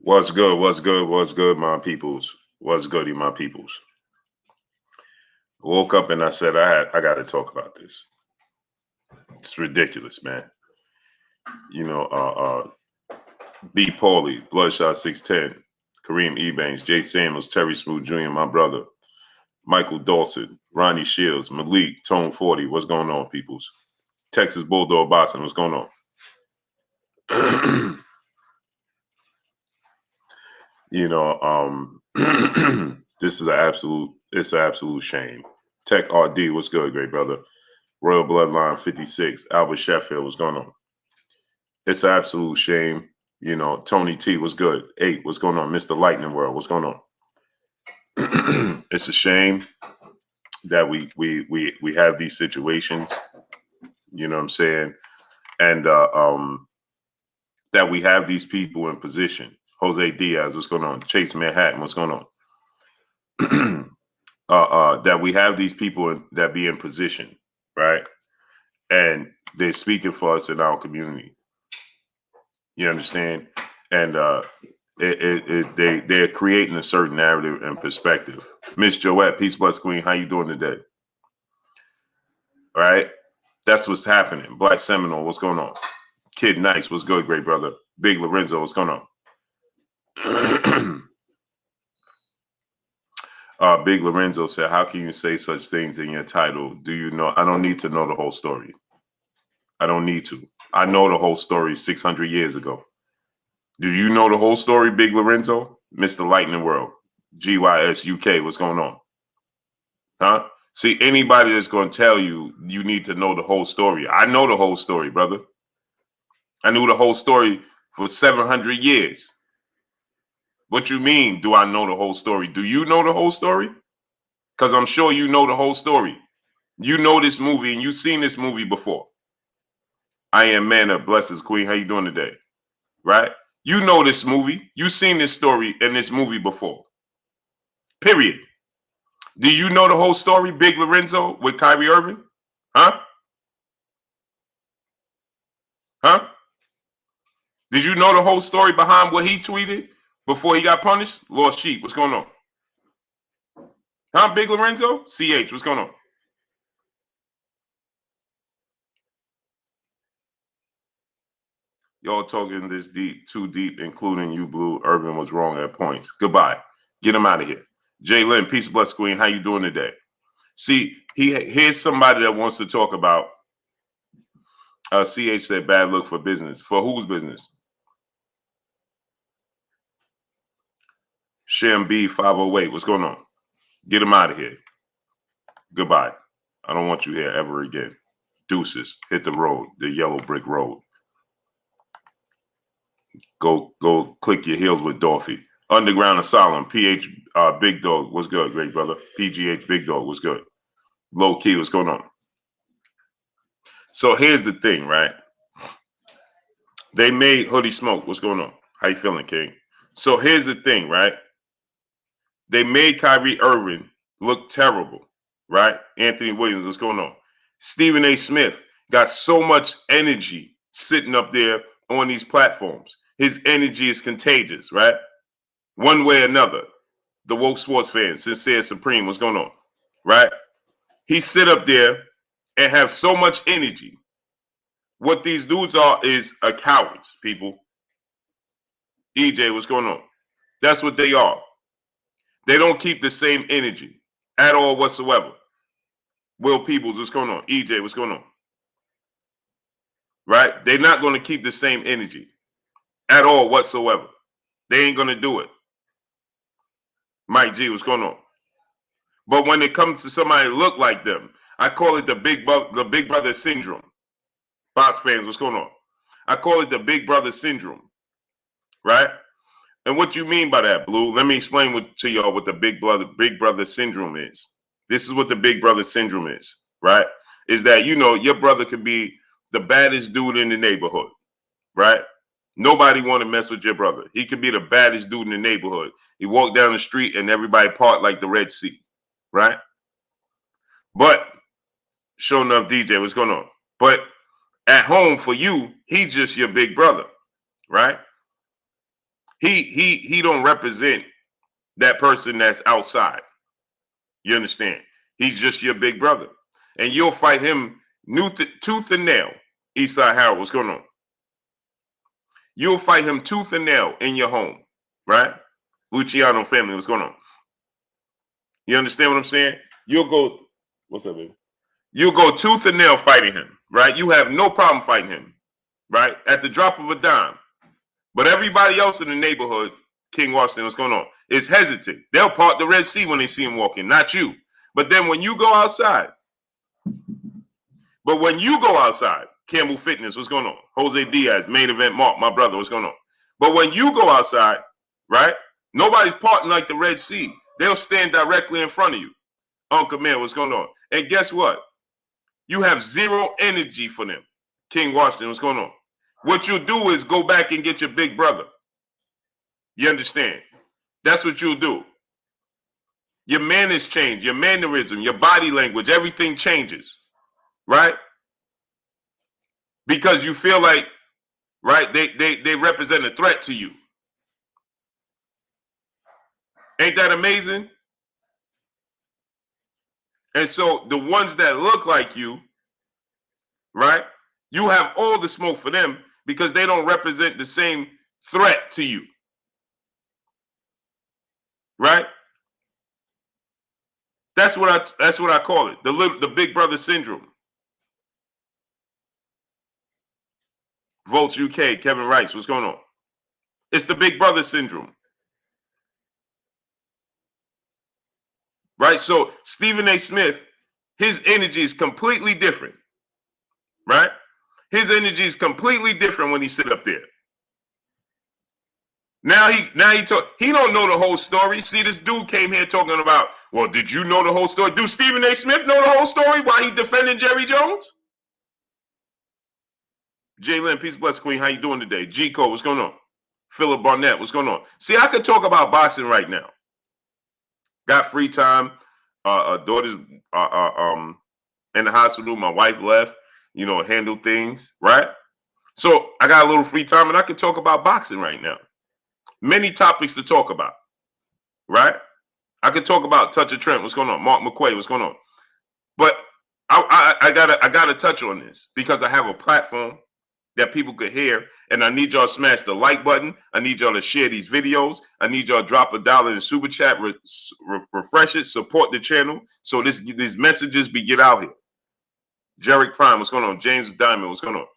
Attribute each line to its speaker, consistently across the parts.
Speaker 1: What's good? What's good? What's good, my peoples? What's goody, my peoples? I woke up and I said, I got to talk about this. It's ridiculous, man. You know, B. Pauly, Bloodshot 610, Kareem Ebanks, Jay Samuels, Terry Smooth Jr., my brother, Michael Dawson, Ronnie Shields, Malik, Tone 40. What's going on, peoples? Texas Bulldog Boxing. What's going on? You know, this is it's an absolute shame. Tech RD, what's good, great brother? Royal Bloodline 56, Albert Sheffield, what's going on? It's an absolute shame. You know, Tony T, what's good? 8, what's going on? Mr. Lightning World, what's going on? It's a shame that we have these situations, you know what I'm saying? And that we have these people in position. Jose Diaz, what's going on? Chase Manhattan, what's going on? That we have these people that be in position, right? And they're speaking for us in our community. You understand? And they're creating a certain narrative and perspective. Miss Joette, Peace Bless Queen, how you doing today? All right? That's what's happening. Black Seminole, what's going on? Kid Nice, what's good, great brother? Big Lorenzo, what's going on? Big Lorenzo said, how can you say such things in your title? Do you know? I don't need to know the whole story. I don't need to. I know the whole story 600 years ago. Do you know the whole story, Big Lorenzo? Mr. Lightning World, GYS UK, what's going on? Huh? See, anybody that's going to tell you you need to know the whole story. I know the whole story, brother. I knew the whole story for 700 years. What you mean, do I know the whole story? Do you know the whole story? Because I'm sure you know the whole story. You know this movie and you've seen this movie before. I Am Man of Blessings, Queen. How you doing today? Right? You know this movie. You've seen this story in this movie before. Period. Do you know the whole story, Big Lorenzo, with Kyrie Irving? Huh? Huh? Did you know the whole story behind what he tweeted before he got punished? Lost Sheep, what's going on? Huh, Big Lorenzo? CH, what's going on? Y'all talking this deep, too deep, including you, Blue. Irvin was wrong at points. Goodbye. Get him out of here. Jay Lynn, Peace Bless Queen. How you doing today? See, here's somebody that wants to talk about. CH said bad look for business. For whose business? Shem B 508. What's going on? Get him out of here. Goodbye. I don't want you here ever again. Deuces. Hit the road. The yellow brick road. Go click your heels with Dorothy. Underground Asylum. PH Big Dog. What's good, great brother? PGH Big Dog. What's good? Low Key. What's going on? So here's the thing, right? They made Hoodie Smoke. What's going on? How you feeling, King? So here's the thing, right? They made Kyrie Irving look terrible, right? Anthony Williams, what's going on? Stephen A. Smith got so much energy sitting up there on these platforms. His energy is contagious, right? One way or another. The woke sports fan, Sincere Supreme, what's going on? Right? He sit up there and have so much energy. What these dudes are is a cowards, people. EJ, what's going on? That's what they are. They don't keep the same energy at all whatsoever. Will Peoples, what's going on? EJ, what's going on? Right? They're not going to keep the same energy at all whatsoever. They ain't going to do it. Mike G, what's going on? But when it comes to somebody look like them, I call it the big brother syndrome. Boss fans, what's going on? I call it the big brother syndrome. Right? And what you mean by that, Blue? Let me explain to y'all what the big brother syndrome is. This is what the big brother syndrome is, right? Is that, you know, your brother could be the baddest dude in the neighborhood, right? Nobody want to mess with your brother. He could be the baddest dude in the neighborhood. He walked down the street and everybody part like the Red Sea, right? But, sure enough, DJ, what's going on? But at home for you, he's just your big brother, right? He don't represent that person that's outside. You understand? He's just your big brother. And you'll fight him tooth and nail. Eastside Harold, what's going on? You'll fight him tooth and nail in your home, right? Luciano family, what's going on? You understand what I'm saying? You'll go, what's up, baby? You'll go tooth and nail fighting him, right? You have no problem fighting him, right? At the drop of a dime. But everybody else in the neighborhood, King Washington, what's going on, is hesitant. They'll part the Red Sea when they see him walking, not you. But then when you go outside, Campbell Fitness, what's going on? Jose Diaz, main event Mark, my brother, what's going on? But when you go outside, right, nobody's parting like the Red Sea. They'll stand directly in front of you. Uncle Man, what's going on? And guess what? You have zero energy for them. King Washington, what's going on? What you'll do is go back and get your big brother. You understand? That's what you'll do. Your manners change, your mannerism, your body language, everything changes, right? Because you feel like, right, they represent a threat to you. Ain't that amazing? And so the ones that look like you, right, you have all the smoke for them because they don't represent the same threat to you. Right? That's what I call it. The big brother syndrome. Volts UK, Kevin Rice, what's going on? It's the big brother syndrome. Right? So Stephen A. Smith, his energy is completely different. Right? His energy is completely different when he sit up there. Now he don't know the whole story. See, this dude came here talking about, well, did you know the whole story? Do Stephen A. Smith know the whole story while he defending Jerry Jones? Jalen, peace, bless, Queen. How you doing today? G Code, what's going on? Philip Barnett, what's going on? See, I could talk about boxing right now. Got free time. Daughter's in the hospital. My wife left. Handle things, right? So I got a little free time, and I could talk about boxing right now. Many topics to talk about, right? I could talk about Touch of Trent. What's going on? Mark McQuay, what's going on? But I gotta touch on this because I have a platform that people could hear, and I need y'all to smash the like button. I need y'all to share these videos. I need y'all to drop $1 in the super chat, refresh it, support the channel, so these messages get out here. Jarek Prime, what's going on? James Diamond, what's going on?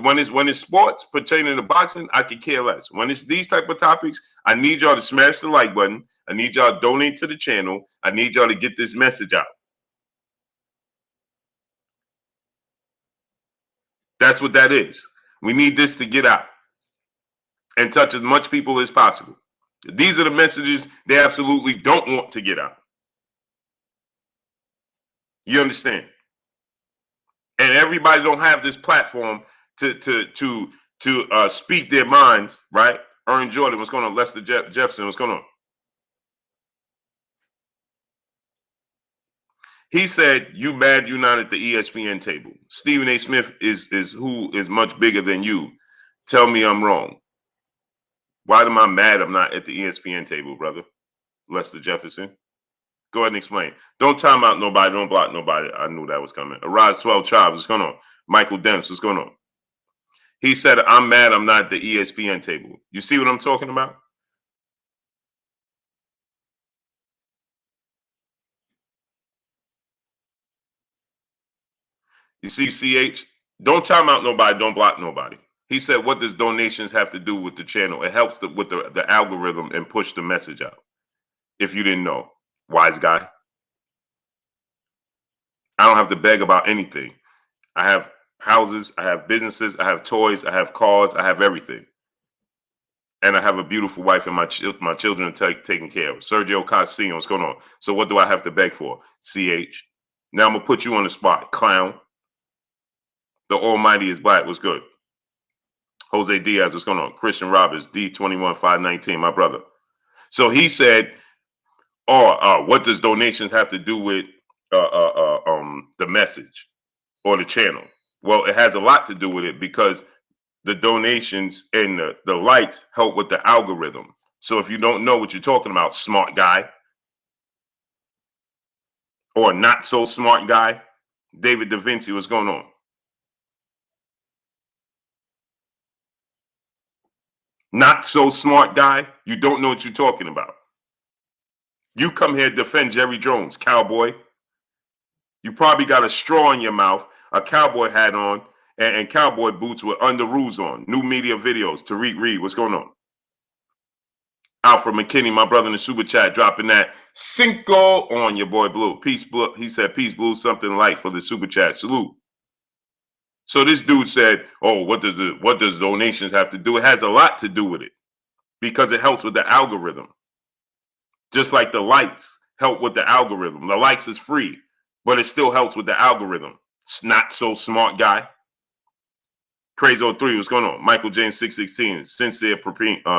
Speaker 1: When it's sports pertaining to boxing, I could care less. When it's these type of topics, I need y'all to smash the like button. I need y'all to donate to the channel. I need y'all to get this message out. That's what that is. We need this to get out and touch as much people as possible. These are the messages they absolutely don't want to get out. You understand? And everybody don't have this platform to speak their minds, right? Earn Jordan, what's going on? Lester Jefferson, what's going on? He said, you mad you're not at the ESPN table. Stephen A. Smith is who is much bigger than you. Tell me I'm wrong. Why am I mad I'm not at the ESPN table, brother? Lester Jefferson. Go ahead and explain. Don't time out nobody. Don't block nobody. I knew that was coming. Arise 12 Tribes, what's going on? Michael Demps, what's going on? He said, I'm mad I'm not at the ESPN table. You see what I'm talking about? You see, CH, don't time out nobody, don't block nobody. He said, what does donations have to do with the channel? It helps with the algorithm and push the message out. If you didn't know, wise guy. I don't have to beg about anything. I have houses, I have businesses, I have toys, I have cars, I have everything. And I have a beautiful wife and my children are taken care of. Sergio Casino, what's going on? So what do I have to beg for? CH. Now I'm going to put you on the spot. Clown. The Almighty is black. What's good? Jose Diaz, what's going on? Christian Roberts, D21519, my brother. So he said, what does donations have to do with the message or the channel? Well, it has a lot to do with it because the donations and the likes help with the algorithm. So if you don't know what you're talking about, smart guy or not so smart guy, David Da Vinci, what's going on? Not so smart guy, you don't know what you're talking about. You come here to defend Jerry Jones, cowboy. You probably got a straw in your mouth, a cowboy hat on, and cowboy boots with under rules on. New media videos. Tariq Reed, what's going on? Alfred McKinney, my brother in the super chat, dropping that cinco on your boy Blue. Peace Blue. He said, peace Blue, something light for the super chat. Salute. So this dude said, oh, what does donations have to do? It has a lot to do with it because it helps with the algorithm. Just like the lights help with the algorithm. The lights is free, but it still helps with the algorithm. It's not so smart guy. Crazy 03, what's going on? Michael James 616, Sincere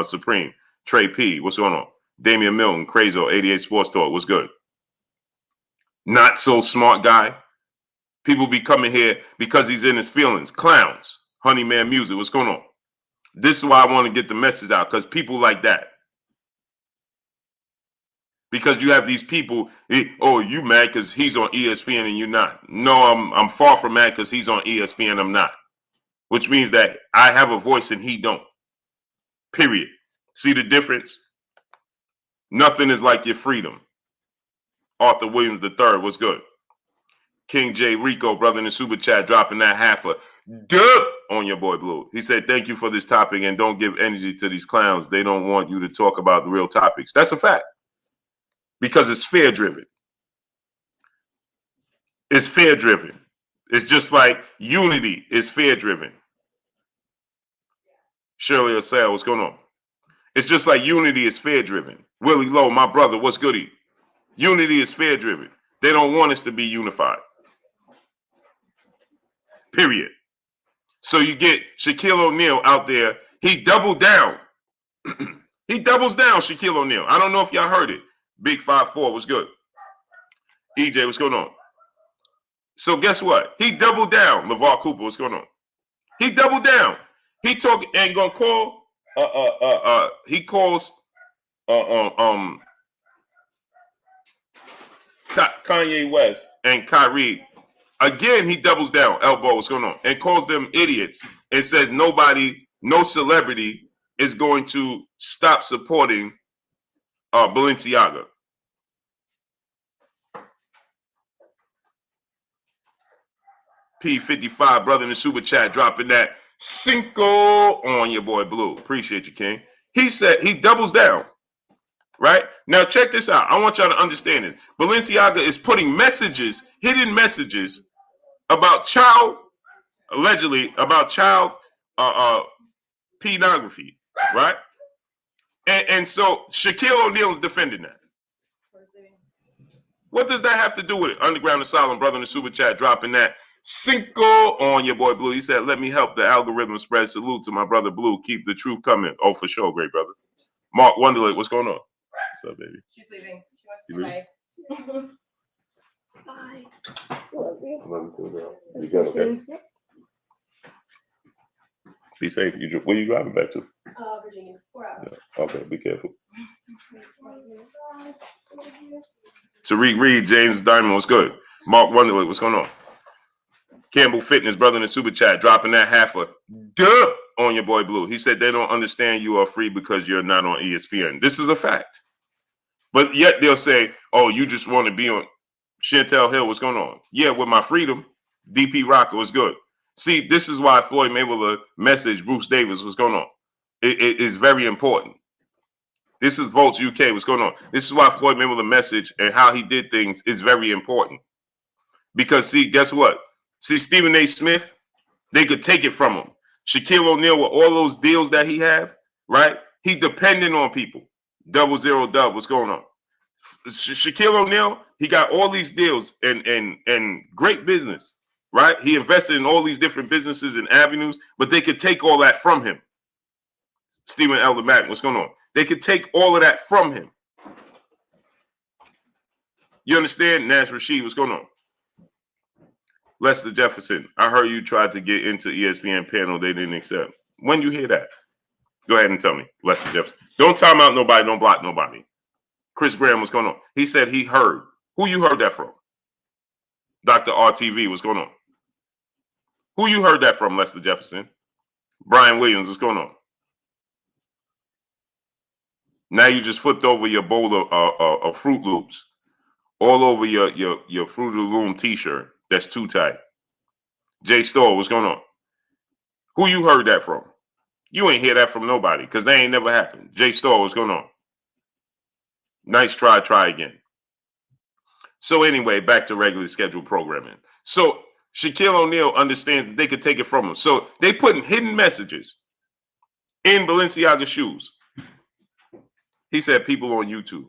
Speaker 1: Supreme. Trey P, what's going on? Damian Milton, Crazy 88 Sports Talk, what's good? Not so smart guy. People be coming here because he's in his feelings. Clowns, Honeyman Music, what's going on? This is why I want to get the message out, because people like that. Because you have these people, oh, you mad because he's on ESPN and you're not. No, I'm far from mad because he's on ESPN, I'm not. Which means that I have a voice and he don't. Period. See the difference? Nothing is like your freedom. Arthur Williams III, what's good? King J Rico, brother in the super chat, dropping that half a dub on your boy Blue. He said, thank you for this topic and don't give energy to these clowns. They don't want you to talk about the real topics. That's a fact. Because it's fear-driven. It's fear-driven. It's just like unity is fear-driven. Shirley Osel, what's going on? It's just like unity is fear-driven. Willie Lowe, my brother, what's goody? Unity is fear-driven. They don't want us to be unified. Period. So you get Shaquille O'Neal out there. He doubled down. He doubles down, Shaquille O'Neal. I don't know if y'all heard it. Big 5'4", what's good? EJ, what's going on? So guess what? He doubled down. LeVar Cooper, what's going on? He doubled down. He ain't gonna call. He calls. Kanye West and Kyrie. Again, he doubles down. Elbow, what's going on? And calls them idiots. And says nobody, no celebrity is going to stop supporting Balenciaga. P55, brother in the super chat, dropping that cinco on your boy Blue. Appreciate you, King. He said he doubles down. Right? Now, check this out. I want y'all to understand this. Balenciaga is putting messages, hidden messages, about allegedly about child pornography, right? And so Shaquille O'Neal is defending that. What does that have to do with it? Underground Asylum, brother in the super chat, dropping that cinco on your boy Blue. He said, let me help the algorithm spread. Salute to my brother Blue. Keep the truth coming. Oh, for sure, great brother. Mark Wonderlick, what's going on? What's up, baby? She's leaving. She wants to say bye. Love you. Love you too, girl. You good, okay? Be safe. Where you driving back to?
Speaker 2: Virginia. 4 hours.
Speaker 1: Yeah. Okay, be careful. Tariq Reed, James Diamond, what's good? Mark Wonderlick, what's going on? Campbell Fitness, brother in the super chat, dropping that half a dub on your boy Blue. He said they don't understand you are free because you're not on ESPN. This is a fact. But yet they'll say, oh, you just want to be on Chantel Hill. What's going on? Yeah, with my freedom. DP Rocker was good. See, this is why Floyd Mayweather messaged Bruce Davis. What's going on? It is very important. This is Volts UK. What's going on? This is why Floyd Mayweather message and how he did things is very important. Because, see, guess what? See, Stephen A. Smith, they could take it from him. Shaquille O'Neal with all those deals that he have, right? He dependent on people. 00 Dub, what's going on? Shaquille O'Neal, he got all these deals and great business, right? He invested in all these different businesses and avenues, but they could take all that from him. Stephen Elder Mack, what's going on? They could take all of that from him. You understand? Nash Rashid, what's going on? Lester Jefferson, I heard you tried to get into ESPN panel. They didn't accept. When you hear that? Go ahead and tell me. Lester Jefferson. Don't time out nobody. Don't block nobody. Chris Graham, what's going on? He said he heard. Who you heard that from? Dr. RTV, what's going on? Who you heard that from, Lester Jefferson? Brian Williams, what's going on? Now you just flipped over your bowl of Fruit Loops all over your Fruit of the Loom t-shirt. That's too tight. Jay Stoll, what's going on? Who you heard that from? You ain't hear that from nobody because they ain't never happened. Jay Stoll, what's going on? Nice try again. So anyway, back to regularly scheduled programming. So Shaquille O'Neal understands that they could take it from him. So they putting hidden messages in Balenciaga shoes. He said people on YouTube.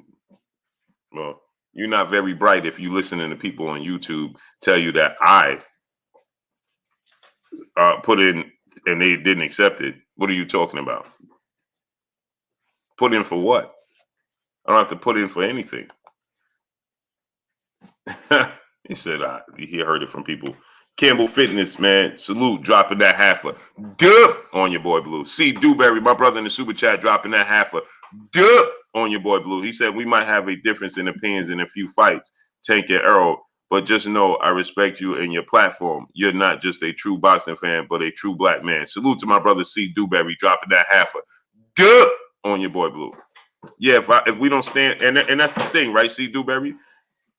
Speaker 1: Well, you're not very bright if you listening to people on YouTube tell you that I put in and they didn't accept it. What are you talking about? Put in for what? I don't have to put in for anything. He said, he heard it from people. Campbell Fitness, man. Salute, dropping that half a dub on your boy Blue. C. Dewberry, my brother in the super chat, dropping that half a dub on your boy Blue. He said, we might have a difference in opinions in a few fights, Tank and Earl, but just know I respect you and your platform. You're not just a true boxing fan, but a true black man. Salute to my brother C. Dewberry, dropping that half a dub on your boy Blue. Yeah, if we don't stand, and that's the thing, right, C. Dewberry?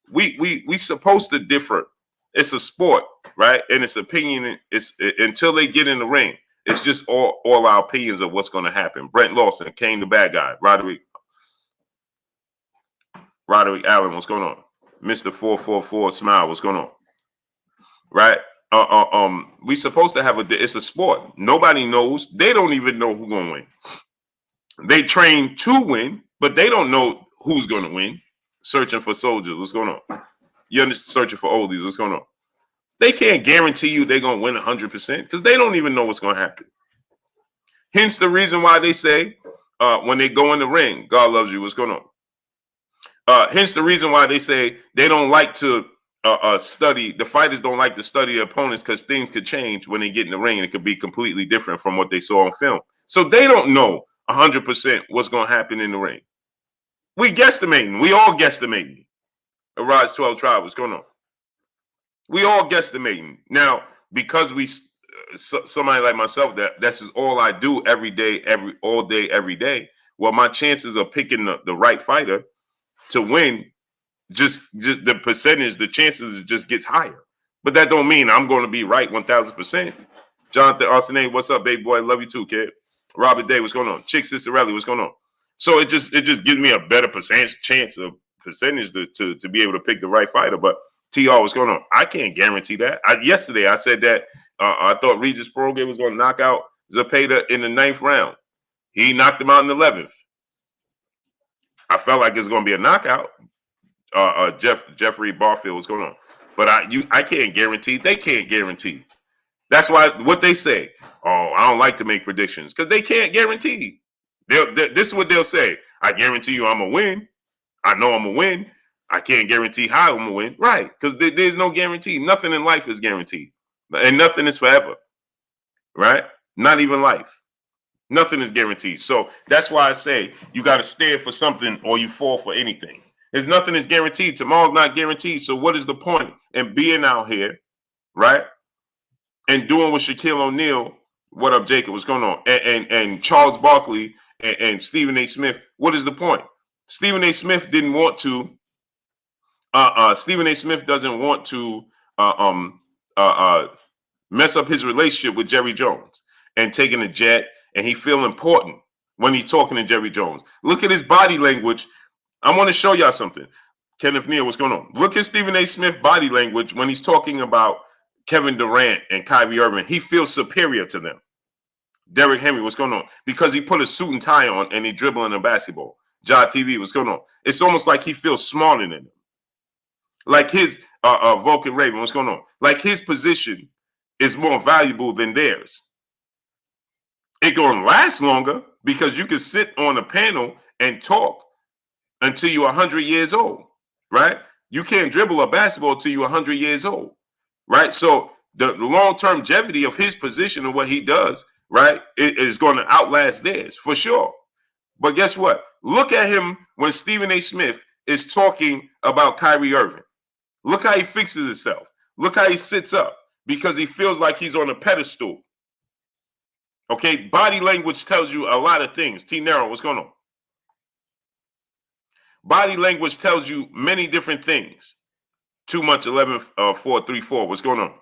Speaker 1: We supposed to differ. It's a sport, right? And it's opinion. It's until they get in the ring. It's just all our opinions of what's going to happen. Brent Lawson, Kane the bad guy. Roderick Allen, what's going on? Mr. 444 Smile, what's going on? Right? We supposed to have it's a sport. Nobody knows. They don't even know who's going to win. They train to win, but they don't know who's going to win. Searching for soldiers, what's going on? You understand? Searching for oldies, what's going on? They can't guarantee you they're going to win 100% because they don't even know what's going to happen. Hence the reason why they say when they go in the ring, God loves you, what's going on? Hence the reason why they say they don't like to study. The fighters don't like to study their opponents because things could change when they get in the ring and it could be completely different from what they saw on film. So they don't know 100% what's going to happen in the ring. We guesstimating. We all guesstimating. Arise 12 Tribe, what's going on? We all guesstimating. Now, because somebody like myself, that's just all I do every day, all day, every day. Well, my chances of picking the right fighter to win, just the percentage, the chances just gets higher. But that don't mean I'm going to be right 1,000%. Jonathan Arsenault, what's up, baby boy? Love you too, kid. Robert Day, what's going on? Chick Cicerelli, what's going on? So it just gives me a better chance of percentage to be able to pick the right fighter. But TR, what's going on? I can't guarantee that. Yesterday I said that I thought Regis Prograis was going to knock out Zepeda in the 9th round. He knocked him out in the 11th. I felt like it's going to be a knockout. Jeffrey Barfield, what's going on? But I can't guarantee. They can't guarantee. That's why what they say. Oh, I don't like to make predictions because they can't guarantee. This is what they'll say. I guarantee you I'm going to win. I know I'm going to win. I can't guarantee how I'm going to win. Right. Because there's no guarantee. Nothing in life is guaranteed. And nothing is forever. Right. Not even life. Nothing is guaranteed. So that's why I say you got to stand for something or you fall for anything. There's nothing is guaranteed. Tomorrow's not guaranteed. So what is the point in being out here, right, and doing what Shaquille O'Neal, what up, Jacob, what's going on, and Charles Barkley and Stephen A. Smith, what is the point? Stephen A. Smith didn't want to, Stephen A. Smith doesn't want to mess up his relationship with Jerry Jones and taking a jet, and he feel important when he's talking to Jerry Jones. Look at his body language. I want to show y'all something. Kenneth Neal, what's going on? Look at Stephen A. Smith body language when he's talking about Kevin Durant and Kyrie Irving. He feels superior to them. Derrick Henry, what's going on? Because he put a suit and tie on and he dribbling a basketball. Ja TV, what's going on? It's almost like he feels smarter than them. Like his Vulcan Raven, what's going on? Like his position is more valuable than theirs. It's going to last longer because you can sit on a panel and talk until you're 100 years old, right? You can't dribble a basketball until you're 100 years old, right? So the long-term longevity of his position and what he does, right, it is going to outlast theirs for sure. But guess what? Look at him when Stephen A. Smith is talking about Kyrie Irving. Look how he fixes himself. Look how he sits up because he feels like he's on a pedestal. Okay, body language tells you a lot of things. T. Nero, what's going on? Body language tells you many different things. Too much 11-4-3-4. What's going on?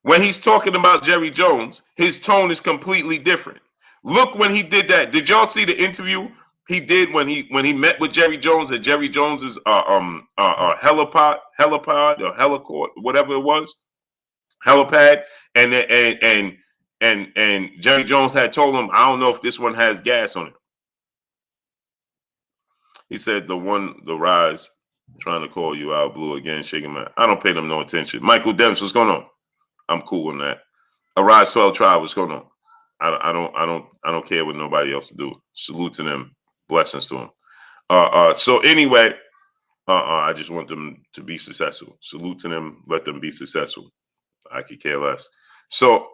Speaker 1: When he's talking about Jerry Jones, his tone is completely different. Look when he did that. Did y'all see the interview he did when he met with Jerry Jones at Jerry Jones's helipad or helicourt, whatever it was, helipad, and Jerry Jones had told him, I don't know if this one has gas on it. He said the rise trying to call you out, Blue again, shaking my. I don't pay them no attention. Michael Dems, what's going on? I'm cool on that. Arise 12 Tribe, what's going on? I don't care what nobody else to do. Salute to them, blessings to them. So anyway, I just want them to be successful. Salute to them, let them be successful. I could care less. So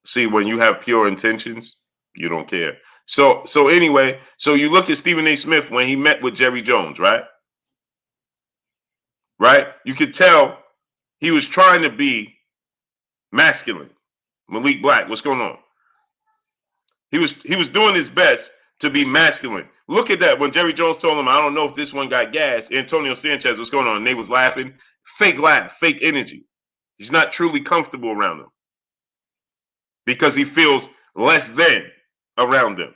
Speaker 1: see, when you have pure intentions, you don't care. So anyway, so you look at Stephen A. Smith when he met with Jerry Jones, right? Right? You could tell he was trying to be masculine. Malik Black, what's going on? He was doing his best to be masculine. Look at that. When Jerry Jones told him, I don't know if this one got gas, Antonio Sanchez, what's going on? And they was laughing. Fake laugh, fake energy. He's not truly comfortable around them because he feels less than around them.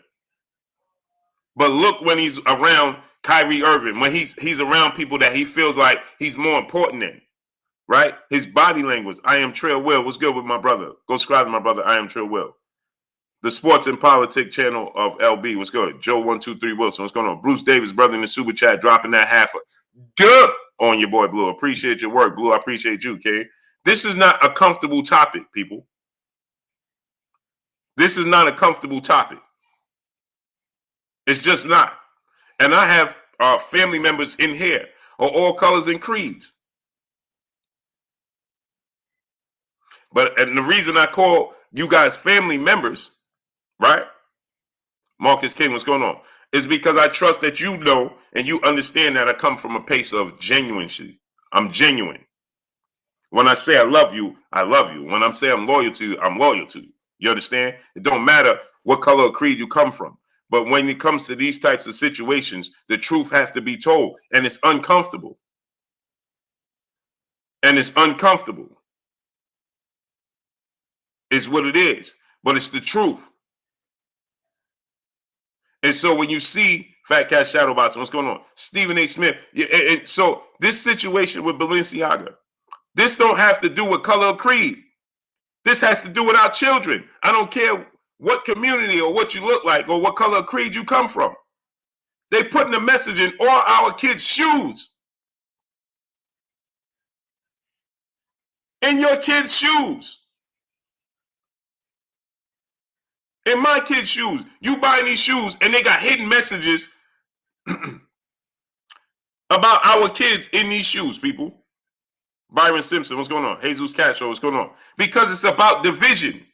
Speaker 1: But look when he's around Kyrie Irving, when he's around people that he feels like he's more important than. Right? His body language. I am Trill Will. What's good with my brother? Go subscribe to my brother. I am Trill Will. The Sports and Politics channel of LB. What's good? Joe 123 Wilson. What's going on? Bruce Davis, brother in the super chat, dropping that half a dub on your boy Blue. Appreciate your work, Blue. I appreciate you, Kay. This is not a comfortable topic, people. This is not a comfortable topic. It's just not. And I have family members in here of all colors and creeds. And the reason I call you guys family members, right? Marcus King, what's going on? Is because I trust that you know and you understand that I come from a place of genuineness. I'm genuine. When I say I love you, I love you. When I say I'm loyal to you, I'm loyal to you. You understand? It don't matter what color or creed you come from. But when it comes to these types of situations, the truth has to be told. And it's uncomfortable. And it's uncomfortable. Is what it is, but it's the truth. And so when you see Fat Cat Shadowbox, what's going on? Stephen A. Smith. And so this situation with Balenciaga, this don't have to do with color or creed. This has to do with our children. I don't care what community or what you look like or what color or creed you come from. They putting a message in all our kids' shoes. In your kids' shoes. In my kids' shoes, you buying these shoes and they got hidden messages about our kids in these shoes, people. Byron Simpson, what's going on? Jesus Castro, what's going on? Because it's about division.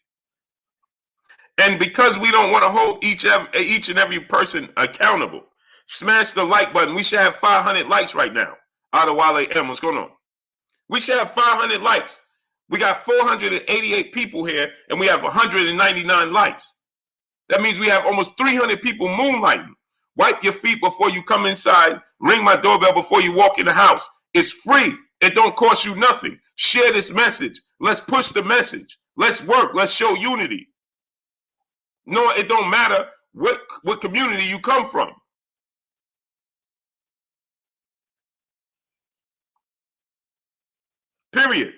Speaker 1: And because we don't want to hold each and every person accountable. Smash the like button. We should have 500 likes right now. Adewale M, what's going on? We should have 500 likes. We got 488 people here and we have 199 likes. That means we have almost 300 people moonlighting. Wipe your feet before you come inside. Ring my doorbell before you walk in the house. It's free. It don't cost you nothing. Share this message. Let's push the message. Let's work. Let's show unity. No, it don't matter what community you come from. Period.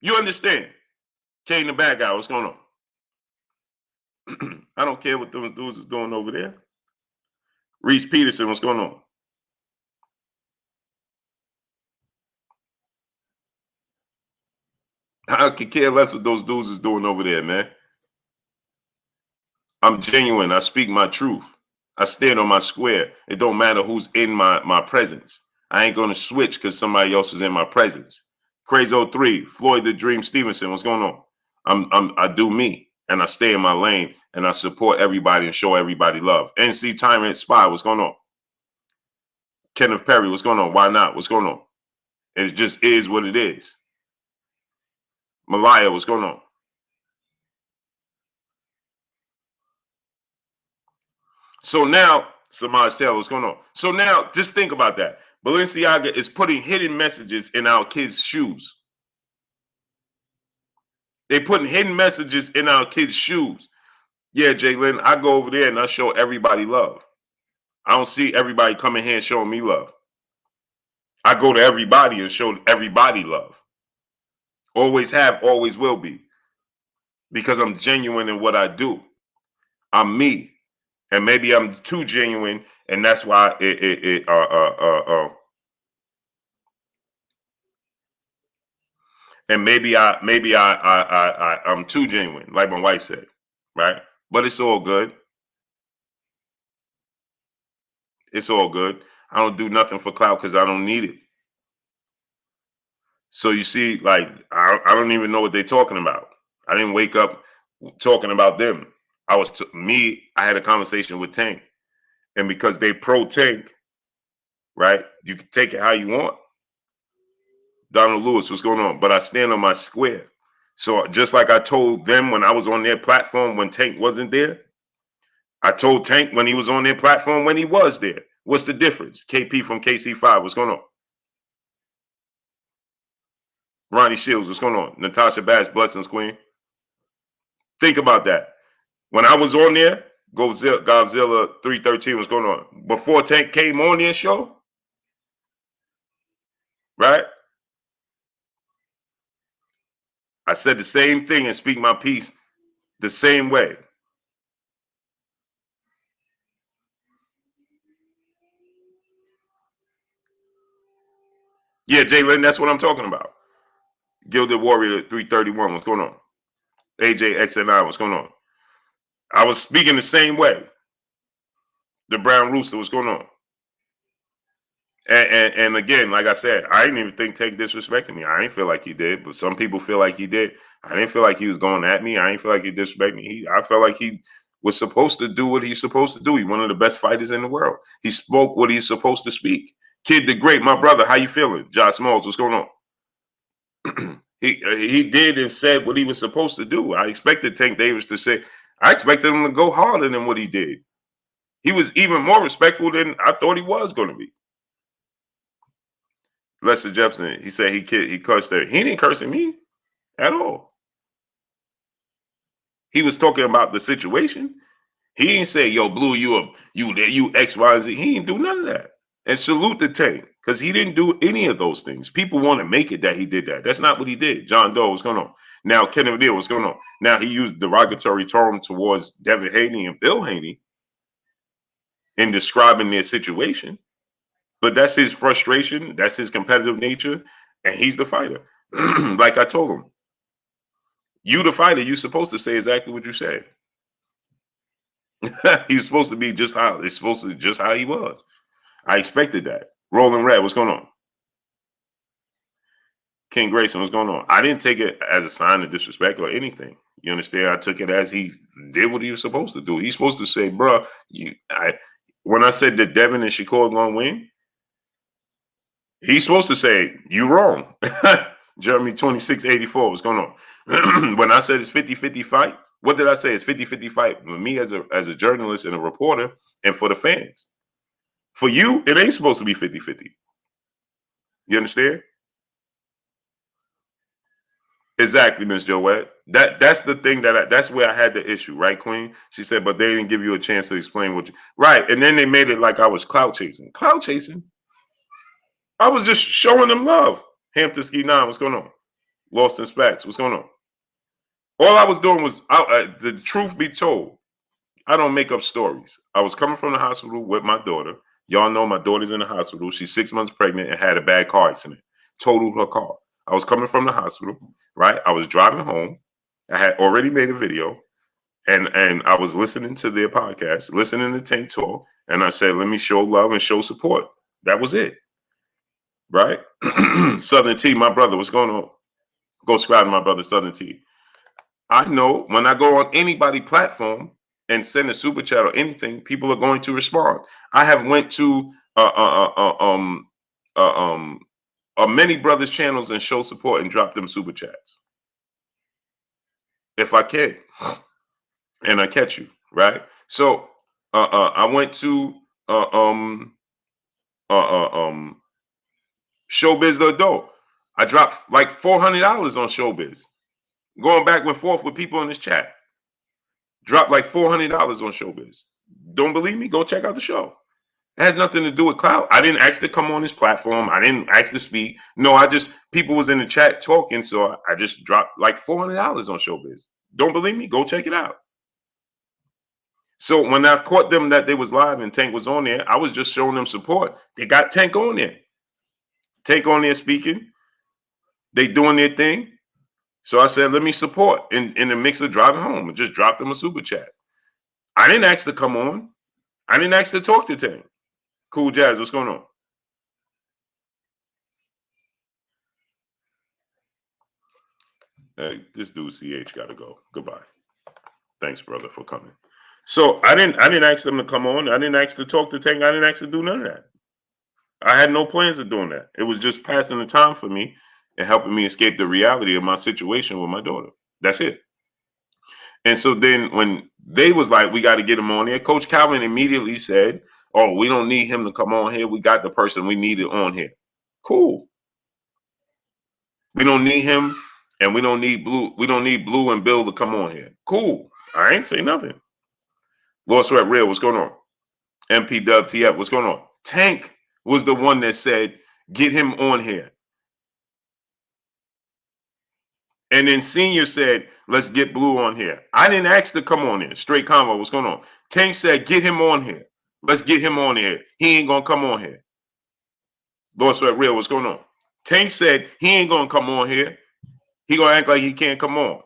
Speaker 1: You understand? Kane the bad guy, what's going on? I don't care what those dudes is doing over there. Reese Peterson, what's going on? I could care less what those dudes is doing over there, man. I'm genuine. I speak my truth. I stand on my square. It don't matter who's in my presence. I ain't going to switch because somebody else is in my presence. Crazo3, Floyd the Dream Stevenson, what's going on? I do me, and I stay in my lane, and I support everybody and show everybody love. NC Tyrant Spy, what's going on? Kenneth Perry, what's going on? Why not? What's going on? It just is what it is. Malaya, what's going on? So now, Samaj Taylor, what's going on? So now, just think about that. Balenciaga is putting hidden messages in our kids' shoes. They're putting hidden messages in our kids' shoes. Yeah, Jalen, I go over there and I show everybody love. I don't see everybody coming here and showing me love. I go to everybody and show everybody love. Always have, always will be. Because I'm genuine in what I do. I'm me. And maybe I'm too genuine, and that's why and maybe I'm too genuine, like my wife said, right? But it's all good. It's all good. I don't do nothing for clout because I don't need it. So you see, like, I don't even know what they're talking about. I didn't wake up talking about them. I had a conversation with Tank. And because they pro Tank, right, you can take it how you want. Donald Lewis, what's going on? But I stand on my square. So just like I told them when I was on their platform when Tank wasn't there, I told Tank when he was on their platform when he was there. What's the difference? KP from KC5, what's going on? Ronnie Shields, what's going on? Natasha Bass, Blessings Queen. Think about that. When I was on there, Godzilla 313, what's going on? Before Tank came on their show, right? I said the same thing and speak my piece the same way. Yeah, Jalen, that's what I'm talking about. Gilded Warrior 331, what's going on? AJ XN9, what's going on? I was speaking the same way. The Brown Rooster, what's going on? And again, like I said, I didn't even think Tank disrespected me. I didn't feel like he did, but some people feel like he did. I didn't feel like he was going at me. I didn't feel like he disrespected me. I felt like he was supposed to do what he's supposed to do. He's one of the best fighters in the world. He spoke what he's supposed to speak. Kid the Great, my brother, how you feeling? Josh Smalls, what's going on? He did and said what he was supposed to do. I expected Tank Davis to say, I expected him to go harder than what he did. He was even more respectful than I thought he was going to be. Lester Jefferson, he said he cursed there. He didn't curse at me at all. He was talking about the situation. He didn't say, yo, Blue, you X, Y, and Z. He didn't do none of that. And salute the Tank, because he didn't do any of those things. People want to make it that he did that. That's not what he did. John Doe, what's going on? Now, Kenneth Deal, what's going on? Now, he used derogatory term towards Devin Haney and Bill Haney in describing their situation. But that's his frustration. That's his competitive nature. And he's the fighter. Like I told him, you the fighter, you're supposed to say exactly what you said. He's supposed to be just how he was. I expected that. Rolling Red, what's going on? King Grayson, what's going on? I didn't take it as a sign of disrespect or anything. You understand? I took it as he did what he was supposed to do. He's supposed to say, bro, when I said that Devin and Shaquille are going to win, he's supposed to say, you wrong. Jeremy 2684, what's going on? When I said it's 50-50 fight, what did I say? It's 50-50 fight for me as a journalist and a reporter and for the fans. For you, it ain't supposed to be 50-50. You understand? Exactly, Miss Joette. That's the thing that's where I had the issue, right, Queen? She said, but they didn't give you a chance to explain what you right. And then they made it like I was clout chasing. Clout chasing? I was just showing them love. Hampton Ski 9, what's going on? Lost in Specs, what's going on? All I was doing was, the truth be told, I don't make up stories. I was coming from the hospital with my daughter. Y'all know my daughter's in the hospital. She's 6 months pregnant and had a bad car accident. Totaled her car. I was coming from the hospital, right? I was driving home. I had already made a video, and I was listening to their podcast, listening to Tank Talk, and I said, let me show love and show support. That was it. right? Southern T, my brother, what's going on? Go subscribe to my brother Southern T. I know when I go on anybody platform and send a super chat or anything, people are going to respond. I have went to many brothers channels and show support and drop them super chats if I can, and I catch you right. So I went to uh, um Showbiz the Adult. I dropped like $400 on Showbiz, going back and forth with people in this chat. Dropped like $400 on Showbiz. Don't believe me? Go check out the show. It has nothing to do with Clout. I didn't ask to come on this platform. I didn't ask to speak. No, people was in the chat talking, so I just dropped like $400 on Showbiz. Don't believe me? Go check it out. So when I caught them that they was live and Tank was on there, I was just showing them support. They got Tank on there. Tank on there speaking. They doing their thing. So I said, let me support in the mix of driving home and just dropped them a super chat. I didn't ask to come on. I didn't ask to talk to Tank. Cool Jazz, what's going on? Hey, this dude CH got to go. Goodbye. Thanks, brother, for coming. So I didn't ask them to come on. I didn't ask to talk to Tank. I didn't ask to do none of that. I had no plans of doing that. It was just passing the time for me and helping me escape the reality of my situation with my daughter. That's it. And so then when they was like, we got to get him on here, Coach Calvin immediately said, oh, we don't need him to come on here. We got the person we needed on here. Cool. We don't need him, and we don't need Blue. We don't need Blue and Bill to come on here. Cool. I ain't say nothing. Lord Sweat Real, what's going on? MP Dub TF, what's going on? Tank was the one that said, get him on here. And then Senior said, let's get Blue on here. I didn't ask to come on here. Straight convo, what's going on? Tank said, get him on here. Let's get him on here. He ain't going to come on here. Lord Sweat Real, what's going on? Tank said, he ain't going to come on here. He going to act like he can't come on.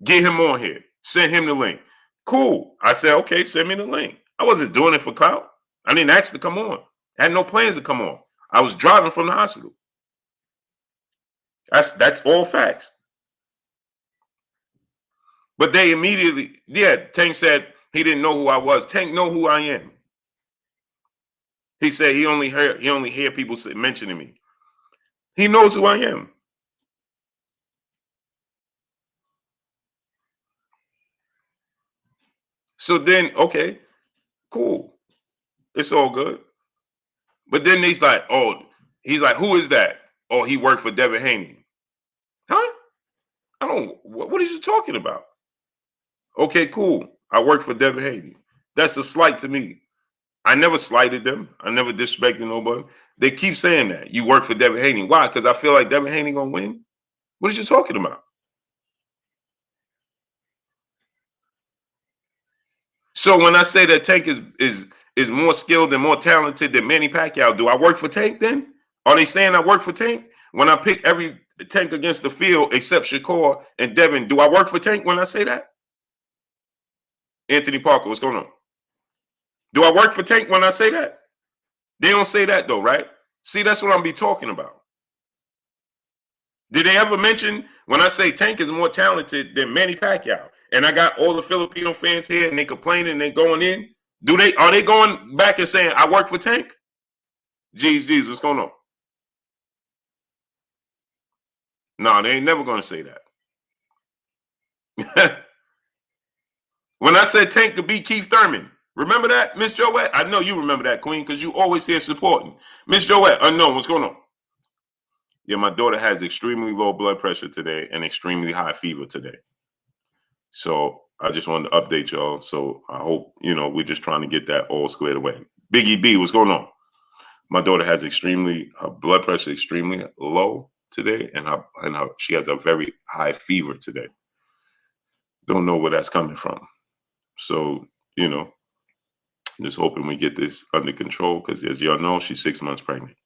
Speaker 1: Get him on here. Send him the link. Cool. I said, okay, send me the link. I wasn't doing it for Clout. I didn't ask to come on. I had no plans to come on. I was driving from the hospital. That's all facts. But they immediately, Tank said he didn't know who I was. Tank know who I am. He said he only hear people mentioning me. He knows who I am. So then, okay, cool. It's all good. But then he's like, who is that? Oh, he worked for Devin Haney. Huh? I don't, what are you talking about? Okay, cool. I work for Devin Haney. That's a slight to me. I never slighted them. I never disrespected nobody. They keep saying that. You work for Devin Haney. Why? Because I feel like Devin Haney gonna win? What are you talking about? So when I say that Tank is more skilled and more talented than Manny Pacquiao, do I work for Tank then? Are they saying I work for Tank? When I pick every Tank against the field except Shakur and Devin, do I work for Tank when I say that? Anthony Parker, what's going on? Do I work for Tank when I say that? They don't say that though, right? See, that's what I'm be talking about. Did they ever mention when I say Tank is more talented than Manny Pacquiao? And I got all the Filipino fans here and they complaining and they going in. Are they going back and saying I work for Tank? Jeez, what's going on? No, they ain't never gonna say that. When I said Tank could beat Keith Thurman, remember that, Miss Joette? I know you remember that, Queen, because you always here supporting. Miss Joette, unknown, what's going on? Yeah, my daughter has extremely low blood pressure today and extremely high fever today. So I just wanted to update y'all. So I hope, we're just trying to get that all squared away. Biggie B, what's going on? My daughter has her blood pressure extremely low today, and she has a very high fever today. Don't know where that's coming from. So, just hoping we get this under control because, as y'all know, she's 6 months pregnant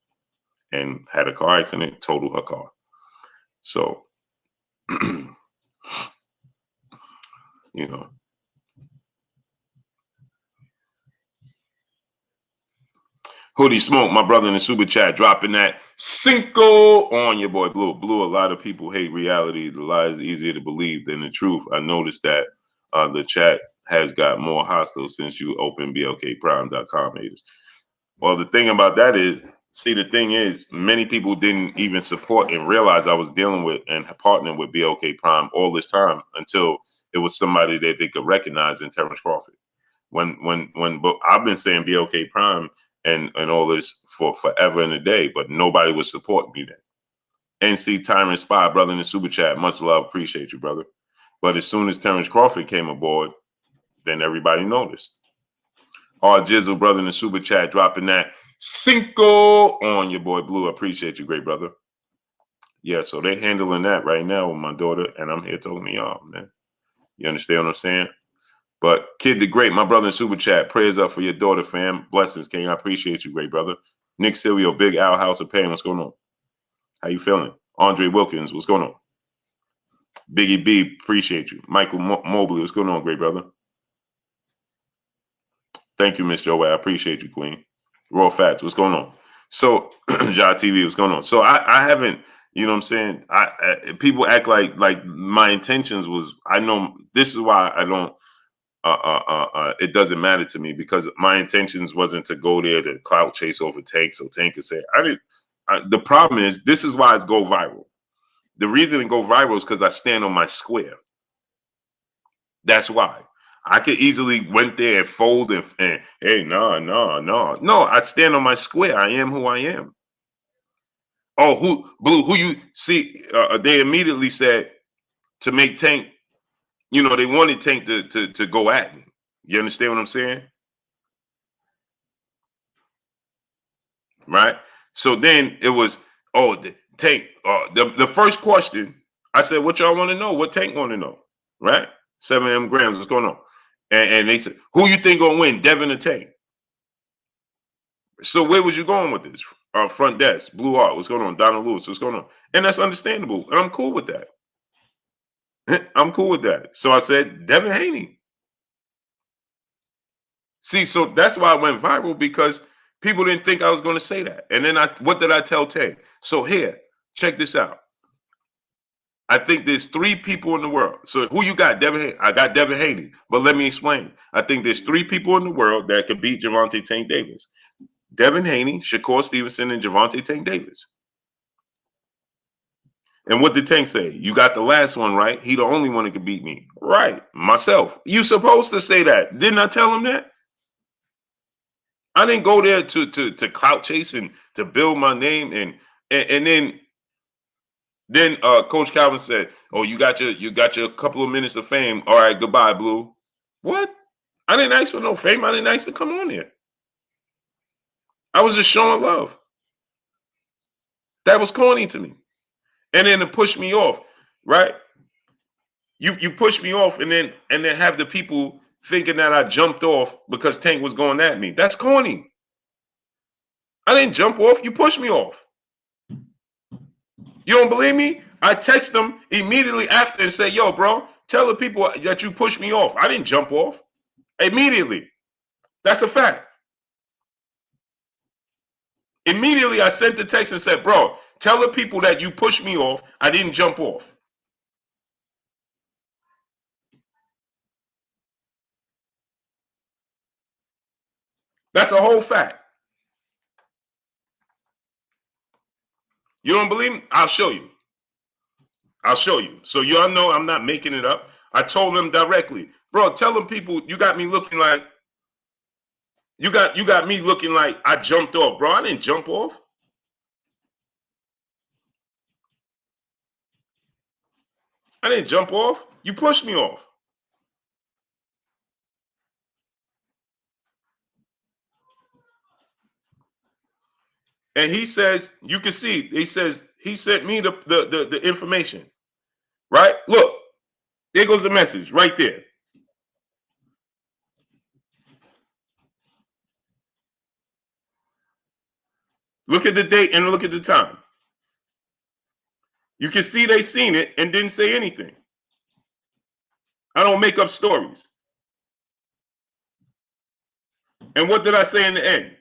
Speaker 1: and had a car accident, totaled her car. So, Hoodie Smoke, my brother in the super chat, dropping that cinco on your boy Blue. Blue, a lot of people hate reality. The lie is easier to believe than the truth. I noticed that the chat has got more hostile since you opened blkprime.com haters. Well, the thing about that is, see, the thing is, many people didn't even support and realize I was dealing with and partnering with BLK Prime all this time until it was somebody that they could recognize in Terrence Crawford. But I've been saying BLK Prime and all this for forever and a day, but nobody would support me then. NC Tyrant Spy, brother in the super chat, much love, appreciate you, brother. But as soon as Terrence Crawford came aboard, then everybody noticed. Jizzle, brother in the super chat, dropping that cinco on your boy Blue. Appreciate you, great brother. Yeah, so they're handling that right now with my daughter, and I'm here talking to y'all, man. You understand what I'm saying? But Kid the Great, my brother in super chat, prayers up for your daughter, fam. Blessings, King. I appreciate you, great brother. Nick Silvio, Big Al, House of Pain. What's going on? How you feeling? Andre Wilkins, what's going on? Biggie B, appreciate you. Michael Mobley, what's going on, great brother? Thank you, Miss Joe. I appreciate you, Queen. Raw Facts, what's going on? So, Ja TV, what's going on? So I haven't, you know what I'm saying? People act like my intentions was, I know this is why I don't, it doesn't matter to me, because my intentions wasn't to go there to clout chase over Tank, so Tank could say, the problem is, this is why it's go viral. The reason it go viral is because I stand on my square. That's why. I could easily went there and fold and hey, no. I stand on my square. I am who I am. Oh, who you see? They immediately said to make Tank. You know, they wanted Tank to go at me. You understand what I'm saying? Right. So then it was, Tank. The first question I said, "What y'all want to know? What Tank want to know?" Right. 7 grams. What's going on? And they said, "Who you think gonna win, Devin or Tank?" So where was you going with this? Front desk, Blue Art, what's going on? Donald Lewis, what's going on? And that's understandable. And I'm cool with that. I'm cool with that. So I said, Devin Haney. See, so that's why I went viral, because people didn't think I was going to say that. And then what did I tell Tank? So here, check this out. I think there's 3 people in the world. So who you got? Devin Haney. I got Devin Haney. But let me explain. I think there's 3 people in the world that could beat Gervonta Tank Davis. Devin Haney, Shakur Stevenson, and Gervonta Tank Davis. And what did Tank say? You got the last one, right? He the only one that could beat me. Right. Myself. You supposed to say that. Didn't I tell him that? I didn't go there to clout chase and to build my name. And then Coach Calvin said, "Oh, you got your couple of minutes of fame. All right, goodbye, Blue." What? I didn't ask for no fame. I didn't ask to come on there. I was just showing love. That was corny to me. And then to push me off, right? You push me off and then have the people thinking that I jumped off because Tank was going at me. That's corny. I didn't jump off. You pushed me off. You don't believe me? I text them immediately after and say, "Yo, bro, tell the people that you pushed me off." I didn't jump off. Immediately. That's a fact. Immediately, I sent the text and said, "Bro, tell the people that you pushed me off. I didn't jump off." That's a whole fact. You don't believe me? I'll show you. I'll show you. So y'all know I'm not making it up. I told them directly, "Bro, tell them people you got me looking like you got me looking like I jumped off." Bro, I didn't jump off. I didn't jump off. You pushed me off. And he says, you can see, he says he sent me the information. Right? Look, there goes the message right there. Look at the date and look at the time. You can see they seen it and didn't say anything. I don't make up stories. And what did I say in the end?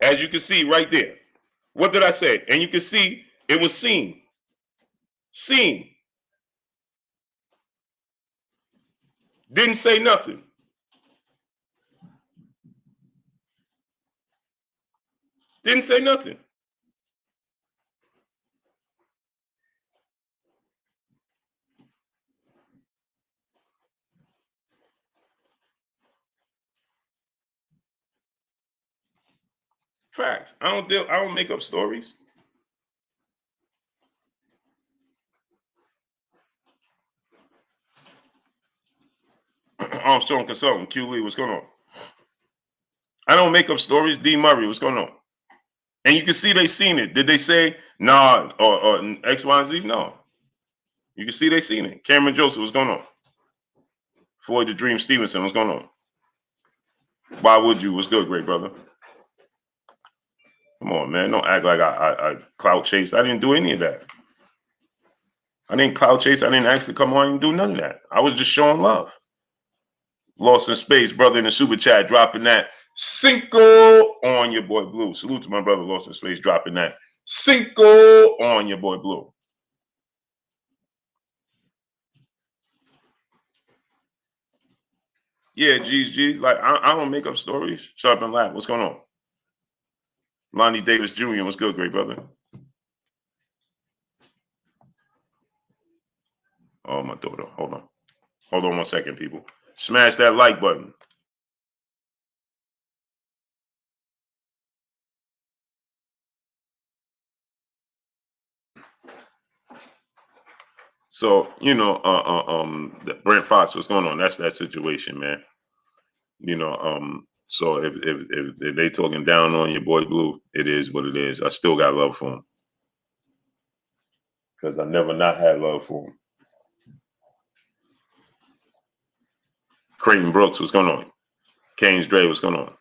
Speaker 1: As you can see right there. What did I say? And you can see it was seen. Seen. Didn't say nothing. Didn't say nothing. Facts. I don't make up stories. Armstrong Consultant, Q Lee, what's going on? I don't make up stories. D Murray, what's going on? And you can see they seen it. Did they say nah or X, Y, and Z? No. You can see they seen it. Cameron Joseph, what's going on? Floyd the Dream Stevenson, what's going on? Why would you? What's good, great brother? Come on, man. Don't act like I clout chased. I didn't do any of that. I didn't clout chase. I didn't ask to come on and do none of that. I was just showing love. Lost in Space, brother, in the super chat, dropping that Cinco on your boy Blue. Salute to my brother, Lost in Space, dropping that Cinco on your boy Blue. Yeah, G's. Like, I don't make up stories. Sharp and laugh. What's going on? Lonnie Davis Jr., what's good, great brother? Oh, my daughter. Hold on. Hold on 1 second, people. Smash that like button. So, you know, Brent Fox, what's going on? That's that situation, man. You know, so if they talking down on your boy Blue, it is what it is. I still got love for him. Because I never not had love for him. Creighton Brooks, what's going on? Kane's Dre, what's going on?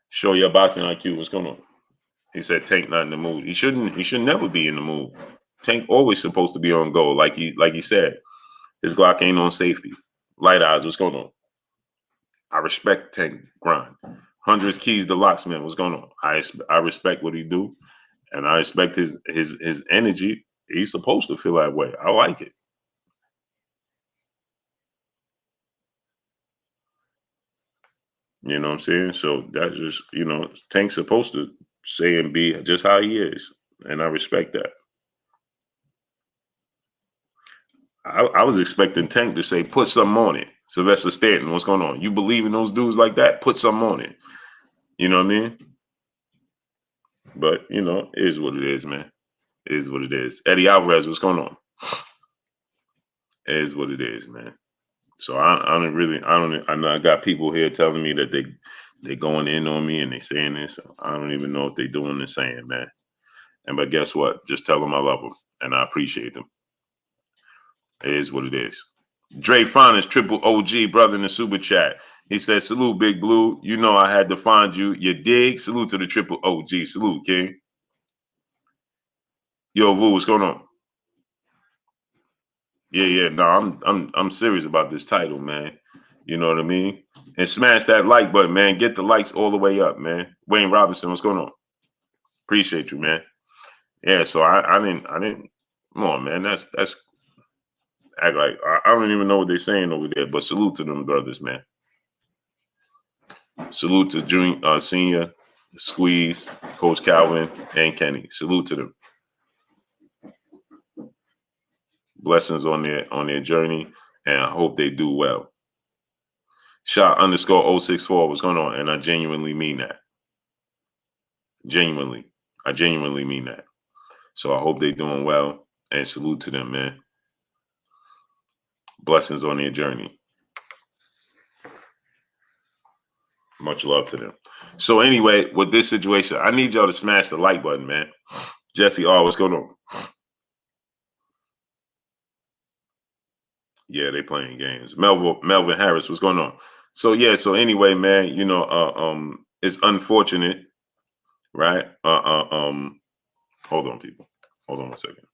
Speaker 1: Show your boxing IQ, what's going on? He said Tank not in the mood. He should never be in the mood. Tank always supposed to be on goal, like he said. His Glock ain't on safety. Light eyes, what's going on? I respect Tank grind. Hundreds keys to locksmith, what's going on? I respect what he do, and I respect his energy. He's supposed to feel that way. I like it. You know what I'm saying? So that's just, you know, Tank's supposed to say and be just how he is. And I respect that. I was expecting Tank to say, put something on it. Sylvester Stanton, what's going on? You believe in those dudes like that? Put something on it. You know what I mean? But, you know, it is what it is, man. It is what it is. Eddie Alvarez, what's going on? It is what it is, man. So I know I got people here telling me that they going in on me and they saying this. I don't even know if they doing the same, man. But guess what? Just tell them I love them and I appreciate them. It is what it is. Dre Finest, triple OG, brother in the super chat. He said, salute, Big Blue. You know I had to find you. You dig? Salute to the triple OG. Salute, King. Yo, Vu, what's going on? Yeah. No, I'm serious about this title, man. You know what I mean? And smash that like button, man. Get the likes all the way up, man. Wayne Robinson, what's going on? Appreciate you, man. Yeah, so I didn't. Come on, man. That's act like I don't even know what they're saying over there. But salute to them brothers, man. Salute to Junior, Senior, Squeeze, Coach Calvin, and Kenny. Salute to them. Blessings on their journey, and I hope they do well. Shot underscore 064, what's going on? And I genuinely mean that. Genuinely. I genuinely mean that. So I hope they're doing well, and salute to them, man. Blessings on their journey. Much love to them. So anyway, with this situation, I need y'all to smash the like button, man. Jesse R, what's going on? Yeah, they playing games. Melvin Harris, what's going on? So yeah, so anyway, man, you know, it's unfortunate, right? Hold on, people. Hold on 1 second.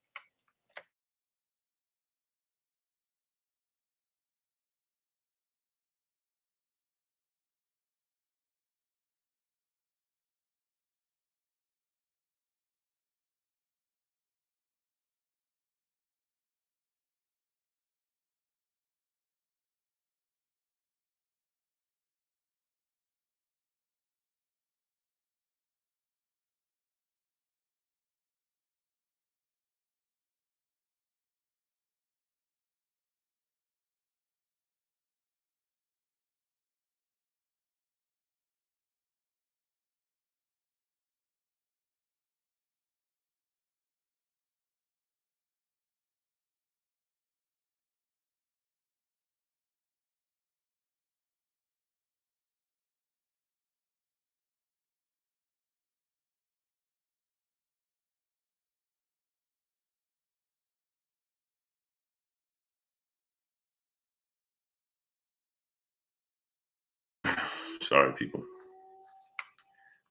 Speaker 1: Sorry, people.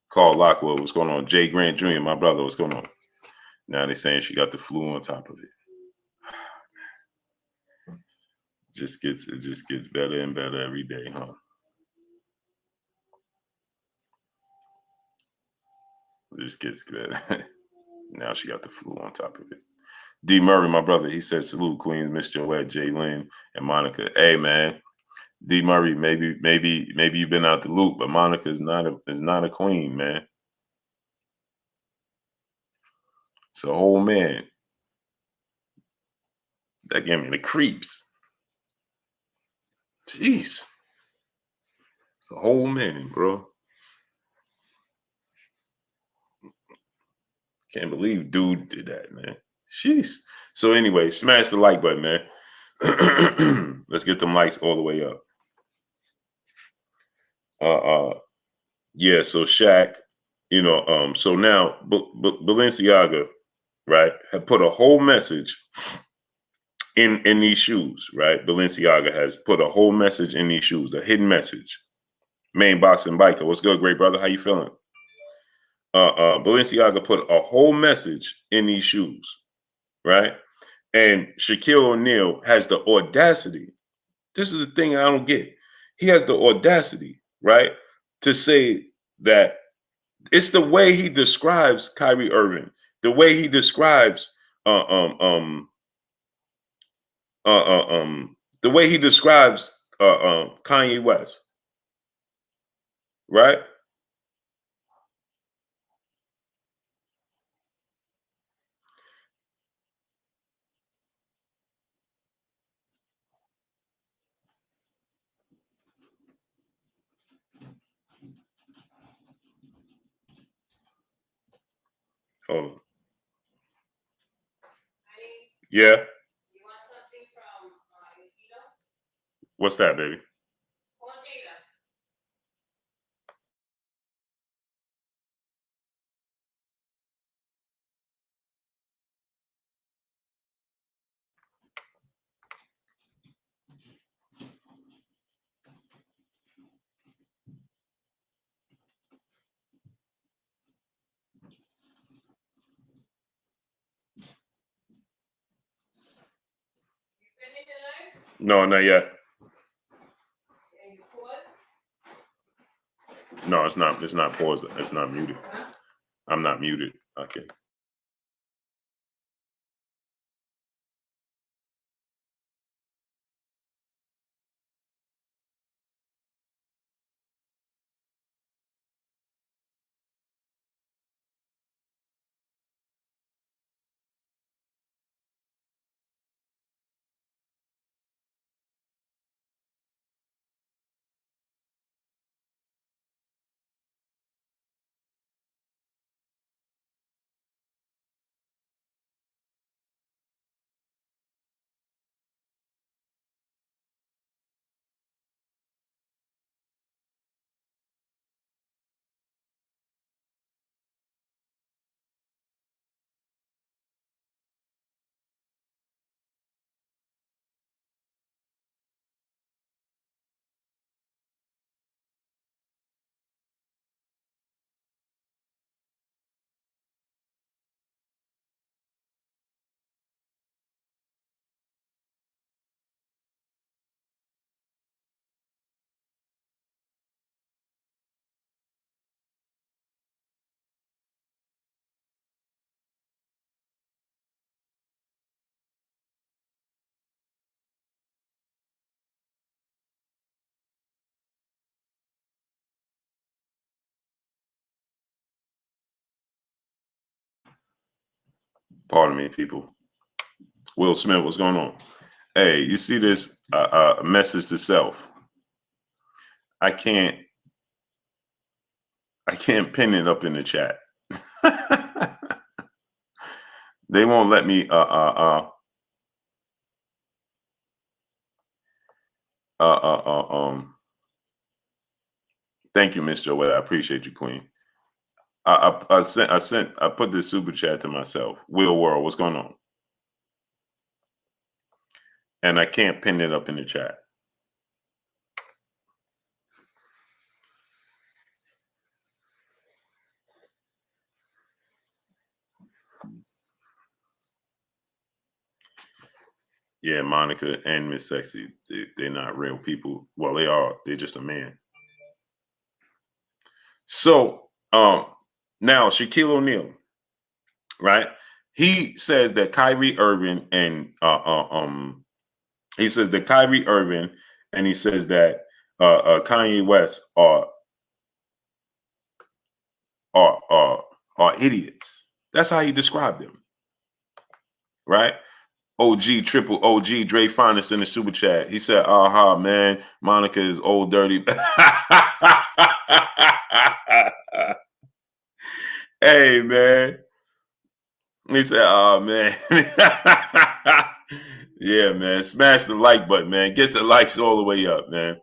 Speaker 1: Carl Lockwood, what's going on? Jay Grant Jr., my brother, what's going on? Now they're saying she got the flu on top of it. It just gets better and better every day, huh? It just gets better. Now she got the flu on top of it. D. Murray, my brother, he said, salute, Queens, Miss Joette, Jay Lynn, and Monica. Hey, man, D. Murray, maybe you've been out the loop, but Monica is not a queen, man. It's a whole man. That gave me the creeps. Jeez. It's a whole man, bro. Can't believe dude did that, man. Jeez. So anyway, smash the like button, man. Let's get them likes all the way up. Yeah, so Shaq, so now Balenciaga, right, have put a whole message in these shoes, right? Balenciaga has put a whole message in these shoes, a hidden message. Main boxing biker, what's good, great brother? How you feeling? Balenciaga put a whole message in these shoes, right? And Shaquille O'Neal has the audacity. This is the thing I don't get. He has the audacity, right, to say that it's the way he describes Kyrie Irving, the way he describes the way he describes Kanye West, right? Oh, yeah. What's that, baby? No, not yet. No, it's not. It's not paused. It's not muted. I'm not muted. Okay. Pardon me, people. Will Smith, what's going on? Hey, you see this message to self? I can't pin it up in the chat. They won't let me thank you, Miss Joette. I appreciate you, Queen. I put this super chat to myself. Will World, what's going on? And I can't pin it up in the chat. Yeah, Monica and Miss Sexy, they're not real people. Well, they are. They're just a man. So now Shaquille O'Neal, right? He says that Kyrie Irving and he says that Kyrie Irving and he says that Kanye West are are are idiots. That's how he described them, right? OG, triple OG, Dre Finest in the super chat. He said, aha, man, Monica is old dirty. Hey, man. He said, oh, man. Yeah, man. Smash the like button, man. Get the likes all the way up, man.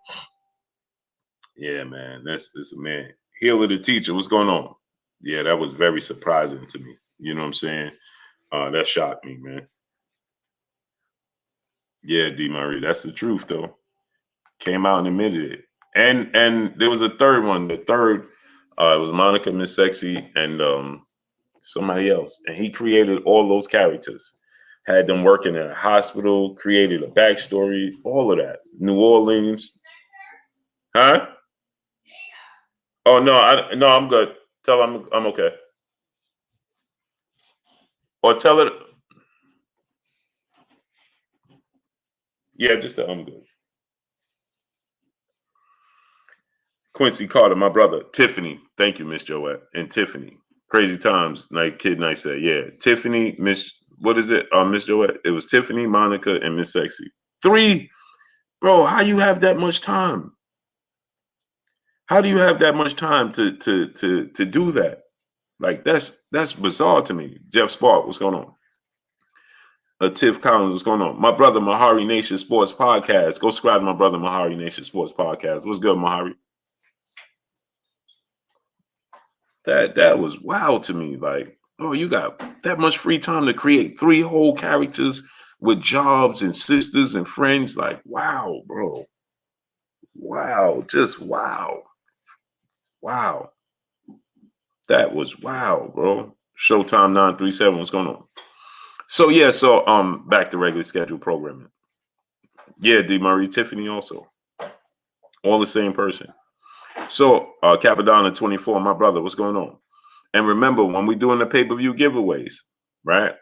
Speaker 1: Yeah, man. That's a man. Healer the teacher. What's going on? Yeah, that was very surprising to me. You know what I'm saying? That shocked me, man. Yeah, D. Murray. That's the truth, though. Came out and admitted it. And there was a third one. The third it was Monica, Miss Sexy, and somebody else. And he created all those characters. Had them working in a hospital, created a backstory, all of that. New Orleans. Huh? Oh no, I'm good. Tell her I'm okay. Or tell her, yeah, just tell her I'm good. Quincy Carter, my brother. Tiffany. Thank you, Miss Joette. And Tiffany. Crazy Times, Night Kid Night said, yeah. Tiffany, what is it? Miss Joette. It was Tiffany, Monica, and Miss Sexy. 3. Bro, how you have that much time? How do you have that much time to do that? Like that's bizarre to me. Jeff Spark, what's going on? Tiff Collins, what's going on? My brother Mahari Nation Sports Podcast. Go subscribe to my brother Mahari Nation Sports Podcast. What's good, Mahari? That was wild to me. Like, oh, you got that much free time to create 3 whole characters with jobs and sisters and friends. Like, wow, bro. Wow, just wow. Wow. That was wow, bro. Showtime 937. What's going on? So yeah, back to regular scheduled programming. Yeah, D. Murray, Tiffany also. All the same person. So Capadonna 24, my brother, what's going on? And remember, when we're doing the pay-per-view giveaways, right?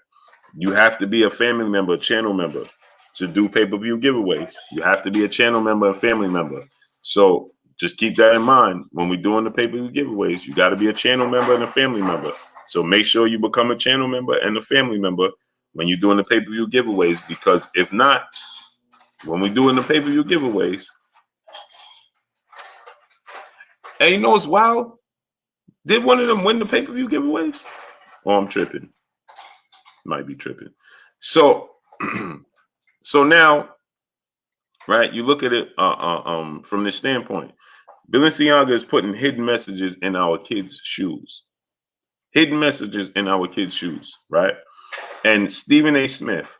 Speaker 1: You have to be a family member, channel member to do pay-per-view giveaways. You have to be a channel member, a family member. So just keep that in mind. When we're doing the pay-per-view giveaways, you got to be a channel member and a family member. So make sure you become a channel member and a family member when you're doing the pay-per-view giveaways, because if not, when we're doing the pay-per-view giveaways, and you know what's wild? Did one of them win the pay-per-view giveaways? Oh, I'm tripping. Might be tripping. So, so now, right? You look at it from this standpoint. Balenciaga is putting hidden messages in our kids' shoes. Hidden messages in our kids' shoes, right? And Stephen A. Smith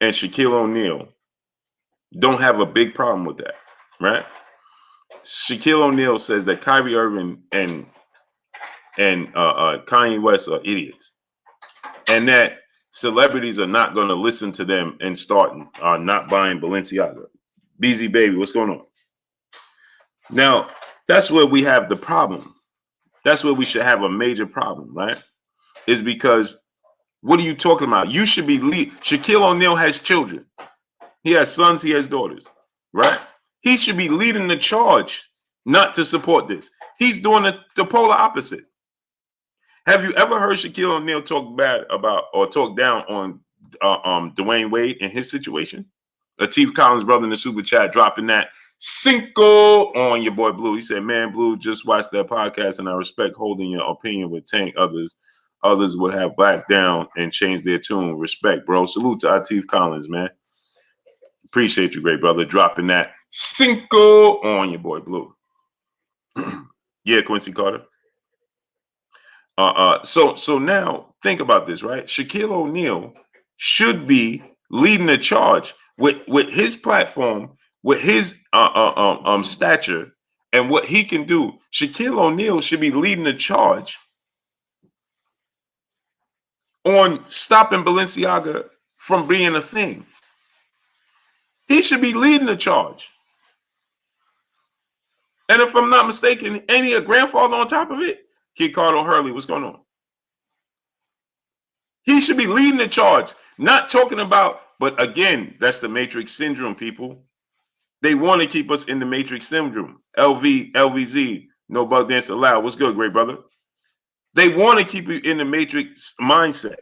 Speaker 1: and Shaquille O'Neal don't have a big problem with that, right? Shaquille O'Neal says that Kyrie Irving and Kanye West are idiots, and that celebrities are not going to listen to them and start not buying Balenciaga. BZ Baby, what's going on? Now, that's where we have the problem. That's where we should have a major problem, right? Is because what are you talking about? You should be Shaquille O'Neal has children. He has sons, he has daughters, right? He should be leading the charge not to support this. He's doing the polar opposite. Have you ever heard Shaquille O'Neal talk bad about or talk down on Dwayne Wade and his situation? Lateef Collins' brother in the super chat dropping that cinco on your boy Blue. He said, man, Blue, just watched that podcast and I respect holding your opinion with Tank. Others would have backed down and changed their tune. Respect, bro. Salute to Lateef Collins, man. Appreciate you, great brother, dropping that cinco on your boy Blue. Yeah, Quincy Carter. So now think about this, right? Shaquille O'Neal should be leading the charge with his platform, with his stature, and what he can do. Shaquille O'Neal should be leading the charge on stopping Balenciaga from being a thing. He should be leading the charge. And if I'm not mistaken, ain't he a grandfather on top of it? Kid Carlo Hurley, what's going on? He should be leading the charge, not talking about, but again, that's the Matrix syndrome, people. They want to keep us in the Matrix syndrome. LVZ, no bug dance allowed. What's good, great brother? They want to keep you in the Matrix mindset.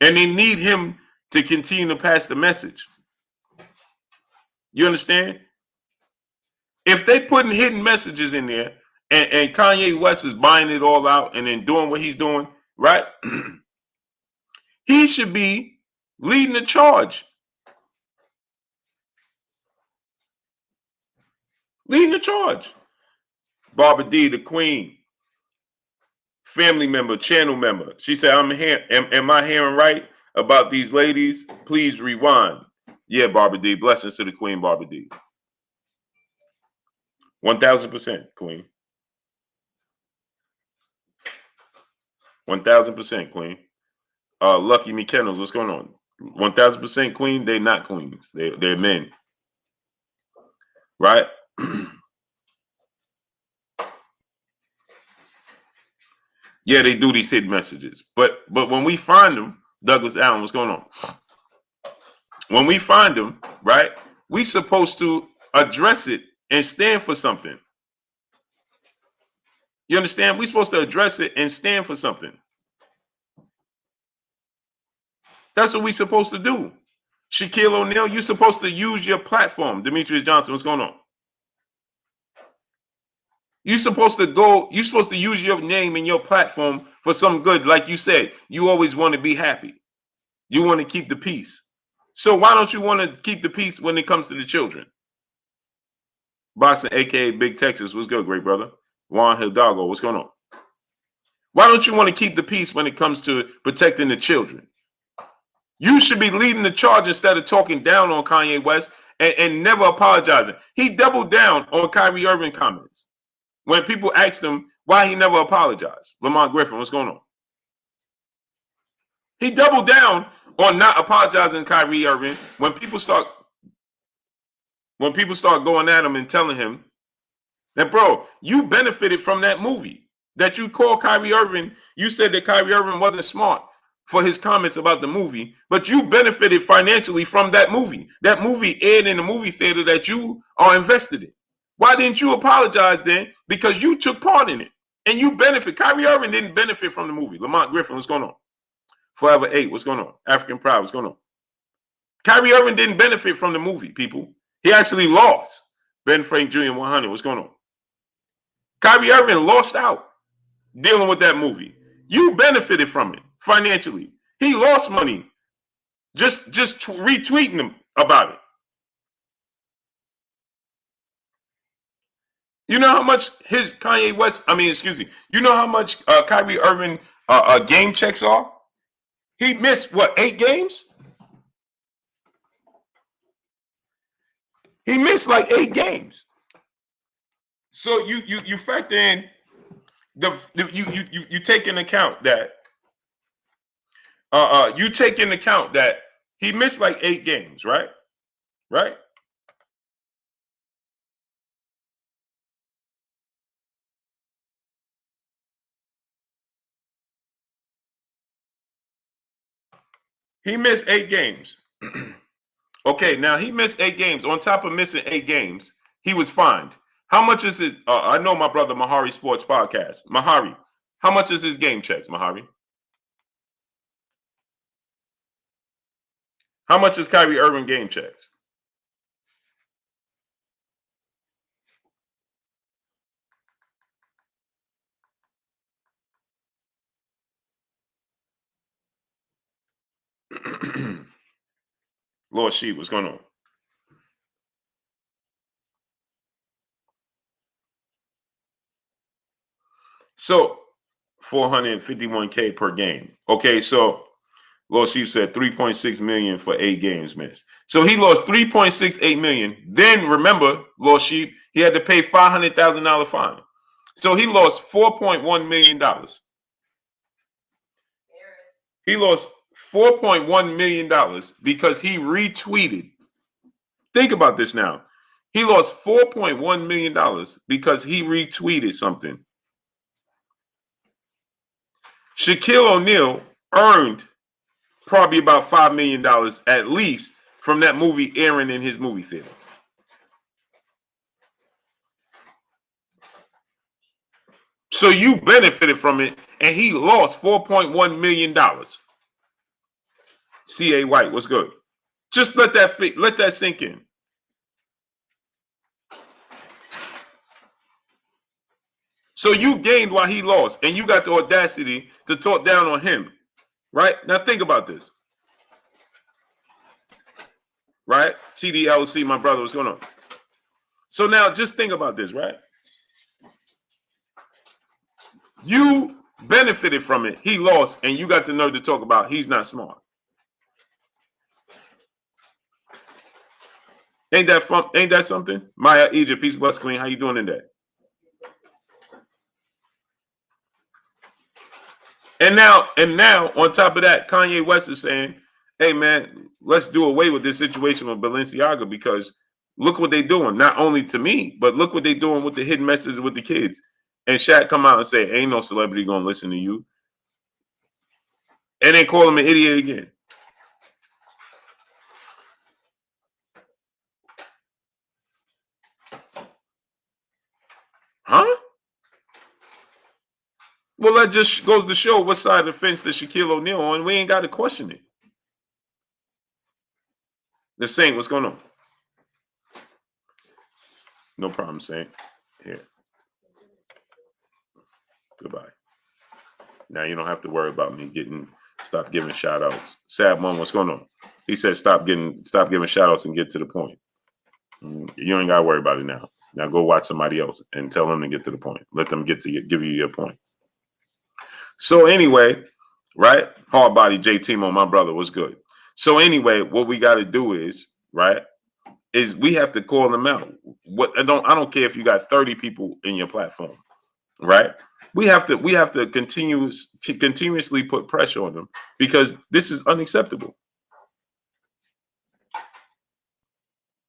Speaker 1: And they need him to continue to pass the message. You understand? If they putting hidden messages in there and Kanye West is buying it all out and then doing what he's doing, right? He should be leading the charge. Leading the charge. Barbara D, the queen, family member, channel member. She said, am I hearing right about these ladies? Please rewind. Yeah, Barbara D. Blessings to the queen, Barbara D. 1000%, queen. 1000%, queen. Lucky McKennels, what's going on? 1000% queen. They're not queens. They're men. Right? Yeah, they do these hidden messages. But when we find them, Douglas Allen, what's going on? When we find them, right, we supposed to address it and stand for something. You understand? We're supposed to address it and stand for something. That's what we're supposed to do. Shaquille O'Neal, you're supposed to use your platform. Demetrius Johnson, what's going on? You're supposed to use your name and your platform for some good. Like you said, you always want to be happy. You want to keep the peace. So why don't you want to keep the peace when it comes to the children? Boston, aka Big Texas, what's good, great brother? Juan Hidalgo, what's going on? Why don't you want to keep the peace when it comes to protecting the children? You should be leading the charge instead of talking down on Kanye West and never apologizing. He doubled down on Kyrie Irving comments when people asked him why he never apologized. Lamont Griffin, what's going on? He doubled down on not apologizing to Kyrie Irving when people start going at him and telling him that, bro, you benefited from that movie. That you called Kyrie Irving, you said that Kyrie Irving wasn't smart for his comments about the movie, but you benefited financially from that movie. That movie aired in the movie theater that you are invested in. Why didn't you apologize then? Because you took part in it and you benefit. Kyrie Irving didn't benefit from the movie. Lamont Griffin, what's going on? Forever 8, what's going on? African Pride, what's going on? Kyrie Irving didn't benefit from the movie, people. He actually lost. Ben Frank Jr. 100, what's going on? Kyrie Irving lost out dealing with that movie. You benefited from it financially. He lost money just retweeting him about it. You know how much you know how much Kyrie Irving game checks are? He missed, what, 8 games? He missed like 8 games. So you factor in you take into account that he missed like 8 games, right? Right? He missed 8 games. Okay, now he missed 8 games. On top of missing 8 games, he was fined. How much is it? I know my brother Mahari Sports Podcast. Mahari, how much is his game checks, Mahari? How much is Kyrie Irving game checks? Lord Sheep, what's going on? So 451K per game. Okay, so Lord Sheep said 3.6 million for 8 games missed. So he lost 3.68 million. Then remember, Lord Sheep, he had to pay $500,000 fine. So he lost $4.1 million. He lost $4.1 million because he retweeted Think about this now. He lost $4.1 million because he retweeted something. Shaquille O'Neal earned probably about $5 million at least from that movie airing in his movie theater. So you benefited from it, and he lost $4.1 million. C.A. White, what's good? Just let that sink in. So you gained while he lost, and you got the audacity to talk down on him, right? Now think about this, right? TDLC, my brother, what's going on? So now just think about this, right? You benefited from it. He lost, and you got the nerve to talk about he's not smart. Ain't that fun? Ain't that something? Maya Egypt, peace, bless, queen. How you doing in that? And now, on top of that, Kanye West is saying, "Hey, man, let's do away with this situation with Balenciaga because look what they're doing. Not only to me, but look what they're doing with the hidden messages with the kids." And Shaq come out and say, "Ain't no celebrity gonna listen to you," and then call him an idiot again. Huh? Well, that just goes to show what side of the fence that Shaquille O'Neal on. We ain't got to question it. The Saint, what's going on? No problem, Saint. Here. Goodbye. Now you don't have to worry about me stop giving shout outs. Sad One, what's going on? He said stop giving shout outs and get to the point. You ain't gotta worry about it now. Now go watch somebody else and tell them to get to the point. Let them give you your point. So anyway, right? Hard body J Timo, my brother, was good. So anyway, what we got to do is we have to call them out. I don't care if you got 30 people in your platform, right? We have to continuously put pressure on them because this is unacceptable.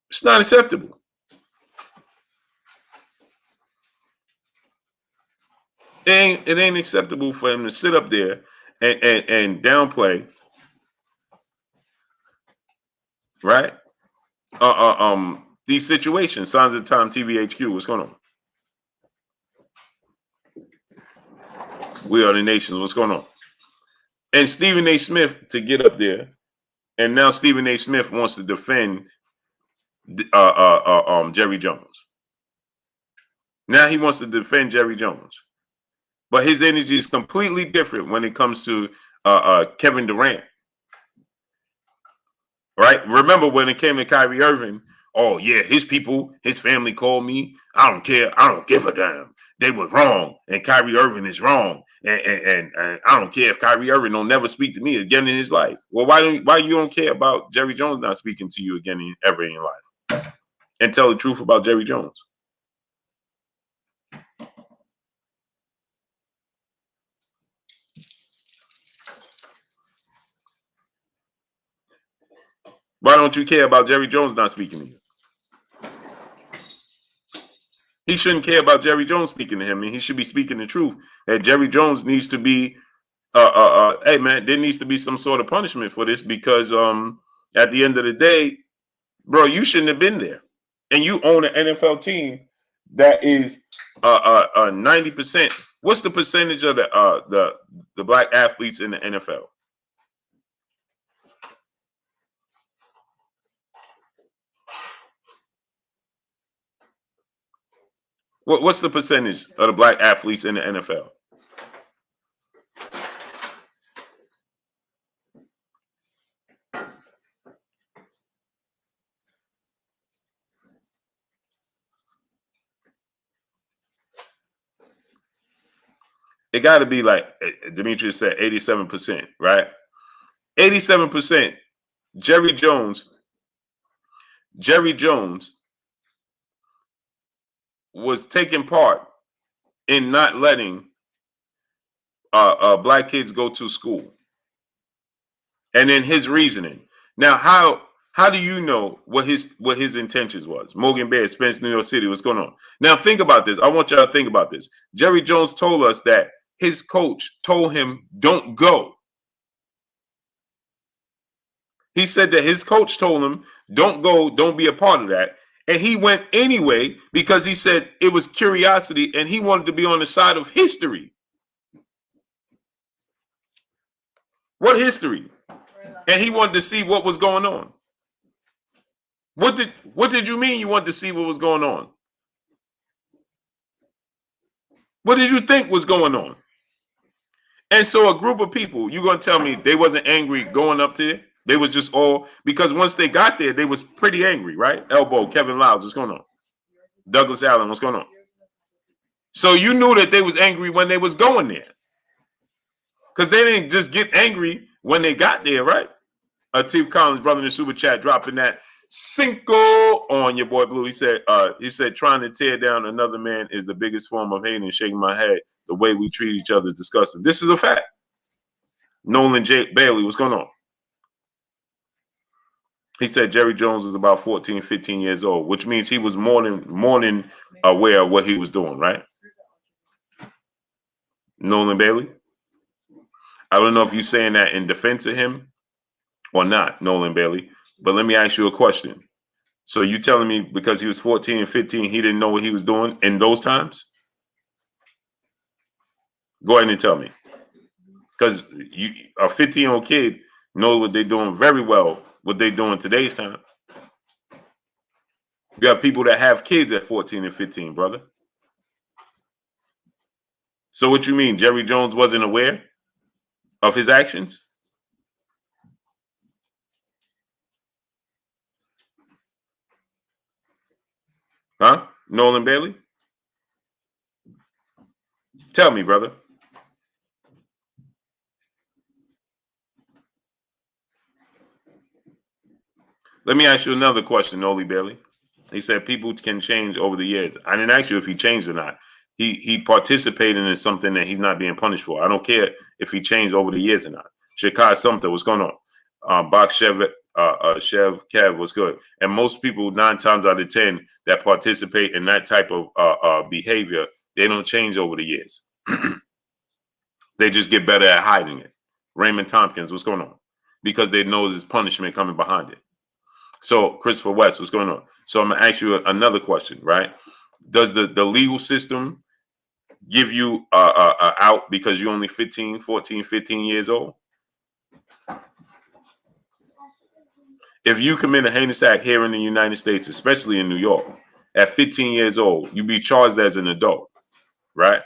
Speaker 1: It's not acceptable. It ain't acceptable for him to sit up there and downplay, right? These situations. Signs of the Time, TVHQ. What's going on? We Are the Nations. What's going on? And Stephen A. Smith to get up there, and now Stephen A. Smith wants to defend Jerry Jones. Now he wants to defend Jerry Jones, but his energy is completely different when it comes to Kevin Durant. Right? Remember when it came to Kyrie Irving? Oh yeah, his people, his family called me. I don't care. I don't give a damn. They were wrong, and Kyrie Irving is wrong, and I don't care if Kyrie Irving don't never speak to me again in his life. Well, why you don't care about Jerry Jones not speaking to you again ever in your life, and tell the truth about Jerry Jones? Why don't you care about Jerry Jones not speaking to you? He shouldn't care about Jerry Jones speaking to him, and he should be speaking the truth. That Jerry Jones needs to be, hey man, there needs to be some sort of punishment for this because at the end of the day, bro, you shouldn't have been there, and you own an NFL team that is 90%. What's the percentage of the black athletes in the NFL? What's the percentage of the black athletes in the NFL? It got to be like Demetrius said, 87%, right? 87%. Jerry Jones was taking part in not letting black kids go to school. And then his reasoning. Now, how How do you know what his intentions was? Morgan Bear, Spence, New York City. What's going on? Now think about this. I want y'all to think about this. Jerry Jones told us that his coach told him, "Don't go." He said that his coach told him, "Don't go, don't be a part of that." And he went anyway because he said it was curiosity and he wanted to be on the side of history. What history? And he wanted to see what was going on. What did you mean you wanted to see what was going on? What did you think was going on? And so a group of people, you gonna tell me they wasn't angry going up there? They was just all because once they got there, they was pretty angry, right? Elbow, Kevin Lyles, what's going on? Douglas Allen, what's going on? So you knew that they was angry when they was going there. Because they didn't just get angry when they got there, right? Tiff Collins, brother in the super chat, dropping that Cinco on your boy Blue. He said, trying to tear down another man is the biggest form of hate and shaking my head. The way we treat each other is disgusting. This is a fact. Nolan J. Bailey, what's going on? He said Jerry Jones is about 14, 15 years old, which means he was more than aware of what he was doing, right? Nolan Bailey? I don't know if you're saying that in defense of him or not, Nolan Bailey, but let me ask you a question. So you telling me because he was 14 and 15, he didn't know what he was doing in those times? Go ahead and tell me. Because a 15-year-old kid knows what they're doing very well, what they're doing today's time. You have people that have kids at 14 and 15, brother. So what you mean? Jerry Jones wasn't aware of his actions? Huh? Nolan Bailey? Tell me, brother. Let me ask you another question, Nolan Bailey. He said people can change over the years. I didn't ask you if he changed or not. He participated in something that he's not being punished for. I don't care if he changed over the years or not. Shakai Sumter, what's going on? Bach Chev Kev, what's good? And most people, 9 times out of 10, that participate in that type of behavior, they don't change over the years. They just get better at hiding it. Raymond Tompkins, what's going on? Because they know there's punishment coming behind it. So Christopher West, what's going on? So I'm gonna ask you another question, right? Does the legal system give you out because you're only 15, 14, 15 years old? If you commit a heinous act here in the United States, especially in New York, at 15 years old, you be charged as an adult, right?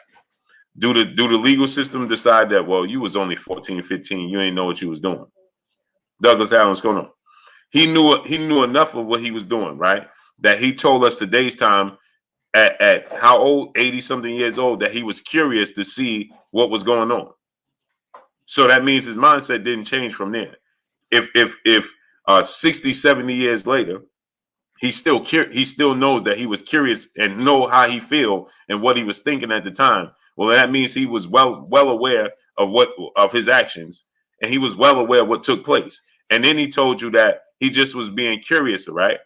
Speaker 1: Do the legal system decide that, well, you was only 14, 15, you ain't know what you was doing? Douglas Allen, what's going on? He knew enough of what he was doing, right? That he told us today's time at how old, 80 something years old, that he was curious to see what was going on. So that means his mindset didn't change from there. If 60, 70 years later, he still knows that he was curious and know how he feel and what he was thinking at the time. Well, that means he was well aware of his actions, and he was well aware of what took place. And then he told you that he just was being curious, right?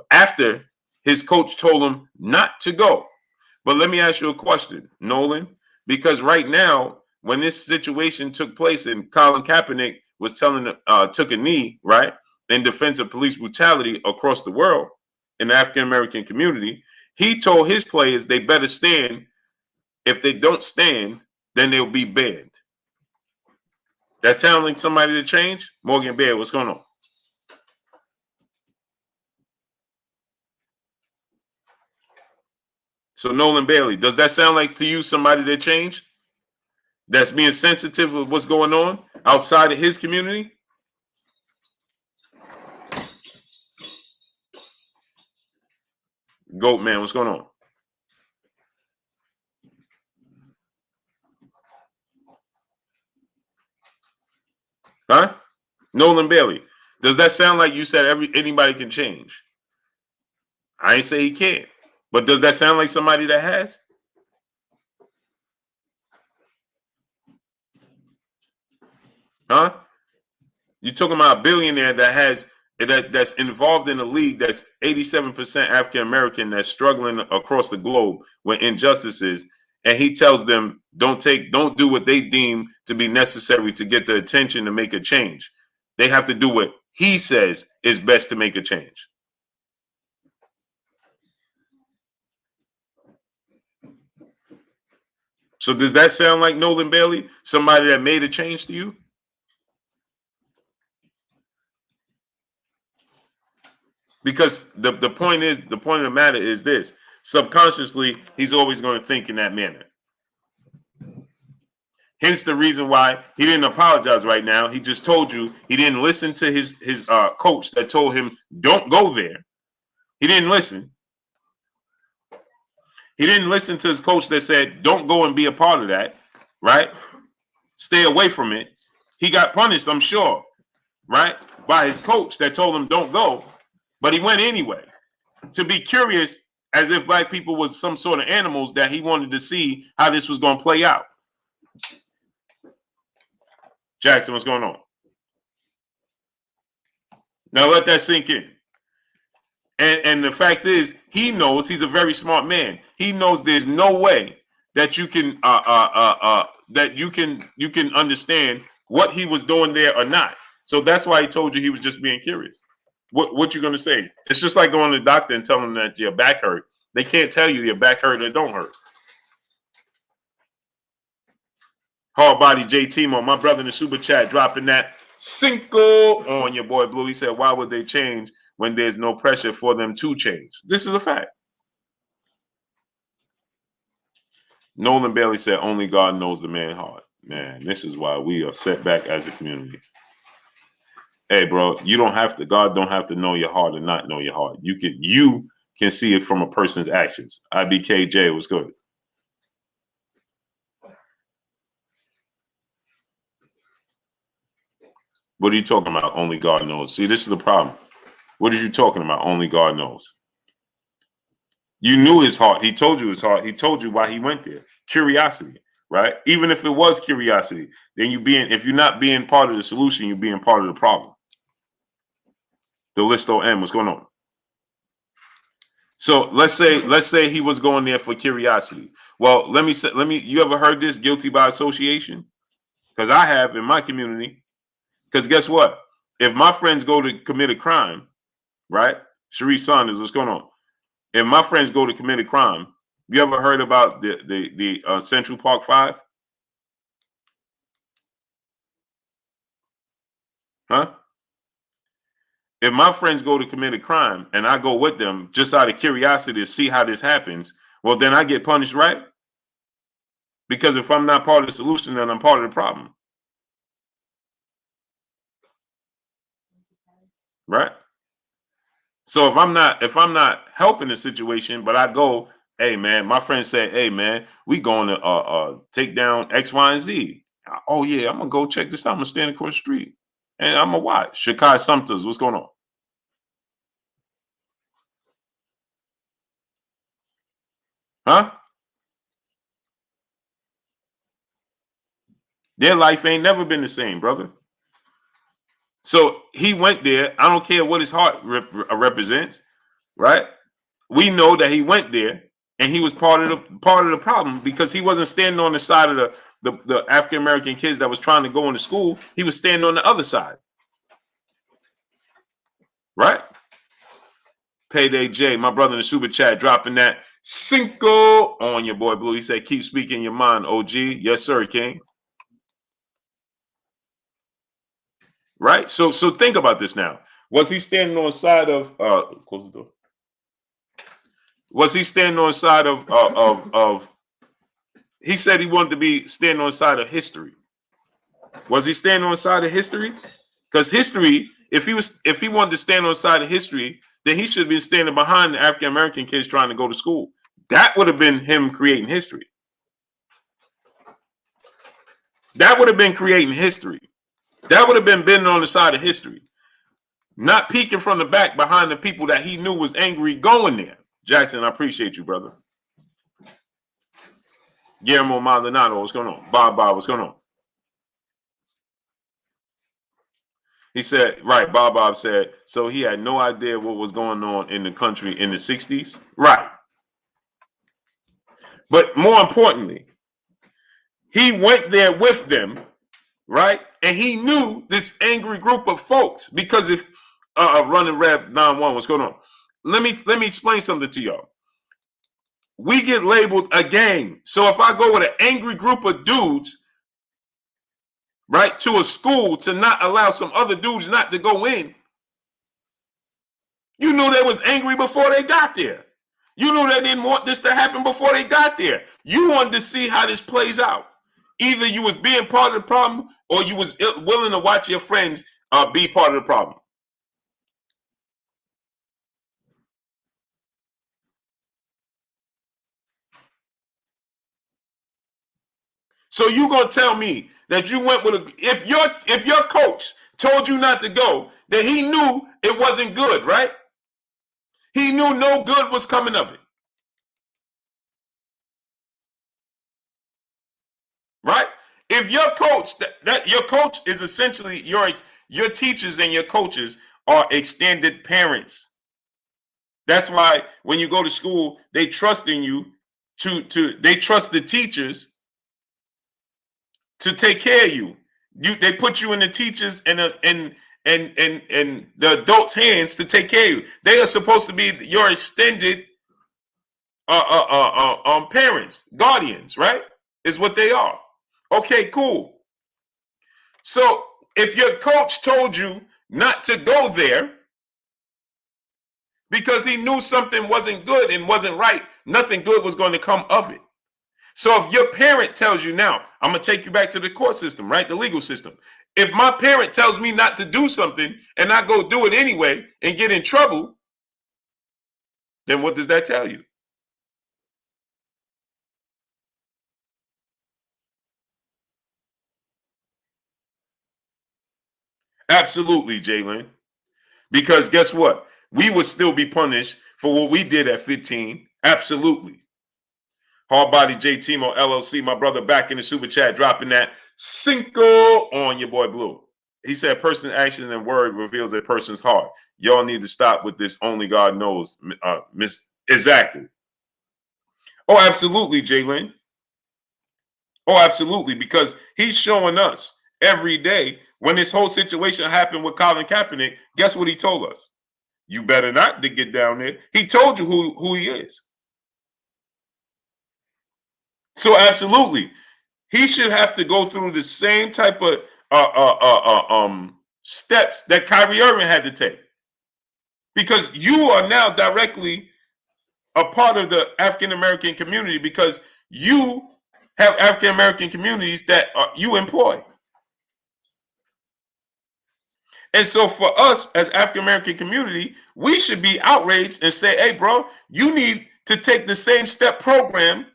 Speaker 1: After his coach told him not to go. But let me ask you a question, Nolan, because right now, when this situation took place and Colin Kaepernick was took a knee, right, in defense of police brutality across the world in the African American community, he told his players they better stand. If they don't stand, then they'll be banned. That sounds like somebody to change? Morgan Bear, what's going on? So Nolan Bailey, does that sound like to you somebody that changed? That's being sensitive of what's going on outside of his community? Goat man, what's going on? Huh? Nolan Bailey, does that sound like you said anybody can change? I ain't say he can't, but does that sound like somebody that has? Huh? You talking about a billionaire that has that's involved in a league that's 87% African American, that's struggling across the globe with injustices, and he tells them don't do what they deem to be necessary to get the attention to make a change. They have to do what he says is best to make a change. So does that sound like Nolan Bailey, somebody that made a change to you? Because the point of the matter is this: subconsciously, he's always going to think in that manner. Hence the reason why he didn't apologize right now. He just told you he didn't listen to his coach that told him don't go there. He didn't listen. He didn't listen to his coach that said don't go and be a part of that, right? Stay away from it. He got punished, I'm sure, right, by his coach that told him don't go, but he went anyway to be curious, as if black people was some sort of animals that he wanted to see how this was going to play out. Jackson, what's going on? Now let that sink in. And the fact is, he knows, he's a very smart man. He knows there's no way that you can you can understand what he was doing there or not. So that's why he told you he was just being curious. What you gonna say? It's just like going to the doctor and telling them that your back hurt. They can't tell you your back hurt or don't hurt. Hard body J Timo, my brother in the super chat, dropping that cinco on your boy Blue. He said, why would they change when there's no pressure for them to change? This is a fact. Nolan Bailey said, only God knows the man's heart. Man, this is why we are set back as a community. Hey, bro, you don't have to, God don't have to know your heart or not know your heart. You can see it from a person's actions. IBKJ was good. What are you talking about? Only God knows. See, this is the problem. What are you talking about? Only God knows. You knew his heart. He told you his heart. He told you why he went there. Curiosity, right? Even if it was curiosity, then if you're not being part of the solution, you're being part of the problem. The listo M, what's going on? So let's say he was going there for curiosity. Well, you ever heard this, guilty by association? Because I have in my community. Because guess what? If my friends go to commit a crime, right? Sharice Saunders, what's going on? If my friends go to commit a crime, you ever heard about the Central Park 5? Huh? If my friends go to commit a crime and I go with them just out of curiosity to see how this happens, well, then I get punished, right? Because if I'm not part of the solution, then I'm part of the problem. Right? So if I'm not helping the situation, but I go, hey man, my friend said, hey man, we going to take down X, Y, and Z. Oh yeah, I'm gonna go check this out. I'm gonna stand across the street and I'm gonna watch. Shakai Sumters, what's going on? Huh? Their life ain't never been the same, brother. So he went there. I don't care what his heart represents, right? We know that he went there and he was part of the problem because he wasn't standing on the side of the African American kids that was trying to go into school. He was standing on the other side, right? Payday J, my brother in the super chat, dropping that cinco on your boy Blue. He said, keep speaking your mind, OG. Yes, sir, King. Right? So think about this now. Was he standing on the side of close the door? Was he standing on the side of he said he wanted to be standing on the side of history. Was he standing on the side of history? Because history, if he wanted to stand on the side of history, then he should have been standing behind the African American kids trying to go to school. That would have been him creating history. That would have been creating history. That would have been on the side of history. Not peeking from the back behind the people that he knew was angry going there. Jackson, I appreciate you, brother. Guillermo Maldonado, what's going on? Bob, what's going on? He said, right, Bob said, so he had no idea what was going on in the country in the 60s. Right. But more importantly, he went there with them, right? And he knew this angry group of folks because if running Rev 91, what's going on? Let me explain something to y'all. We get labeled a gang. So if I go with an angry group of dudes, right, to a school to not allow some other dudes not to go in, you knew they was angry before they got there. You knew they didn't want this to happen before they got there. You wanted to see how this plays out. Either you was being part of the problem or you was willing to watch your friends be part of the problem. So you gonna tell me that you went with if your coach told you not to go, that he knew it wasn't good, right? He knew no good was coming of it. Right? If your coach, that your coach is essentially your teachers and your coaches are extended parents. That's why when you go to school, they trust in you they trust the teachers to take care of you. They put you in the teachers and the adults' hands to take care of you. They are supposed to be your extended parents, guardians, right? Is what they are. Okay, cool. So if your coach told you not to go there because he knew something wasn't good and wasn't right, nothing good was going to come of it. So if your parent tells you now, I'm going to take you back to the court system, right? The legal system. If my parent tells me not to do something and I go do it anyway and get in trouble, then what does that tell you? Absolutely, Jalen. Because guess what? We would still be punished for what we did at 15. Absolutely. Hardbody J Timo LLC, my brother back in the super chat, dropping that Cinco on your boy Blue. He said, person, action, and word reveals a person's heart. Y'all need to stop with this. Only God knows. Miss Exactly. Oh, absolutely, Jalen. Oh, absolutely. Because he's showing us every day when this whole situation happened with Colin Kaepernick, guess what he told us? You better not to get down there. He told you who he is. So absolutely, he should have to go through the same type of steps that Kyrie Irving had to take, because you are now directly a part of the African American community because you have African American communities that you employ. And so for us as African American community, we should be outraged and say, hey, bro, you need to take the same step program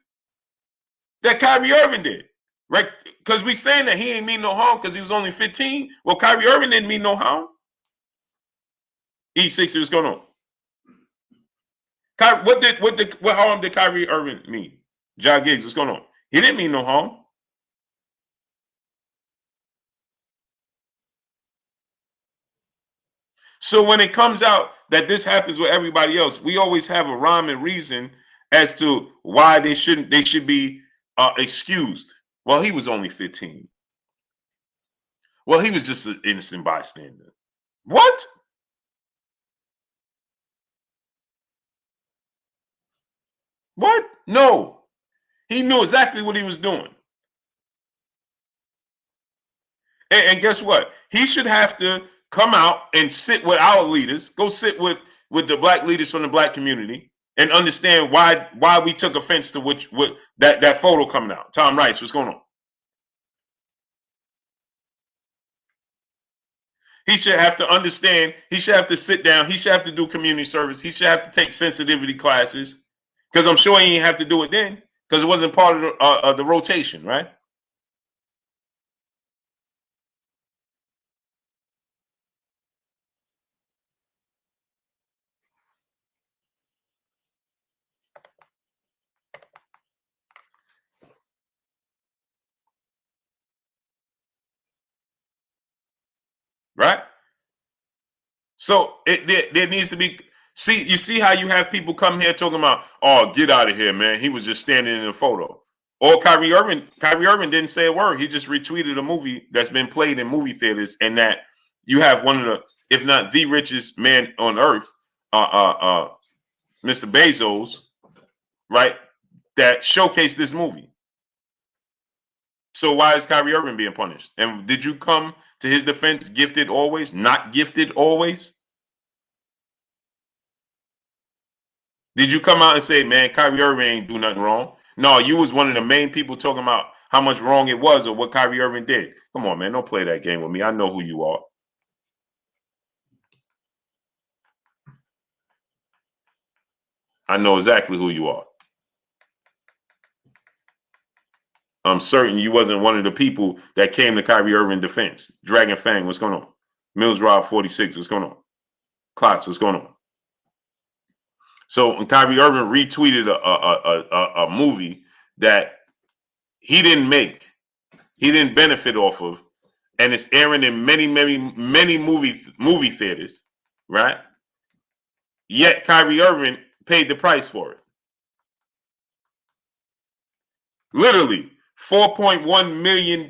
Speaker 1: that Kyrie Irving did, right? Because we saying that he ain't mean no harm because he was only 15. Well, Kyrie Irving didn't mean no harm. E60, what's going on? What harm did Kyrie Irving mean? John Giggs, what's going on? He didn't mean no harm. So when it comes out that this happens with everybody else, we always have a rhyme and reason as to why they should be excused. Well, he was only 15. Well, he was just an innocent bystander. What? What? No. He knew exactly what he was doing. And guess what? He should have to come out and sit with our leaders, go sit with the black leaders from the black community and understand why we took offense to what that photo coming out. Tom Rice, what's going on? He should have to understand. He should have to sit down. He should have to do community service. He should have to take sensitivity classes because I'm sure he didn't have to do it then because it wasn't part of the rotation, right? Right? So there needs to be. See, you see how you have people come here talking about, oh, get out of here, man. He was just standing in a photo. Or Kyrie Irving didn't say a word. He just retweeted a movie that's been played in movie theaters, and that you have one of the, if not the richest man on earth, Mr. Bezos, right, that showcased this movie. So why is Kyrie Irving being punished? And did you come to his defense gifted always, not gifted always? Did you come out and say, man, Kyrie Irving ain't do nothing wrong? No, you was one of the main people talking about how much wrong it was or what Kyrie Irving did. Come on, man, don't play that game with me. I know who you are. I know exactly who you are. I'm certain you wasn't one of the people that came to Kyrie Irving defense. Dragon Fang, what's going on? Mills Rob 46, what's going on? Clout, what's going on? So when Kyrie Irving retweeted a movie that he didn't make, he didn't benefit off of, and it's airing in many movie theaters, right? Yet Kyrie Irving paid the price for it. Literally $4.1 million.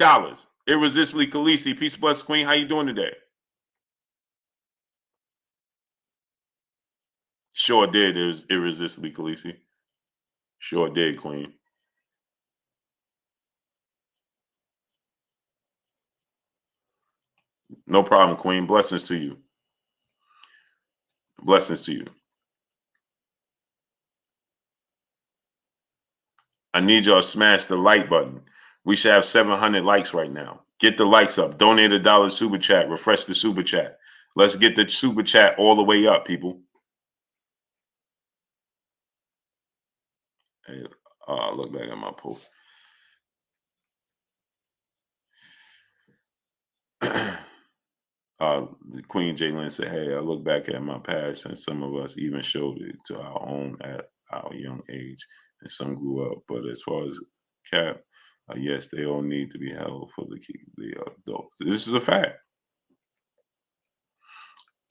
Speaker 1: Irresistibly Khaleesi, Peace Bless Queen. How you doing today? Sure did. It was Irresistibly Khaleesi. Sure did, Queen. No problem, Queen. Blessings to you. Blessings to you. I need y'all to smash the like button. We should have 700 likes right now. Get the likes up. Donate $1 super chat. Refresh the super chat. Let's get the super chat all the way up, people. Hey, look back at my post. Queen Jalen said, hey, I look back at my past and some of us even showed it to our own at our young age and some grew up. But as far as Cap, yes, they all need to be held for the adults. This is a fact.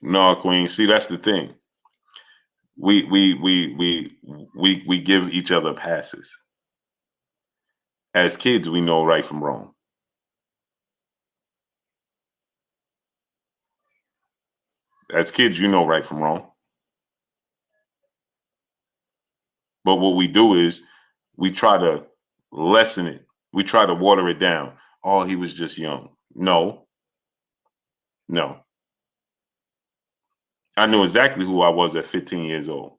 Speaker 1: No, Queen. See, that's the thing. We give each other passes. As kids, we know right from wrong. As kids, you know right from wrong. But what we do is we try to lessen it. We try to water it down. Oh, he was just young. No. I knew exactly who I was at 15 years old.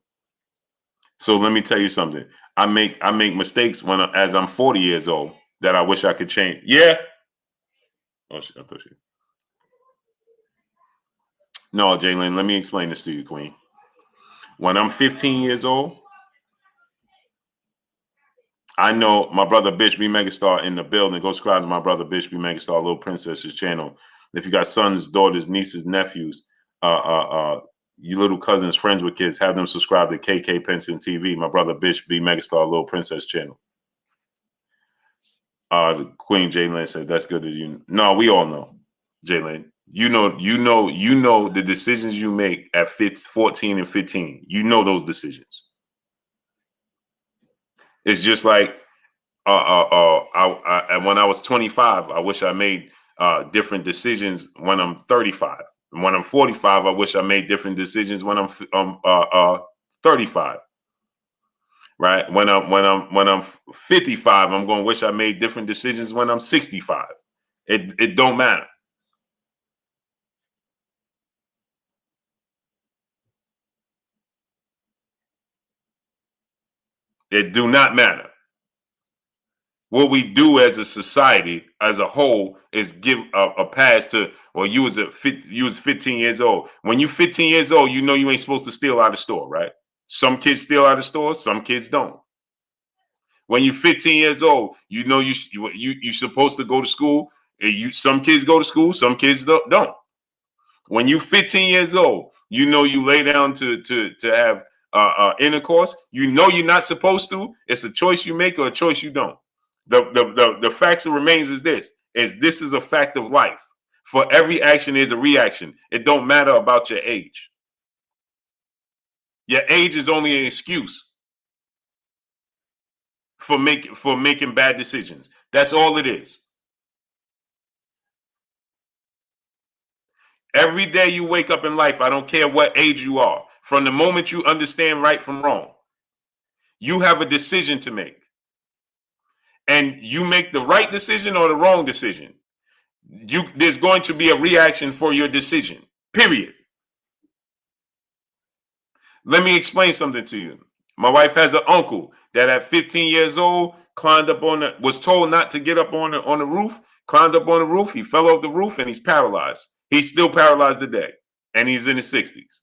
Speaker 1: So let me tell you something. I make mistakes as I'm 40 years old that I wish I could change. Yeah. Oh shit, I thought you. No, Jalen, let me explain this to you, Queen. When I'm 15 years old, I know my brother Bitch B Megastar in the building. Go subscribe to my brother Bitch B Megastar, Little Princess's channel. If you got sons, daughters, nieces, nephews, you little cousins, friends with kids, have them subscribe to KK Penson TV, my brother Bitch B Megastar, Little Princess channel. The Queen Jalen said, that's good that you. No, we all know, Jalen. You know the decisions you make at 14 and 15. You know those decisions. It's just like when I was 25, I wish I made different decisions when I'm 35. And when I'm 45, I wish I made different decisions when I'm 35. Right? When I'm 55, I'm going to wish I made different decisions when I'm 65. It don't matter. It do not matter. What we do as a society, as a whole, is give a pass to. Well, you was 15 years old. When you 15 years old, you know you ain't supposed to steal out of the store, right? Some kids steal out of the store, some kids don't. When you're 15 years old, you know you're supposed to go to school. Some kids go to school, some kids don't. When you're 15 years old, you know you lay down to have intercourse. You know you're not supposed to. It's a choice you make or a choice you don't. The facts that remains is this is a fact of life. For every action, there's a reaction. It don't matter about your age. Your age is only an excuse for making bad decisions. That's all it is. Every day you wake up in life, I don't care what age you are, from the moment you understand right from wrong, you have a decision to make. And you make the right decision or the wrong decision. There's going to be a reaction for your decision, period. Let me explain something to you. My wife has an uncle that at 15 years old climbed up was told not to get up on the roof, climbed up on the roof, he fell off the roof and he's paralyzed. He's still paralyzed today and he's in his 60s.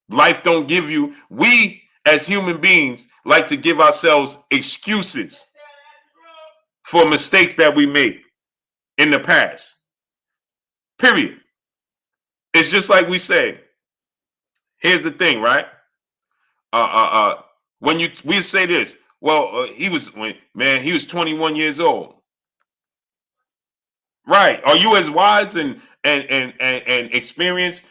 Speaker 1: Life don't give you, we as human beings like to give ourselves excuses for mistakes that we make in the past. Period. It's just like we say, here's the thing, right? When we say this, well, he was 21 years old. Right. Are you as wise and experienced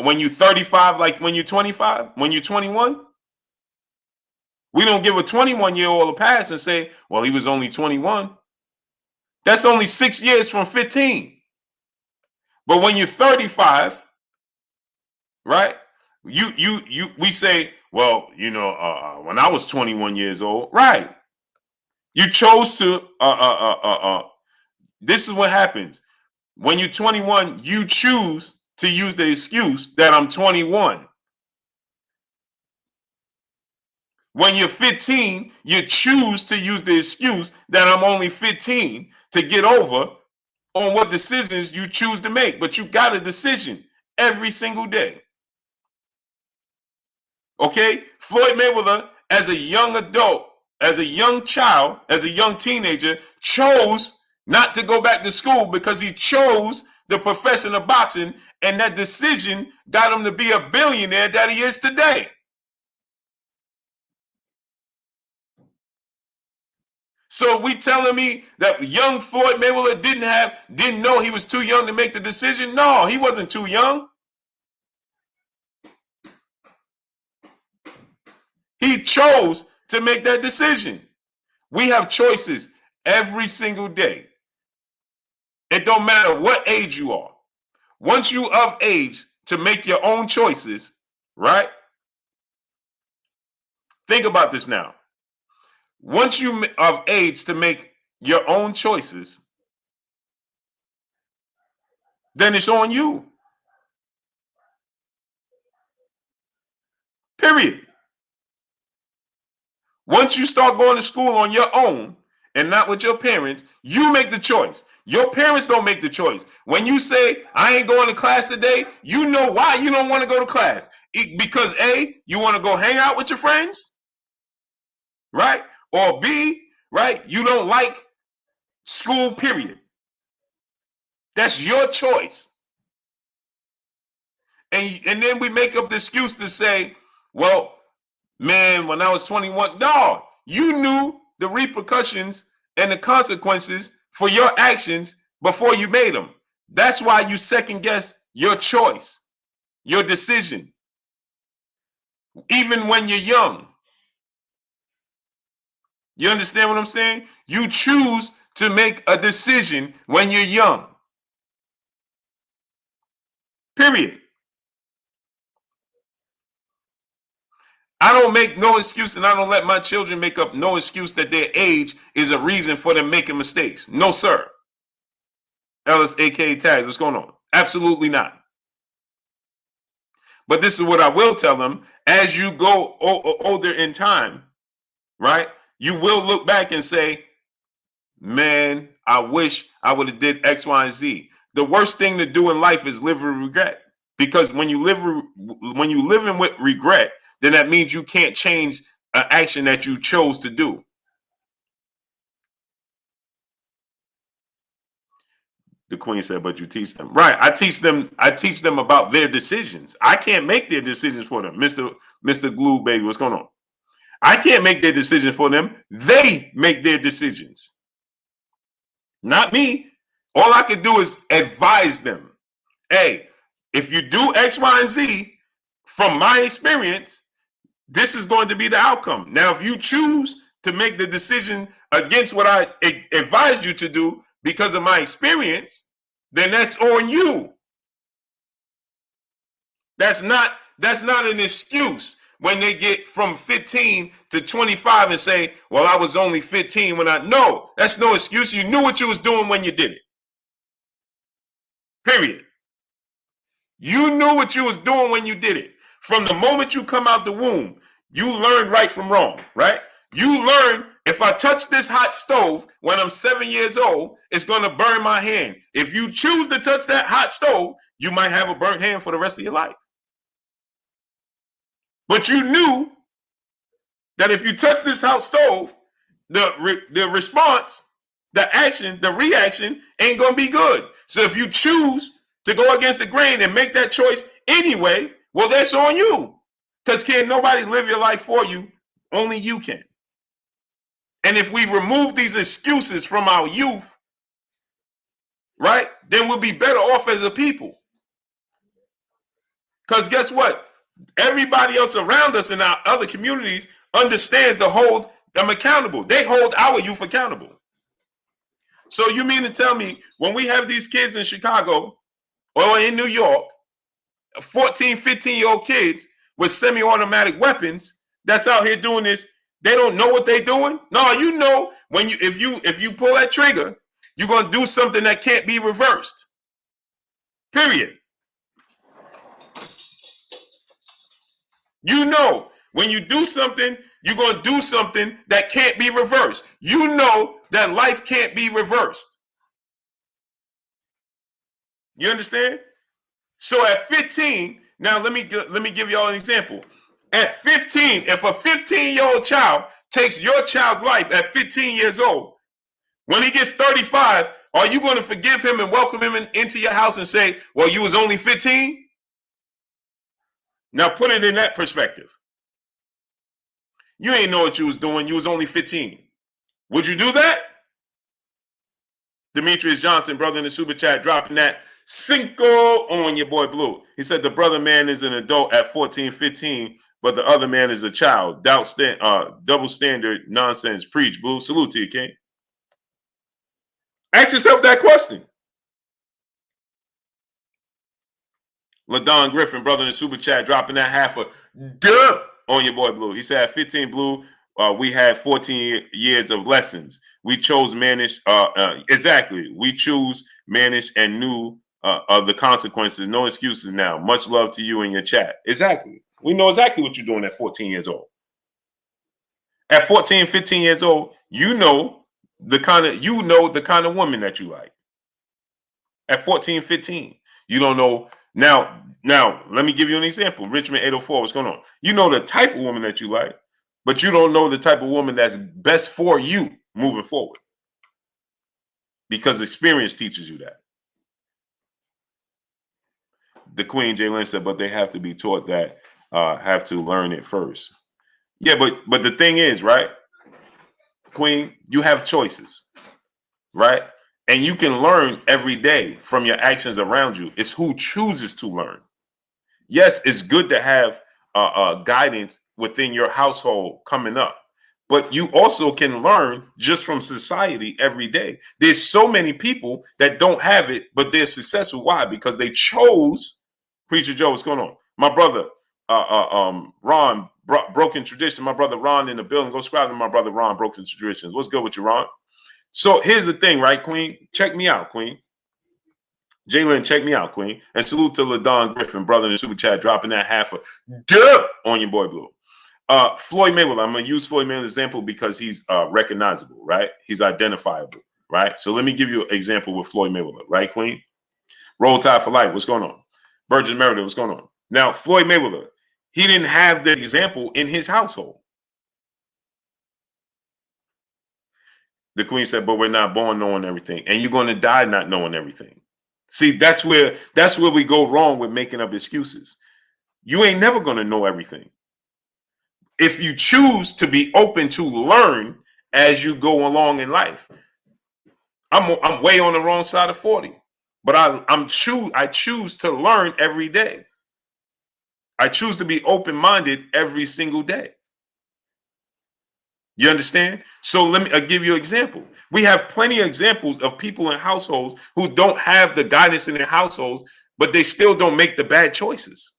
Speaker 1: when you're 35 like when you're 25, when you're 21? We don't give a 21-year-old a pass and say, well, he was only 21. That's only 6 years from 15. But when you're 35, right? We say, well, when I was 21 years old, right? You chose to this is what happens. When you're 21, you choose to use the excuse that I'm 21. When you're 15, you choose to use the excuse that I'm only 15 to get over on what decisions you choose to make. But you got a decision every single day. Okay? Floyd Mayweather, as a young adult, as a young child, as a young teenager, chose not to go back to school because he chose the profession of boxing, and that decision got him to be a billionaire that he is today. So we telling me that young Floyd Mayweather didn't know he was too young to make the decision? No, he wasn't too young. He chose to make that decision. We have choices every single day. It don't matter what age you are. Once you of age to make your own choices, right? Think about this now. Once you of age to make your own choices, then it's on you. Period. Once you start going to school on your own and not with your parents, you make the choice. Your parents don't make the choice. When you say, I ain't going to class today, you know why you don't want to go to class. Because A, you want to go hang out with your friends, right? Or B, right, you don't like school, period. That's your choice. And then we make up the excuse to say, well, man, when I was 21, no, you knew the repercussions and the consequences for your actions before you made them. That's why you second guess your choice, your decision, even when you're young. You understand what I'm saying? You choose to make a decision when you're young. Period. I don't make no excuse, and I don't let my children make up no excuse that their age is a reason for them making mistakes. No, sir. Ellis, aka Tags, what's going on? Absolutely not. But this is what I will tell them. As you go older in time, right, you will look back and say, man, I wish I would have did X, Y, and Z. The worst thing to do in life is live with regret. Because when you live in with regret, then that means you can't change an action that you chose to do. The queen said, but you teach them. Right. I teach them about their decisions. I can't make their decisions for them. Mr. Glue baby, what's going on? I can't make their decisions for them. They make their decisions. Not me. All I can do is advise them. Hey, if you do X, Y, and Z, from my experience, this is going to be the outcome. Now, if you choose to make the decision against what I advised you to do because of my experience, then that's on you. That's not an excuse when they get from 15 to 25 and say, well, I was only 15 when no, that's no excuse. You knew what you was doing when you did it. Period. You knew what you was doing when you did it. From the moment you come out the womb, you learn right from wrong, right? You learn if I touch this hot stove when I'm 7 years old, it's going to burn my hand. If you choose to touch that hot stove, you might have a burnt hand for the rest of your life. But you knew that if you touch this hot stove, the response, the action, the reaction ain't going to be good. So if you choose to go against the grain and make that choice anyway, well, that's on you. Because can't nobody live your life for you. Only you can. And if we remove these excuses from our youth, right, then we'll be better off as a people. Because guess what? Everybody else around us in our other communities understands to hold them accountable. They hold our youth accountable. So you mean to tell me when we have these kids in Chicago or in New York, 14, 15-year-old kids with semi-automatic weapons that's out here doing this, they don't know what they're doing? No, you know when if you pull that trigger, you're going to do something that can't be reversed. Period. You know when you do something, you're going to do something that can't be reversed. You know that life can't be reversed. You understand? So at 15, now let me give y'all an example. At 15, if a 15-year-old child takes your child's life at 15 years old, when he gets 35, are you going to forgive him and welcome him into your house and say, well, you was only 15? Now put it in that perspective. You ain't know what you was doing. You was only 15. Would you do that? Demetrius Johnson, brother in the super chat, dropping that cinco on your boy Blue. He said the brother man is an adult at 14, 15, but the other man is a child. Double standard nonsense. Preach, Blue. Salute to you, King. Ask yourself that question. LaDon Griffin, brother in the super chat, dropping that half a dub on your boy Blue. He said at 15, Blue, we had 14 years of lessons. We chose manage. Exactly. We choose manage and knew of the consequences. No excuses now. Much love to you in your chat. Exactly. We know exactly what you're doing at 14 years old. At 14, 15 years old, you know the kind of woman that you like. At 14, 15, you don't know. Now, let me give you an example. Richmond 804, what's going on? You know the type of woman that you like, but you don't know the type of woman that's best for you moving forward. Because experience teaches you that. The Queen Jalen said, but they have to be taught that, have to learn it first. Yeah, but the thing is, right, Queen, you have choices, right? And you can learn every day from your actions around you. It's who chooses to learn. Yes, it's good to have guidance within your household coming up, but you also can learn just from society every day. There's so many people that don't have it, but they're successful. Why? Because they chose. Preacher Joe, what's going on? My brother, Ron, Broken Tradition. My brother Ron in the building. Go subscribe to my brother Ron, Broken Traditions. What's good with you, Ron? So here's the thing, right, Queen? Check me out, Queen. Jalen, check me out, Queen. And salute to LaDon Griffin, brother in the super chat, dropping that half a dub on your boy Blue. Floyd Mayweather, I'm going to use Floyd Mayweather's example because he's recognizable, right? He's identifiable, right? So let me give you an example with Floyd Mayweather, right, Queen? Roll Tide for life. What's going on? Burgess Meredith, what's going on? Now, Floyd Mayweather, he didn't have the example in his household. The Queen said, but we're not born knowing everything. And you're going to die not knowing everything. See, that's where we go wrong with making up excuses. You ain't never going to know everything. If you choose to be open to learn as you go along in life. I'm way on the wrong side of 40. But I choose to learn every day. I choose to be open-minded every single day. You understand? So let me give you an example. We have plenty of examples of people in households who don't have the guidance in their households, but they still don't make the bad choices.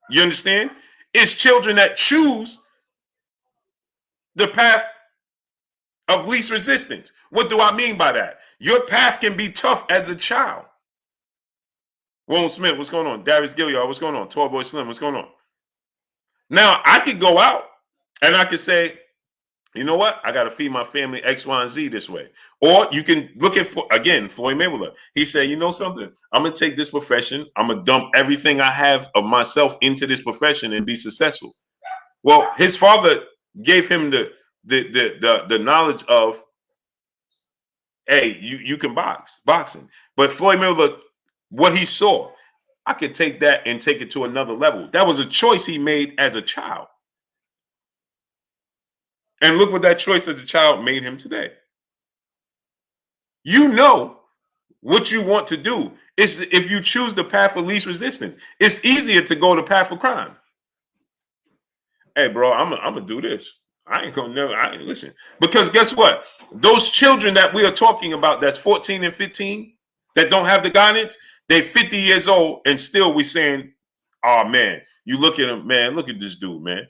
Speaker 1: You understand? It's children that choose the path of least resistance. What do I mean by that? Your path can be tough as a child. William Smith, what's going on? Darius Gilliard, what's going on? Tall Boy Slim, what's going on? Now, I could go out and I could say, you know what? I got to feed my family X, Y, and Z this way. Or you can look at, again, Floyd Mayweather. He said, you know something? I'm going to take this profession. I'm going to dump everything I have of myself into this profession and be successful. Well, his father gave him the knowledge of, hey, you can boxing. But Floyd Mayweather, what he saw, I could take that and take it to another level. That was a choice he made as a child. And look what that choice as a child made him today. You know what you want to do. It's if you choose the path of least resistance, it's easier to go the path of crime. Hey, bro, I'm gonna do this. I ain't listen. Because guess what? Those children that we are talking about, that's 14 and 15, that don't have the guidance, they're 50 years old, and still we saying, oh man, you look at him, man, look at this dude, man.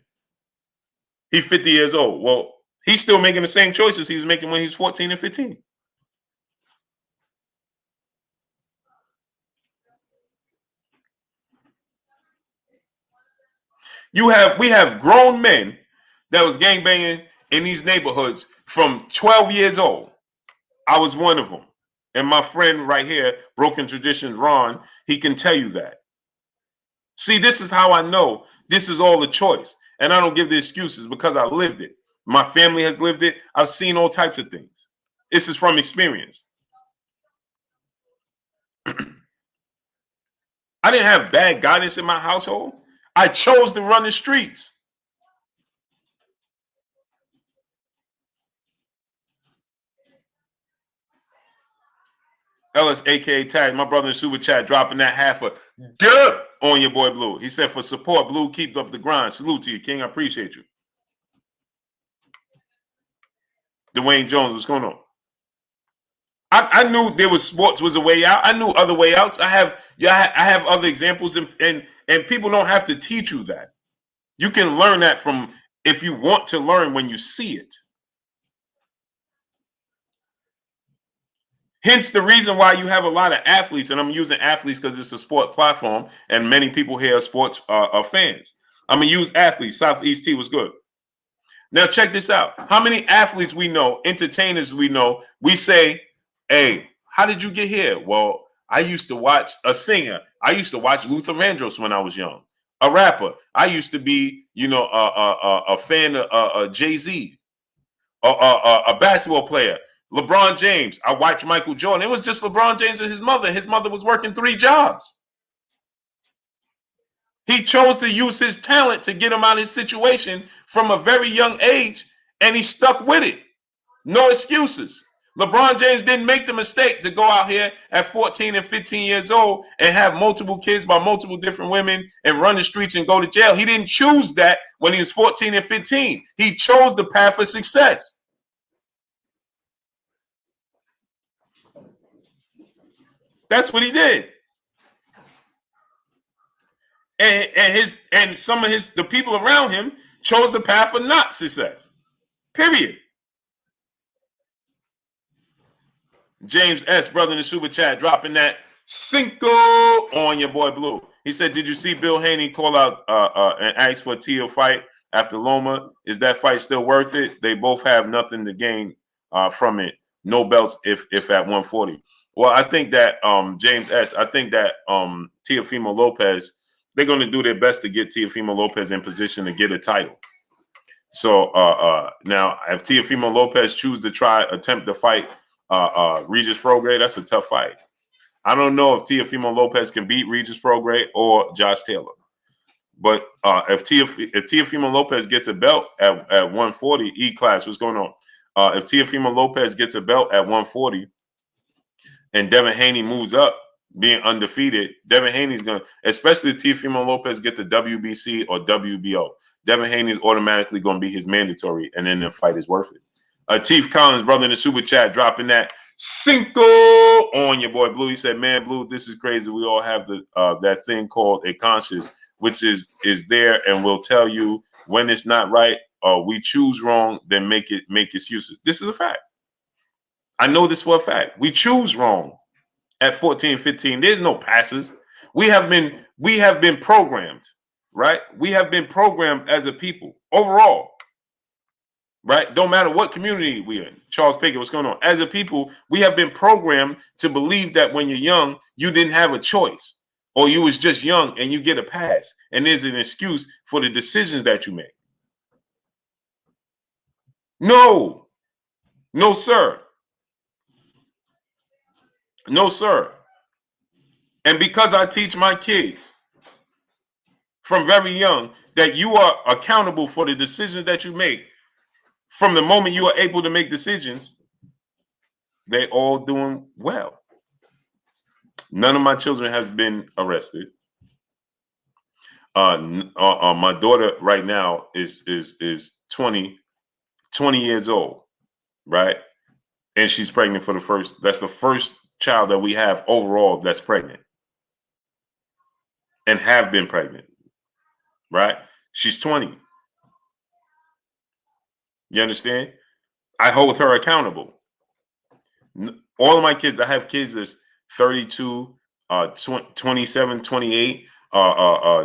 Speaker 1: He's 50 years old. Well, he's still making the same choices he was making when he was 14 and 15. We have grown men that was gangbanging in these neighborhoods from 12 years old. I was one of them. And my friend right here, Broken Traditions Ron, he can tell you that. See, this is how I know this is all a choice. And I don't give the excuses because I lived it. My family has lived it. I've seen all types of things. This is from experience. I didn't have bad guidance in my household. I chose to run the streets. Ellis, aka Tag, my brother in Super Chat, dropping that half a dub on your boy Blue. He said, for support, Blue, keep up the grind. Salute to you, King. I appreciate you. Dwayne Jones, what's going on? I knew there was sports was a way out. I knew other way outs. I have other examples, and people don't have to teach you that. You can learn that from if you want to learn when you see it. Hence the reason why you have a lot of athletes, and I'm using athletes because it's a sport platform, and many people here are sports are fans. I'm gonna use athletes. Southeast T was good. Now check this out. How many athletes we know, entertainers we know, we say, hey, how did you get here? Well, I used to watch a singer. I used to watch Luther Vandross when I was young. A rapper. I used to be, a fan of Jay-Z. A basketball player. LeBron James. I watched Michael Jordan. It was just LeBron James and his mother. His mother was working 3 jobs. He chose to use his talent to get him out of his situation from a very young age, and he stuck with it. No excuses. LeBron James didn't make the mistake to go out here at 14 and 15 years old and have multiple kids by multiple different women and run the streets and go to jail. He didn't choose that when he was 14 and 15. He chose the path of success. That's what he did. And some of the people around him chose the path of not success. Period. James S, brother in the super chat, dropping that Cinco on your boy Blue. He said, did you see Bill Haney call out and ask for a Teal fight after Loma? Is that fight still worth it? They both have nothing to gain from it. No belts if at 140. Well, I think that James S, I think that Teofimo Lopez, they're going to do their best to get Teofimo Lopez in position to get a title. So now if Teofimo Lopez choose to attempt to fight Regis Prograis, that's a tough fight. I don't know if Teofimo Lopez can beat Regis Prograis or Josh Taylor. But if Teofimo Lopez gets a belt at 140 E class, what's going on? If Teofimo Lopez gets a belt at 140 and Devin Haney moves up being undefeated, Devin Haney's going to, especially if Teofimo Lopez get the WBC or WBO, Devin Haney is automatically going to be his mandatory, and then the fight is worth it. Teef Collins, brother in the super chat, dropping that Cinco on your boy Blue. He said, man, Blue, this is crazy. We all have the that thing called a conscience, which is there and will tell you when it's not right, or we choose wrong, then make excuses. This is a fact. I know this for a fact. We choose wrong at 14, 15. There's no passes. We have been programmed, right? We have been programmed as a people overall, right? Don't matter what community we're in. Charles Pickett, what's going on? As a people, we have been programmed to believe that when you're young, you didn't have a choice, or you was just young and you get a pass, and there's an excuse for the decisions that you make. No, sir. No, sir. And because I teach my kids from very young that you are accountable for the decisions that you make, from the moment you are able to make decisions, they all doing well. None of my children has been arrested. My daughter right now is 20 years old, right? And she's pregnant for that's the first child that we have overall that's pregnant and have been pregnant, right? She's 20. You understand? I hold her accountable. All of my kids, I have kids that's 32, 27, 28,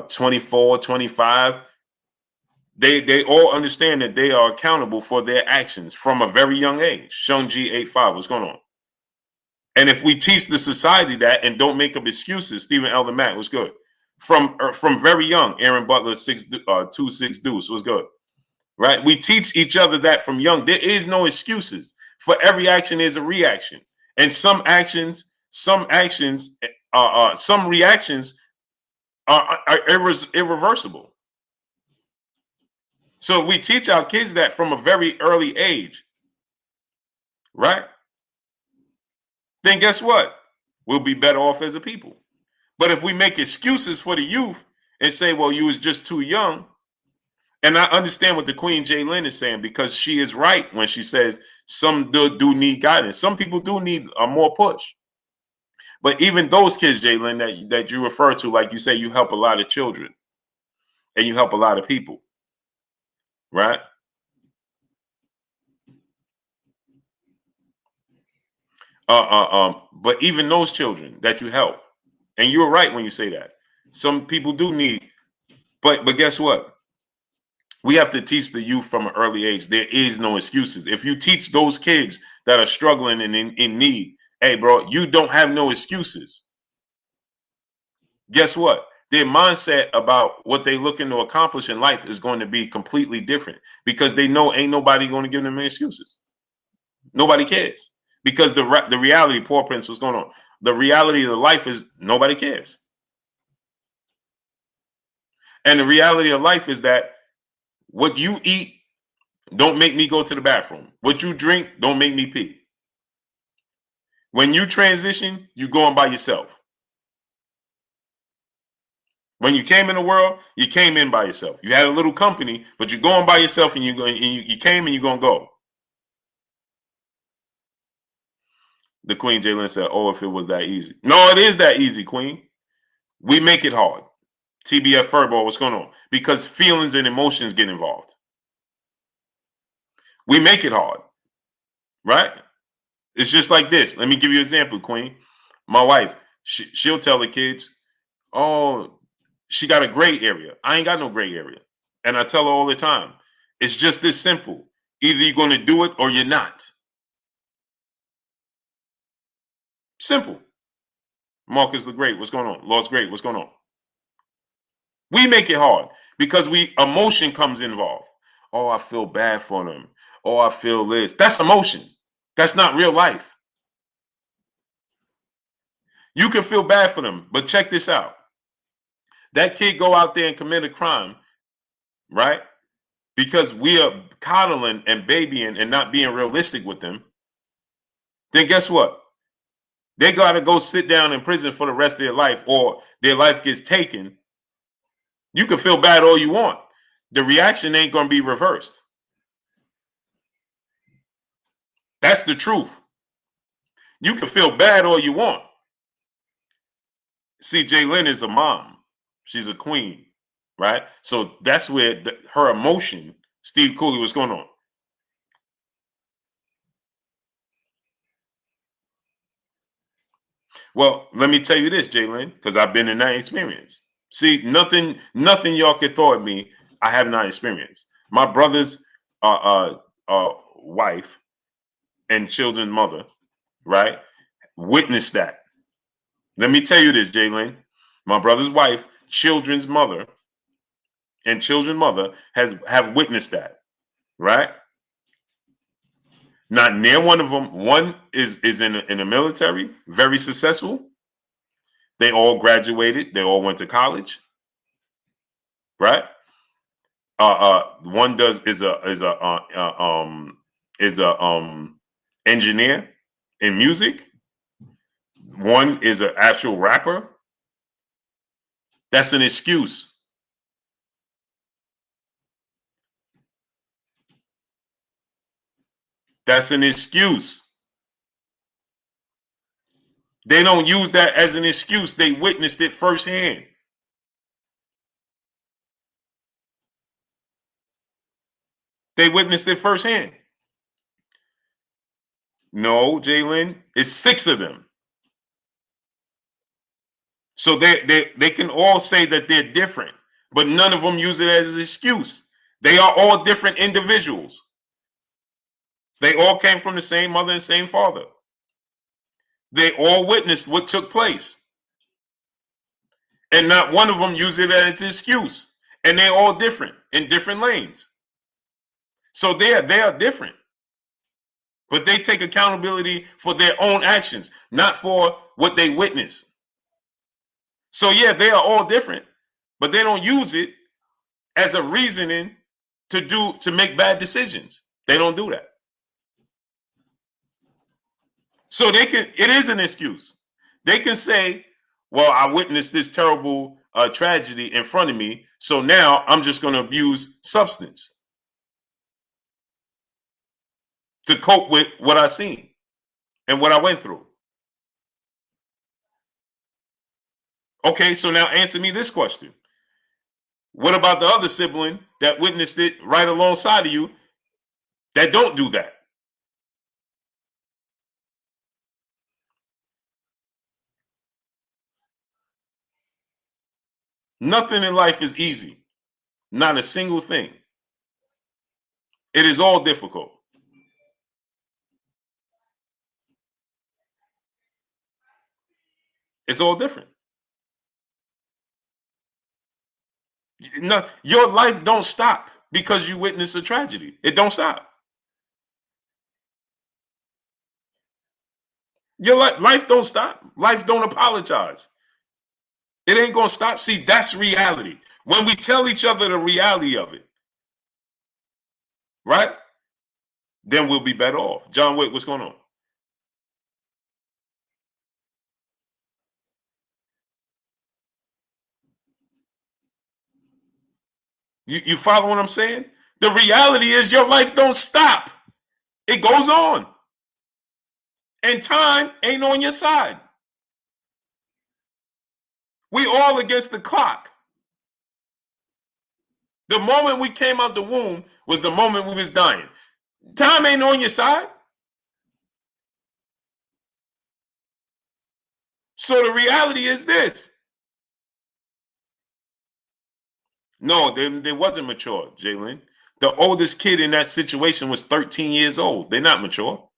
Speaker 1: 24, 25. They all understand that they are accountable for their actions from a very young age. Shung G 85, what's going on? And if we teach the society that and don't make up excuses, Stephen Elder Matt, what's good? From very young, Aaron Butler, 2'6" Deuce, what's good? Right? We teach each other that from young. There is no excuses. For every action is a reaction. And some reactions are irreversible. So we teach our kids that from a very early age, right? Then guess what? We'll be better off as a people. But if we make excuses for the youth and say, well, you was just too young, and I understand what the Queen C00N is saying, because she is right when she says some do need guidance. Some people do need a more push. But even those kids, C00N, that you refer to, like you say, you help a lot of children and you help a lot of people, right? But even those children that you help, and you're right when you say that, some people do need, but guess what? We have to teach the youth from an early age. There is no excuses. If you teach those kids that are struggling and in need, hey, bro, you don't have no excuses. Guess what? Their mindset about what they're looking to accomplish in life is going to be completely different, because they know ain't nobody going to give them any excuses. Nobody cares, because the reality, Poor Prince, what's going on? The reality of the life is nobody cares. And the reality of life is that what you eat don't make me go to the bathroom. What you drink don't make me pee. When you transition, you going by yourself. When you came in the world, you came in by yourself. You had a little company, but you're going by yourself, and you came and you're gonna go. The Queen C00N said, "Oh, if it was that easy." No, it is that easy, Queen. We make it hard. TBF Furball, what's going on? Because feelings and emotions get involved. We make it hard, right? It's just like this. Let me give you an example, Queen. My wife, she'll tell the kids, oh, she got a gray area. I ain't got no gray area. And I tell her all the time, it's just this simple. Either you're going to do it or you're not. Simple. Marcus the Great, what's going on? Lost Great, what's going on? We make it hard because emotion comes involved. Oh, I feel bad for them. Oh, I feel this. That's emotion. That's not real life. You can feel bad for them, but check this out. That kid go out there and commit a crime, right? because we are coddling and babying and not being realistic with them, then guess what? They got to go sit down in prison for the rest of their life, or their life gets taken. You can feel bad all you want. The reaction ain't going to be reversed. That's the truth. You can feel bad all you want. C00N is a mom. She's a queen, right? So that's where her emotion, Steve Cooley, what's going on? Well, let me tell you this, Jalen, because I've been in that experience. See, nothing y'all could throw at me, I have not experienced. My brother's wife and children's mother, right, witnessed that. Let me tell you this, Jalen. My brother's wife, children's mother, and children's mother have witnessed that, right? Not near one of them. One is in the military, very successful. They all graduated. They all went to college, right? One is a engineer in music. One is an actual rapper. That's an excuse. That's an excuse. They don't use that as an excuse. They witnessed it firsthand. They witnessed it firsthand. No, Jalen, it's 6 of them. So they can all say that they're different, but none of them use it as an excuse. They are all different individuals. They all came from the same mother and same father. They all witnessed what took place. And not one of them used it as an excuse. And they're all different in different lanes. So they are different. But they take accountability for their own actions, not for what they witnessed. So yeah, they are all different, but they don't use it as a reasoning to make bad decisions. They don't do that. So it is an excuse. They can say, well, I witnessed this terrible tragedy in front of me, so now I'm just going to abuse substance to cope with what I seen and what I went through. Okay, so now answer me this question. What about the other sibling that witnessed it right alongside of you that don't do that? Nothing in life is easy. Not a single thing. It is all difficult. It's all different. No, your life don't stop because you witness a tragedy. It don't stop. Your life don't stop. Life don't apologize. It ain't gonna stop. See, that's reality. When we tell each other the reality of it, right? Then we'll be better off. John Wick, what's going on? You follow what I'm saying? The reality is your life don't stop. It goes on. And time ain't on your side. We all against the clock. The moment we came out the womb was the moment we was dying. Time ain't on your side. So the reality is this. No, they wasn't mature, Jalen. The oldest kid in that situation was 13 years old. They're not mature.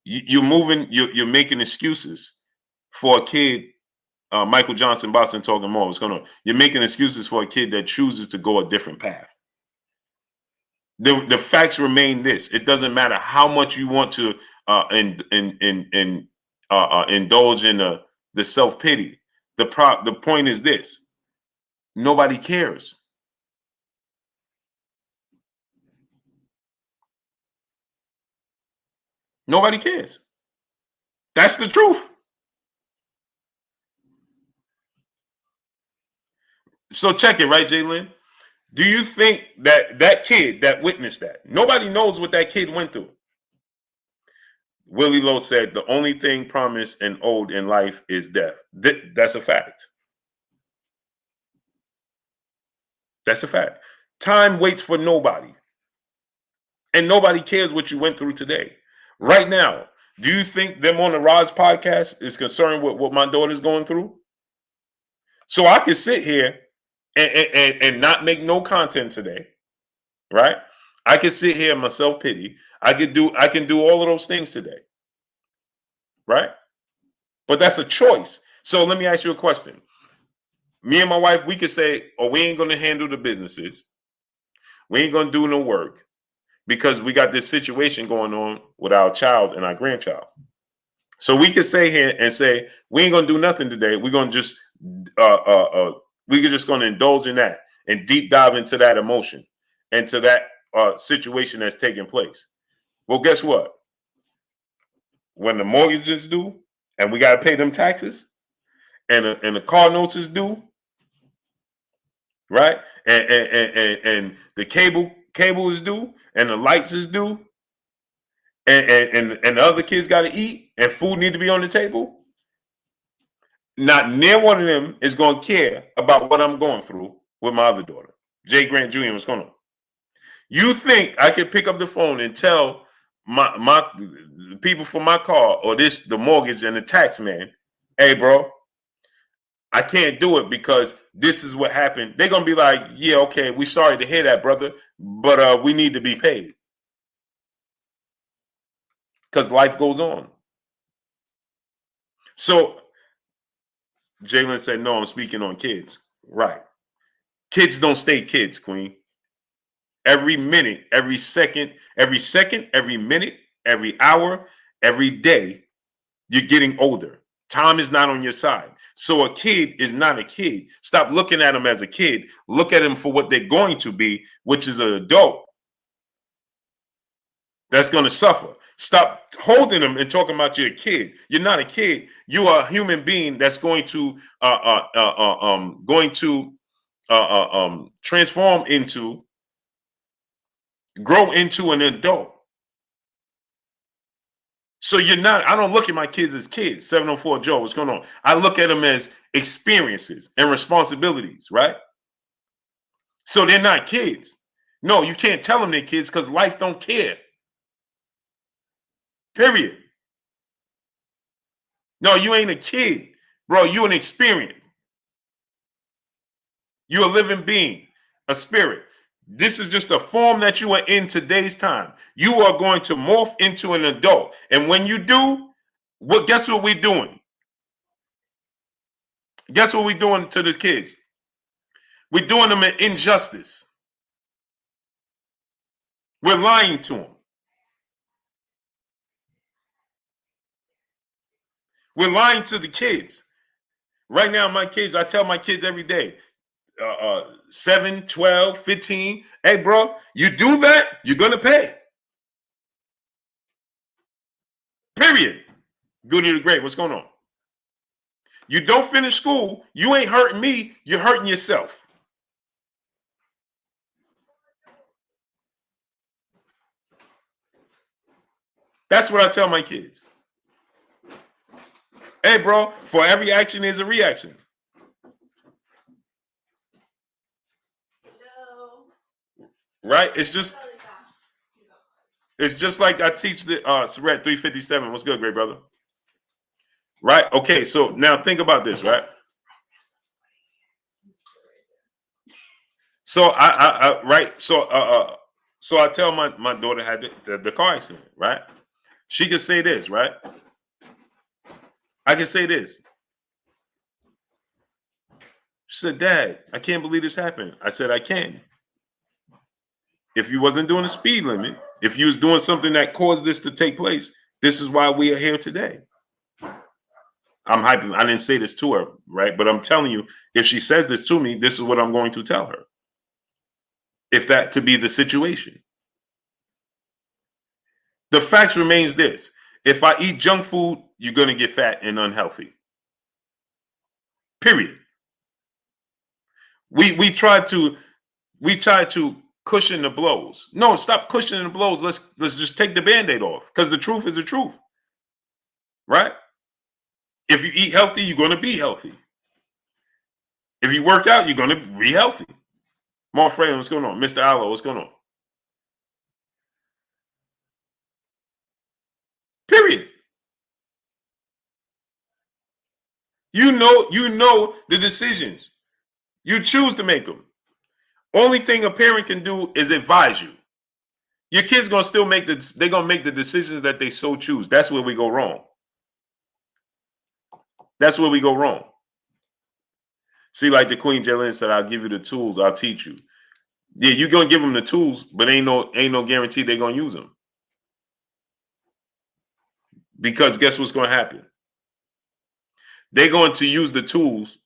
Speaker 1: You're making excuses for a kid. Michael Johnson, Boston talking more. What's going on? You're making excuses for a kid that chooses to go a different path. The facts remain this: it doesn't matter how much you want to indulge in the self pity. The point is this: nobody cares. Nobody cares. That's the truth. So check it, right, Jalen? Do you think that that kid that witnessed that, nobody knows what that kid went through? Willie Lowe said, the only thing promised and owed in life is death. That's a fact. That's a fact. Time waits for nobody. And nobody cares what you went through today. Right now, do you think them on the Roz podcast is concerned with what my daughter's going through? So I could sit here and not make no content today, right? I could sit here and myself pity. I can do all of those things today, right? But that's a choice. So let me ask you a question. Me and my wife, we could say, oh, we ain't going to handle the businesses. We ain't going to do no work because we got this situation going on with our child and our grandchild. So we could say here and say, we ain't going to do nothing today. We're going to just, we're just going to indulge in that and deep dive into that emotion and to that situation that's taking place. Well, guess what? When the mortgage is due and we got to pay them taxes and the car notes is due, right? And the cable is due and the lights is due and the other kids got to eat and food need to be on the table. Not near one of them is going to care about what I'm going through with my other daughter, Jay Grant Jr. What's going on? You think I could pick up the phone and tell my people for my car or the mortgage and the tax man, hey, bro, I can't do it because this is what happened. They're going to be like, yeah, okay, we sorry to hear that, brother, but we need to be paid. Because life goes on. So Jalen said, no, I'm speaking on kids. Right. Kids don't stay kids, Queen. Every minute, every second, every minute, every hour, every day, you're getting older. Time is not on your side. So a kid is not a kid. Stop looking at them as a kid. Look at them for what they're going to be, which is an adult that's going to suffer. Stop holding them and talking about you're a kid. You're not a kid. You are a human being that's going to transform into, grow into an adult. So you're not, I don't look at my kids as kids. 704 Joe, what's going on? I look at them as experiences and responsibilities, right? So they're not kids. No, you can't tell them they're kids because life don't care. Period. No, you ain't a kid, bro. You an experience. You're a living being, a spirit. This is just a form that you are in today's time. You are going to morph into an adult. And when you do, guess what we're doing? Guess what we're doing to these kids? We're doing them an injustice. We're lying to them. We're lying to the kids. Right now, my kids, I tell my kids every day, 7, 12, 15, hey, bro, you do that, you're going to pay. Period. Good to the great. What's going on? You don't finish school, you ain't hurting me, you're hurting yourself. That's what I tell my kids. Hey, bro, for every action, there's a reaction. Right? It's just like I teach the Surret 357. What's good, great brother? Right? Okay, so now think about this, right? So so I tell my daughter had the car accident, right? She could say this, right? I can say this. She said, Dad, I can't believe this happened. I said, I can. If you wasn't doing the speed limit, if you was doing something that caused this to take place, this is why we are here today. I'm hyping. I didn't say this to her, right? But I'm telling you, if she says this to me, this is what I'm going to tell her. If that to be the situation. The fact remains this. If I eat junk food, you're going to get fat and unhealthy. Period. We try to cushion the blows. No, stop cushioning the blows. Let's just take the Band-Aid off, because the truth is the truth. Right? If you eat healthy, you're going to be healthy. If you work out, you're going to be healthy. Marfredo, what's going on? Mr. Allo, what's going on? Period. You know the decisions. You choose to make them. Only thing a parent can do is advise you. Your kids gonna still make they're gonna make the decisions that they so choose. That's where we go wrong. That's where we go wrong. See, like the Queen Jalen said, I'll give you the tools, I'll teach you. Yeah, you're gonna give them the tools, but ain't no guarantee they're gonna use them. Because guess what's gonna happen? They're going to use the tools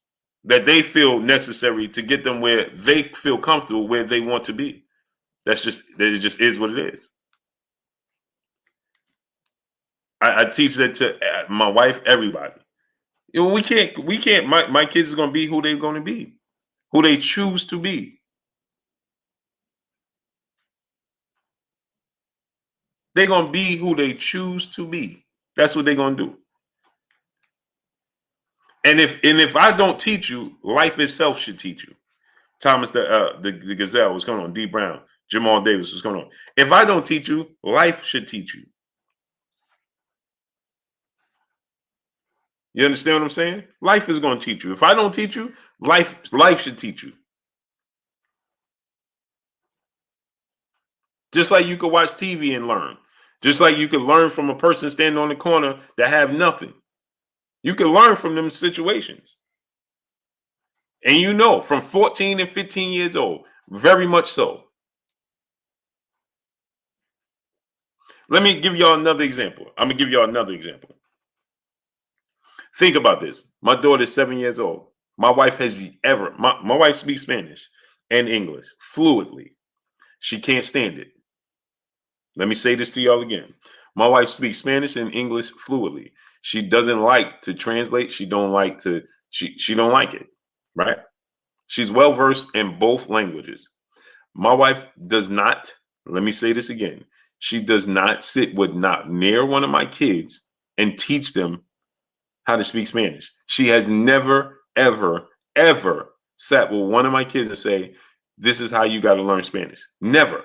Speaker 1: that they feel necessary to get them where they feel comfortable, where they want to be. It just is what it is. I teach that to my wife, everybody. You know, we can't. My kids are going to be who they're going to be, who they choose to be. They're going to be who they choose to be. That's what they're going to do. And if I don't teach you, life itself should teach you. Thomas the Gazelle, what's going on? D Brown, Jamal Davis, what's going on? If I don't teach you, life should teach you. You understand what I'm saying? Life is going to teach you. If I don't teach you, life should teach you. Just like you could watch TV and learn. Just like you could learn from a person standing on the corner that have nothing. You can learn from them situations. And you know, from 14 and 15 years old, very much so. Let me give y'all another example. I'm going to give y'all another example. Think about this. My daughter is 7 years old. My wife my wife speaks Spanish and English fluently. She can't stand it. Let me say this to y'all again. My wife speaks Spanish and English fluently. She doesn't like to translate. She don't like it, right? She's well versed in both languages. My wife does not, let me say this again. She does not sit not near one of my kids and teach them how to speak Spanish. She has never, ever, ever sat with one of my kids and say, this is how you got to learn Spanish. Never.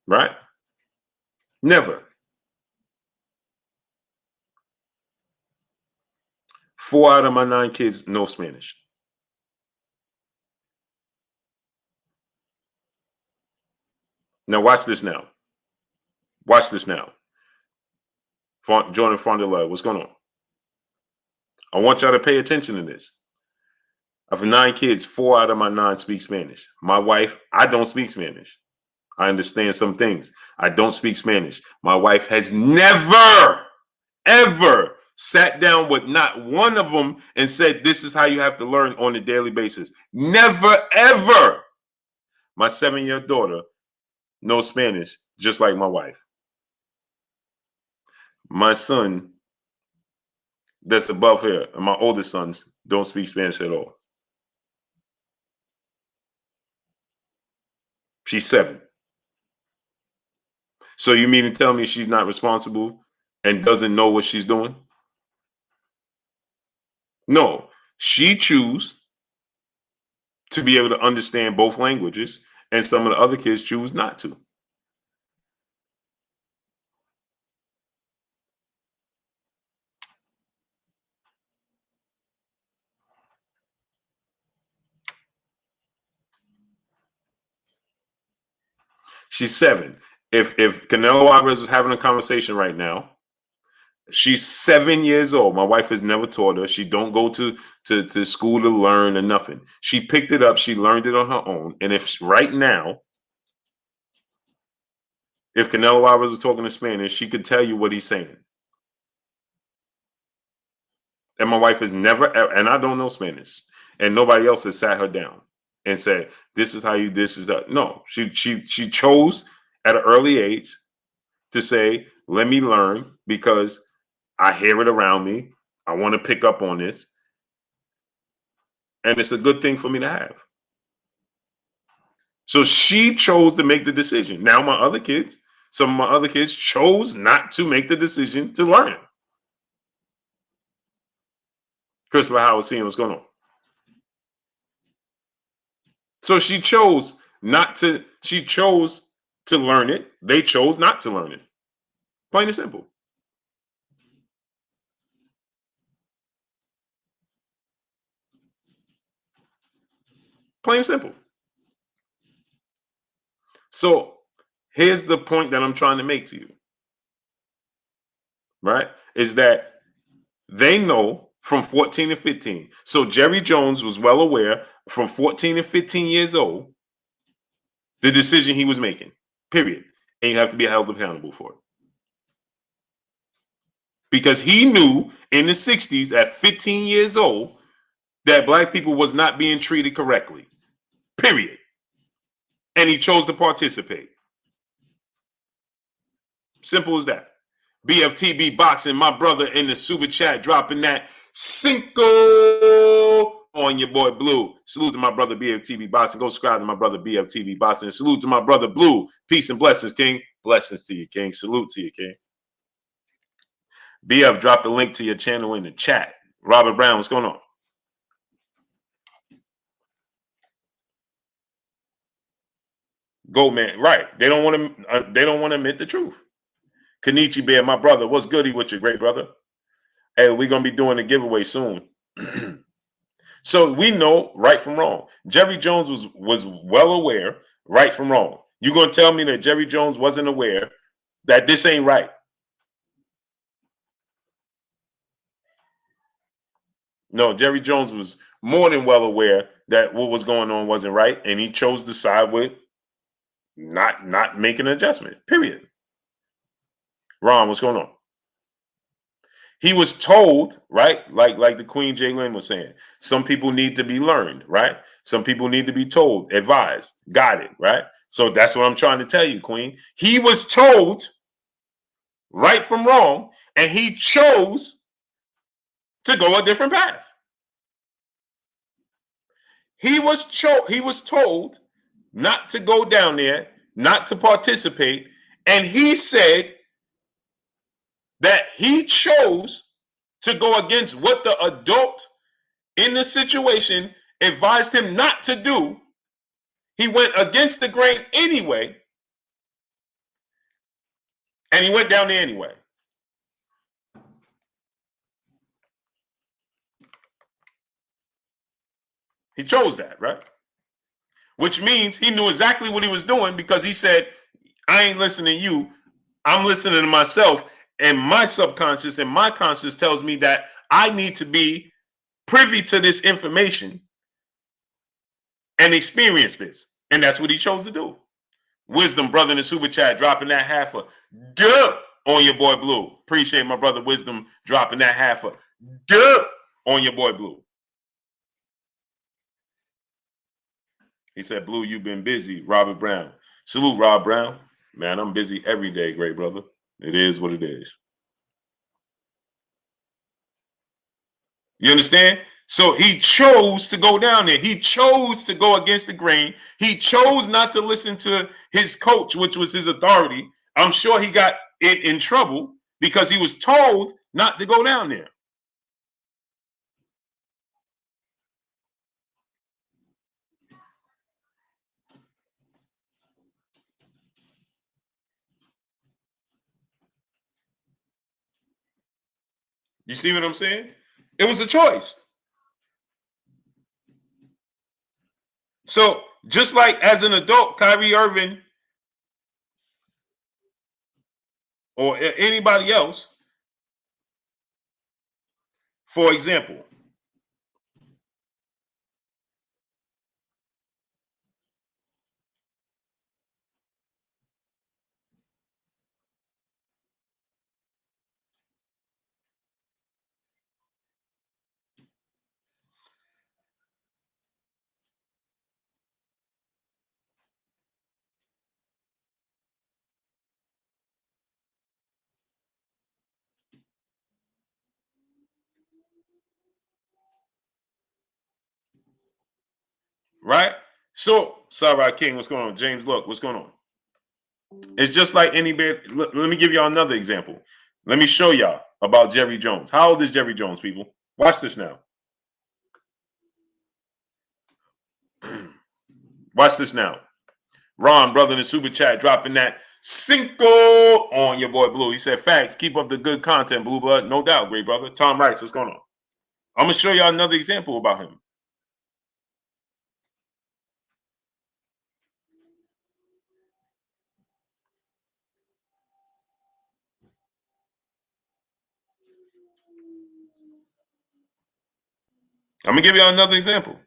Speaker 1: Right? Never. 4 out of my 9 kids know Spanish. Now watch this now. Watch this now. Jordan Fondela, what's going on? I want y'all to pay attention to this. Of 9 kids, 4 out of my 9 speak Spanish. My wife, I don't speak Spanish. I understand some things. I don't speak Spanish. My wife has never, ever sat down with not one of them and said, this is how you have to learn on a daily basis. Never, ever. My 7-year-old daughter knows Spanish just like my wife. My son that's above her and my oldest sons don't speak Spanish at all. She's 7. So you mean to tell me she's not responsible and doesn't know what she's doing? No, she chooses to be able to understand both languages, and some of the other kids choose not to. She's 7. If Canelo Alvarez was having a conversation right now, she's 7 years old. My wife has never taught her. She don't go to school to learn or nothing. She picked it up. She learned it on her own. And if right now, if Canelo Alvarez was talking in Spanish, she could tell you what he's saying. And my wife has never, and I don't know Spanish, and nobody else has sat her down and said, this is how you, this is that. No, she chose at an early age to say, let me learn because I hear it around me. I want to pick up on this. And it's a good thing for me to have. So she chose to make the decision. Now my other kids, some of my other kids chose not to make the decision to learn. Christopher Howard, seeing what's going on. So she chose to learn it. They chose not to learn it. Plain and simple. Plain and simple. So here's the point that I'm trying to make to you. Right? Is that they know from 14 to 15. So Jerry Jones was well aware from 14 to 15 years old the decision he was making. Period. And you have to be held accountable for it. Because he knew in the 60s at 15 years old that black people was not being treated correctly. Period. And he chose to participate. Simple as that. BFTB Boxing, my brother in the super chat, dropping that Cinco on your boy Blue. Salute to my brother BFTB Boxing. Go subscribe to my brother BFTB Boxing. Salute to my brother Blue. Peace and blessings, King. Blessings to you, King. Salute to you, King. BF dropped the link to your channel in the chat. Robert Brown, what's going on? Go, man. Right. They don't want to. They don't want to admit the truth. Kenichi Bear, my brother. What's goody with you, great brother? Hey, we're gonna be doing a giveaway soon. So we know right from wrong. Jerry Jones was well aware right from wrong. You gonna tell me that Jerry Jones wasn't aware that this ain't right? No, Jerry Jones was more than well aware that what was going on wasn't right, and he chose to side with not making an adjustment. Period. Ron, what's going on? He was told, right? Like the Queen Jalen was saying, some people need to be learned, right? Some people need to be told, advised, guided, right? So that's what I'm trying to tell you, Queen. He was told right from wrong, and he chose to go a different path. He was told not to go down there, not to participate, and he said that he chose to go against what the adult in the situation advised him not to do. He went against the grain anyway, and he went down there anyway. He chose that, right? Which means he knew exactly what he was doing because he said, I ain't listening to you. I'm listening to myself. And my subconscious and my conscious tells me that I need to be privy to this information and experience this. And that's what he chose to do. Wisdom, brother in the super chat, dropping that half a duh on your boy Blue. Appreciate my brother Wisdom dropping that half a duh on your boy Blue. He said, Blue, you've been busy. Robert Brown. Salute, Rob Brown. Man, I'm busy every day, great brother. It is what it is. You understand? So he chose to go down there. He chose to go against the grain. He chose not to listen to his coach, which was his authority. I'm sure he got in trouble because he was told not to go down there. You see what I'm saying? It was a choice. So just like as an adult, Kyrie Irving or anybody else, for example, Right? So, Sarah King, what's going on? James, look, what's going on? It's just like any bear. Let me give y'all another example. Let me show y'all about Jerry Jones. How old is Jerry Jones, people? Watch this now. Watch this now. Ron, brother in the super chat, dropping that cinco on your boy Blue. He said, facts, keep up the good content, Blue Blood. No doubt, great brother. Tom Rice, what's going on? I'm going to show y'all another example about him. I'm going to give y'all another example.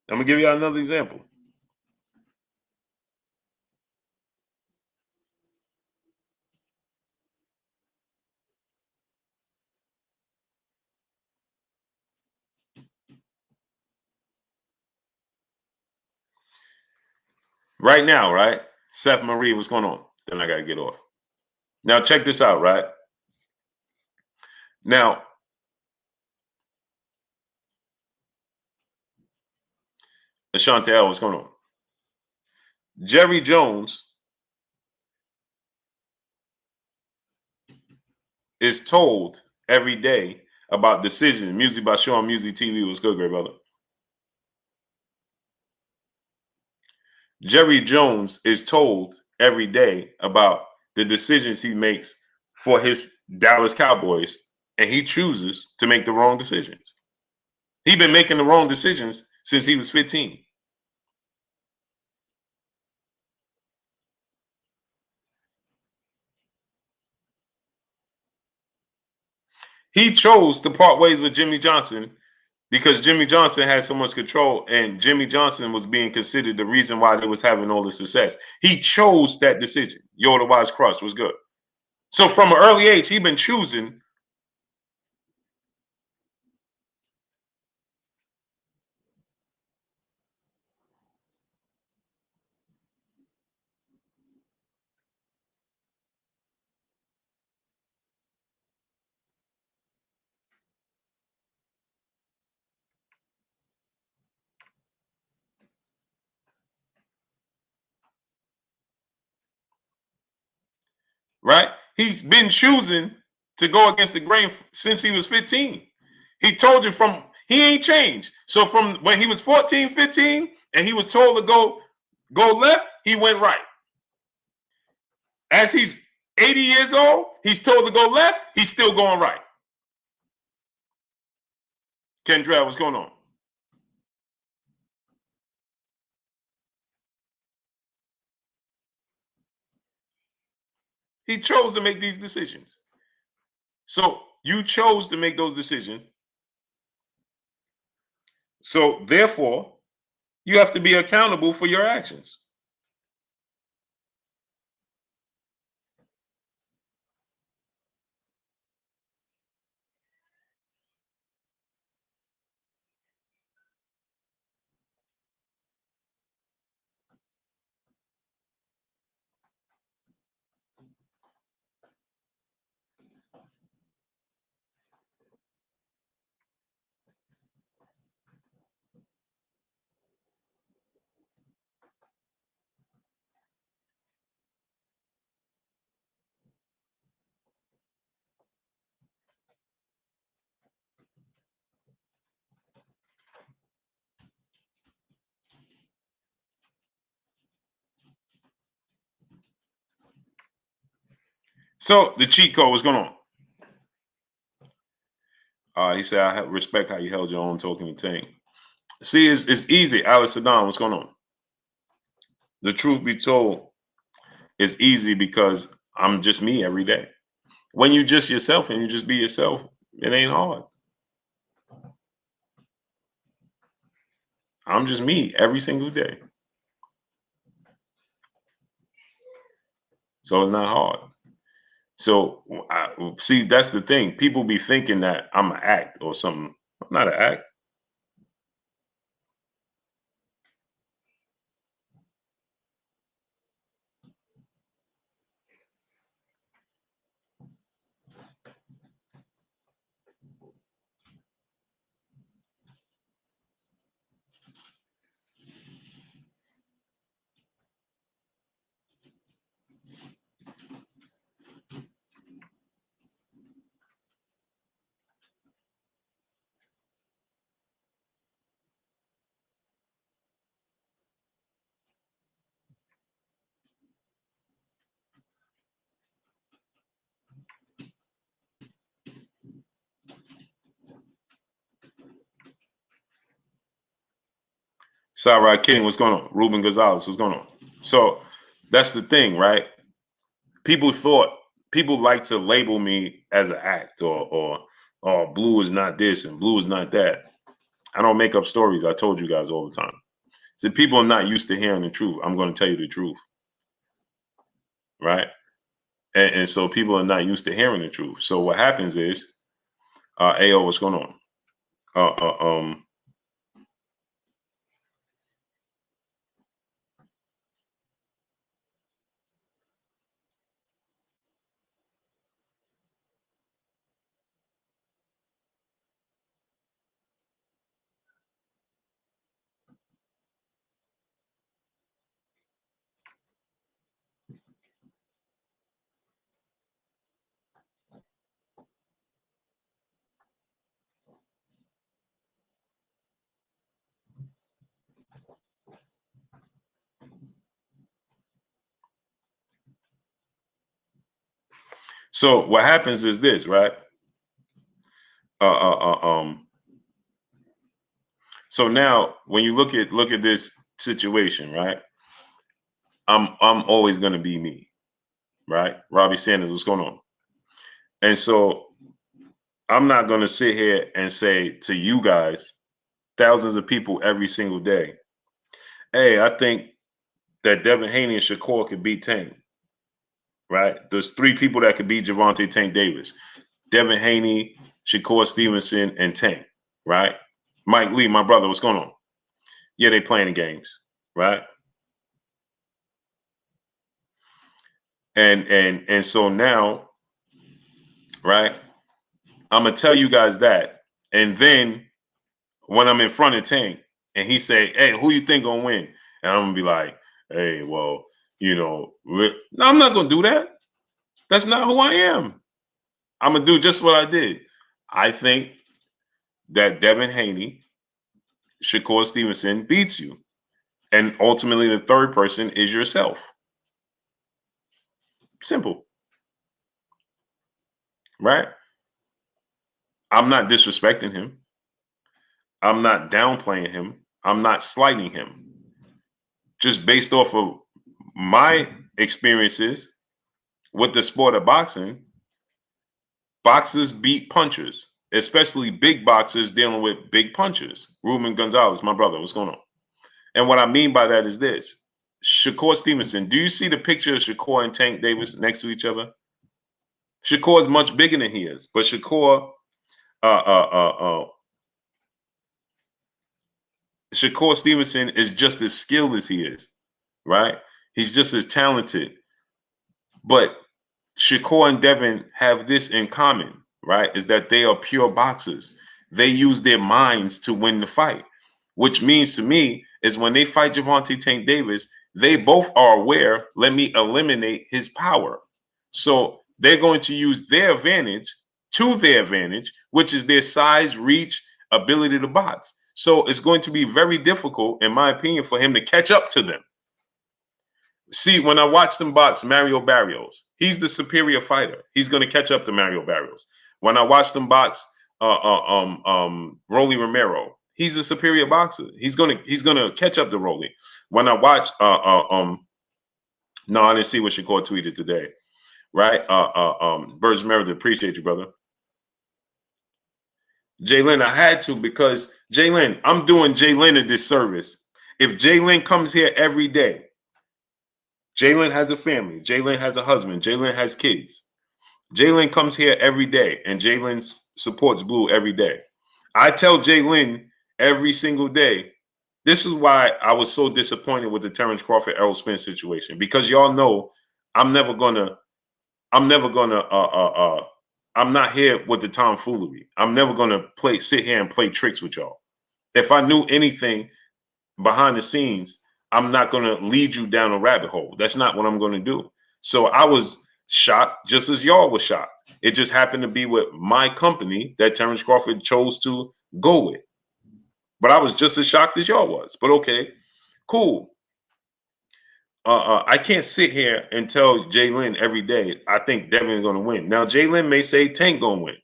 Speaker 1: I'm going to give y'all another example. Right now, right? Seth Marie, what's going on? Then I got to get off. Now, check this out, right? Now, Ashante L, what's going on? Jerry Jones is told every day about decisions. Music by Sean Music TV was good, great brother. Jerry Jones is told every day about the decisions he makes for his Dallas Cowboys, and he chooses to make the wrong decisions. He's been making the wrong decisions since he was 15. He chose to part ways with Jimmy Johnson because Jimmy Johnson had so much control, and Jimmy Johnson was being considered the reason why they was having all the success. He chose that decision. Yoda Wise Crush was good. So from an early age, he been choosing. Right? He's been choosing to go against the grain since he was 15. He told you he ain't changed. So from when he was 14, 15, and he was told to go left, he went right. As he's 80 years old, he's told to go left, he's still going right. Kendra, what's going on? He chose to make these decisions. So you chose to make those decisions. So therefore, you have to be accountable for your actions. So the cheat code, what's going on? He said, I respect how you held your own talking to tank. See, it's easy. Alex Saddam, what's going on? The truth be told, it's easy because I'm just me every day. When you just yourself and you just be yourself, it ain't hard. I'm just me every single day. So it's not hard. So see, that's the thing. People be thinking that I'm an act or something. I'm not an act. Sarai King, what's going on? Ruben Gonzalez, what's going on? So that's the thing, right? People like to label me as an act or blue is not this and blue is not that. I don't make up stories. I told you guys all the time. So people are not used to hearing the truth. I'm going to tell you the truth, right? And so people are not used to hearing the truth. So what happens is, AO, what's going on? So what happens is this, right? So now when you look at this situation, right? I'm always gonna be me, right? Robbie Sanders, what's going on? And so I'm not gonna sit here and say to you guys, thousands of people every single day, hey, I think that Devin Haney and Shaquille could beat Tank, right? There's three people that could beat Javante Tank Davis. Devin Haney, Shakur Stevenson, and Tank, right? Mike Lee, my brother, what's going on? Yeah, they playing the games, right? And so now, right? I'm gonna tell you guys that, and then when I'm in front of Tank and he say, "Hey, who you think gonna win?" and I'm gonna be like, "Hey, well, no, I'm not gonna do that. That's not who I am. I'm gonna do just what I did. I think that Devin Haney, Shakur Stevenson beats you. And ultimately, the third person is yourself. Simple, right? I'm not disrespecting him. I'm not downplaying him. I'm not slighting him. Just based off of my experiences with the sport of boxing, boxers beat punchers, especially big boxers dealing with big punchers. Ruben Gonzalez, my brother, what's going on? And what I mean by that is this. Shakur Stevenson, do you see the picture of Shakur and Tank Davis next to each other? Shakur is much bigger than he is, but Shakur Stevenson is just as skilled as he is, right? He's just as talented. But Shakur and Devin have this in common, right? Is that they are pure boxers. They use their minds to win the fight, which means to me is when they fight Javante Tank Davis, they both are aware, let me eliminate his power. So they're going to use their advantage to their advantage, which is their size, reach, ability to box. So it's going to be very difficult, in my opinion, for him to catch up to them. See, when I watch them box Mario Barrios, he's the superior fighter. He's going to catch up to Mario Barrios. When I watch them box Rolly Romero, he's a superior boxer. He's gonna catch up to Rolly. When I watch no, I didn't see what Shakur tweeted today. right? Burge Meredith, appreciate you, brother. Jalen, I had to because Jalen, I'm doing Jalen a disservice. If Jalen comes here every day, Jalen has a family, Jalen has a husband, Jalen has kids. Jalen comes here every day, and Jalen supports Blue every day. I tell Jalen every single day. This is why I was so disappointed with the Terrence Crawford Errol Spence situation, because y'all know I'm never gonna I'm not here with the tomfoolery. I'm never gonna sit here and play tricks with y'all. If I knew anything behind the scenes, I'm not gonna lead you down a rabbit hole. That's not what I'm gonna do. So I was shocked, just as y'all were shocked. It just happened to be with my company that Terrence Crawford chose to go with. But I was just as shocked as y'all was. But okay, cool. I can't sit here and tell Jalen every day I think Devin is going to win. Now Jalen may say Tank going to win.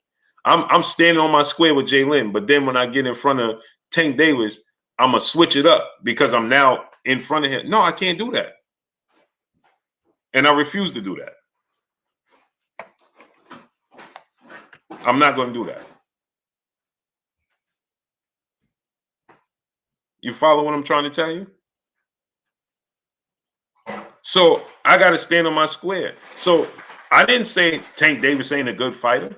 Speaker 1: I'm standing on my square with Jalen, but then when I get in front of Tank Davis, I'm gonna switch it up because I'm now in front of him. No, I can't do that, and I refuse to do that. I'm not going to do that. You follow what I'm trying to tell you? So I got to stand on my square. So I didn't say Tank Davis ain't a good fighter.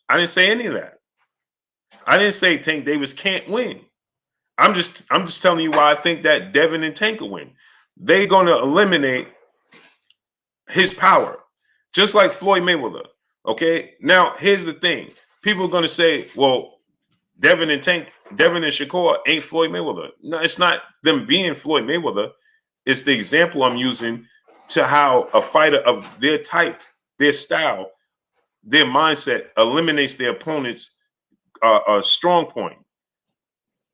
Speaker 1: I didn't say any of that. I didn't say Tank Davis can't win. I'm just telling you why I think that Devin and Tank will win. They're going to eliminate his power, just like Floyd Mayweather. Okay. Now here's the thing: people are going to say, "Well, Devin and Shakur ain't Floyd Mayweather." No, it's not them being Floyd Mayweather. It's the example I'm using to how a fighter of their type, their style, their mindset eliminates their opponent's strong point.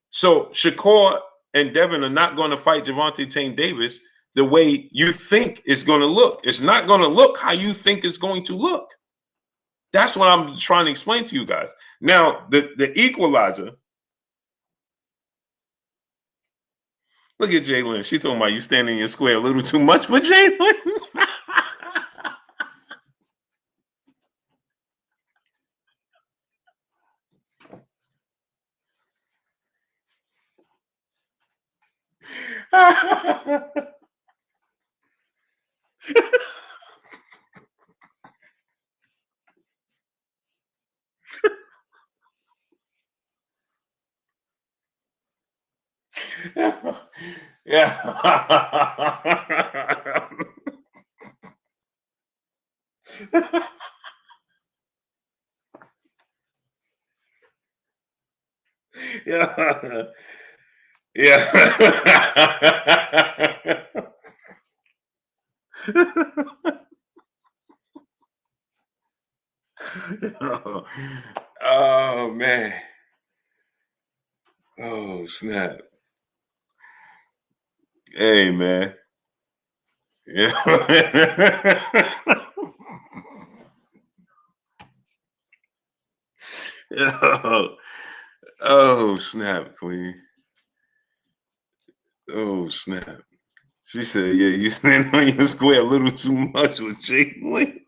Speaker 1: So Shakur and Devin are not going to fight Gervonta Tank Davis the way you think it's going to look. It's not going to look how you think it's going to look. That's what I'm trying to explain to you guys. Now, the equalizer. Look at Jalen. She talking about you standing in your square a little too much for Jalen. Yeah. Yeah. Yeah. Oh man. Oh snap. Hey man. Yeah. Oh, oh snap, Queen. Oh snap. She said, "Yeah, you stand on your square a little too much with Jalen."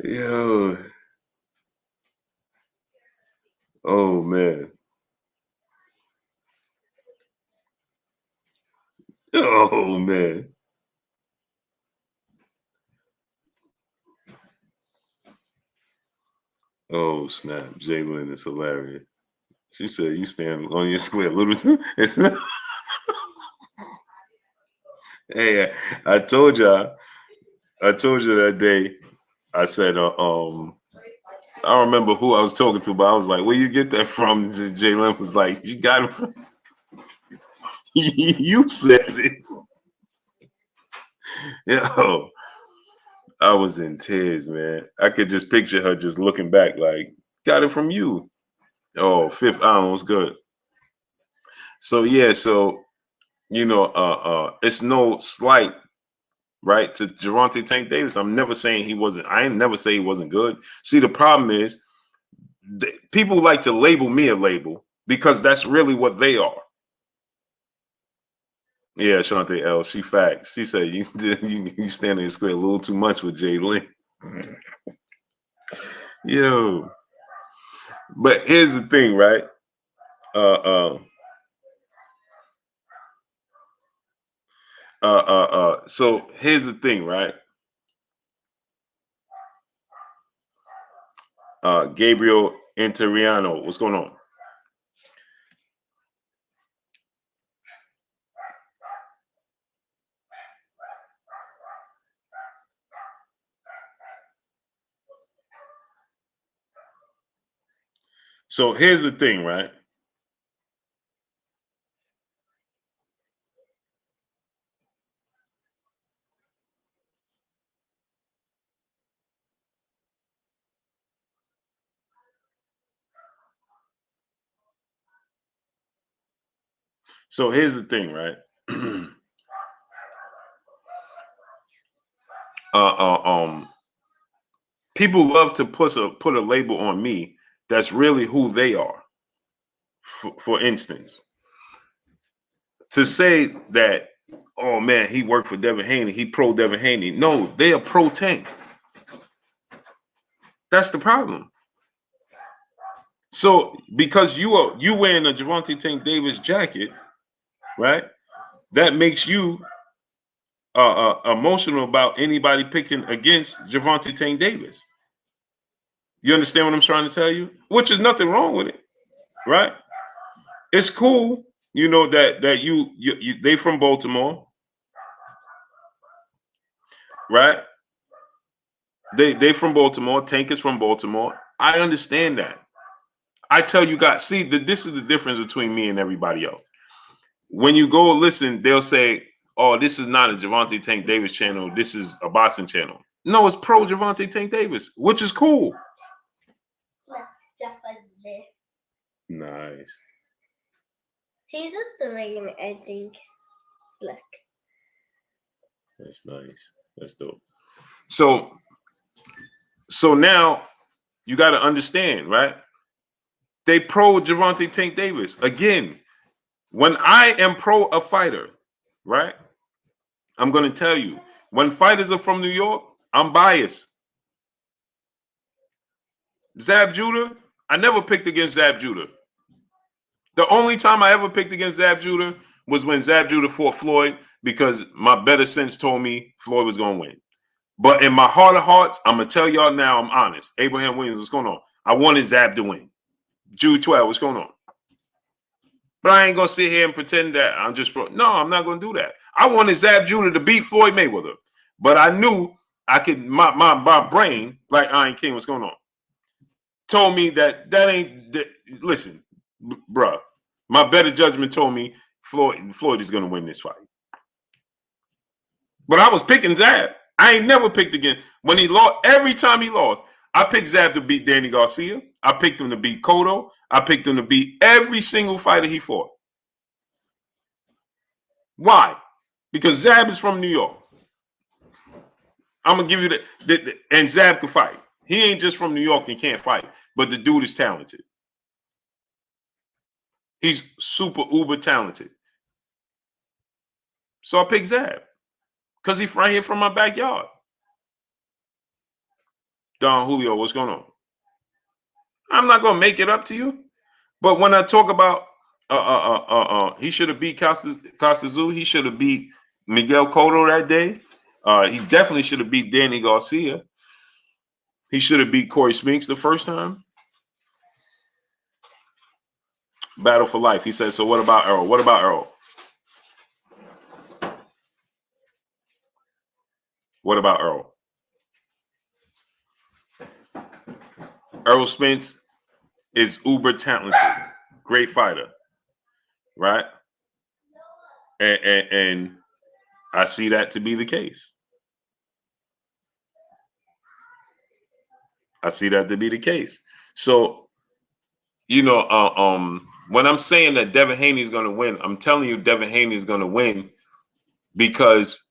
Speaker 1: Yo. Oh man. Oh man. Oh snap. Jalen is hilarious. She said, "You stand on your square a little too." Hey, I told you that day. I said, I don't remember who I was talking to, but I was like, "Where you get that from?" Jalen was like, "You got it from." You said it. Yo, I was in tears, man. I could just picture her just looking back, like, "Got it from you." Oh, Fifth Island was good. So yeah, it's no slight, right, to Gervonta Tank Davis. I'm never saying he wasn't. I ain't never say he wasn't good. See, the problem is people like to label me a label because that's really what they are. Yeah, Shantae L. She facts. She said you stand in the square a little too much with Jay Lynn. Yo. But here's the thing, right? So here's the thing, right? Gabriel Interiano, what's going on? So here's the thing, right? So here's the thing, right? People love to put a label on me that's really who they are. For instance, to say that, oh man, he worked for Devin Haney, he pro Devin Haney. No, they are pro Tank. That's the problem. So because you wearing a Gervonta Tank Davis jacket, right? That makes you emotional about anybody picking against Gervonta Tank Davis. You understand what I'm trying to tell you? Which is nothing wrong with it, right? It's cool, you know, that you they from Baltimore, right? They from Baltimore. Tank is from Baltimore. I understand that. I tell you guys, see, this is the difference between me and everybody else. When you go listen, they'll say, "Oh, this is not a Gervonta Tank Davis channel. This is a boxing channel." No, it's pro Gervonta Tank Davis, which is cool. Nice.
Speaker 2: He's at the ring, I think. Look.
Speaker 1: That's nice. That's dope. So now you got to understand, right? They pro Gervonta Tank Davis. Again, when I am pro a fighter, right? I'm going to tell you, when fighters are from New York, I'm biased. Zab Judah, I never picked against Zab Judah. The only time I ever picked against Zab Judah was when Zab Judah fought Floyd because my better sense told me Floyd was going to win. But in my heart of hearts, I'm going to tell y'all now, I'm honest. Abraham Williams, what's going on? I wanted Zab to win. Jude 12, what's going on? But I ain't going to sit here and pretend that I'm just pro. No, I'm not going to do that. I wanted Zab Judah to beat Floyd Mayweather. But I knew I could, my brain, like Iron King, what's going on? Told me that ain't, listen, bruh, my better judgment told me Floyd is going to win this fight. But I was picking Zab. I ain't never picked against, when he lost, every time he lost, I picked Zab to beat Danny Garcia. I picked him to beat Cotto. I picked him to beat every single fighter he fought. Why? Because Zab is from New York. I'm going to give you that. And Zab can fight. He ain't just from New York and can't fight, but the dude is talented. He's super uber talented. So I picked Zab because he's right here from my backyard. Don Julio, what's going on? I'm not going to make it up to you. But when I talk about he should have beat Costa, he should have beat Miguel Cotto that day. He definitely should have beat Danny Garcia. He should have beat Corey Spinks the first time. Battle for life. He said, so what about Earl? What about Earl? What about Earl? Earl Spence is uber talented. Great fighter. Right? And I see that to be the case. I see that to be the case. So, you know, when I'm saying that Devin Haney is going to win, I'm telling you Devin Haney is going to win because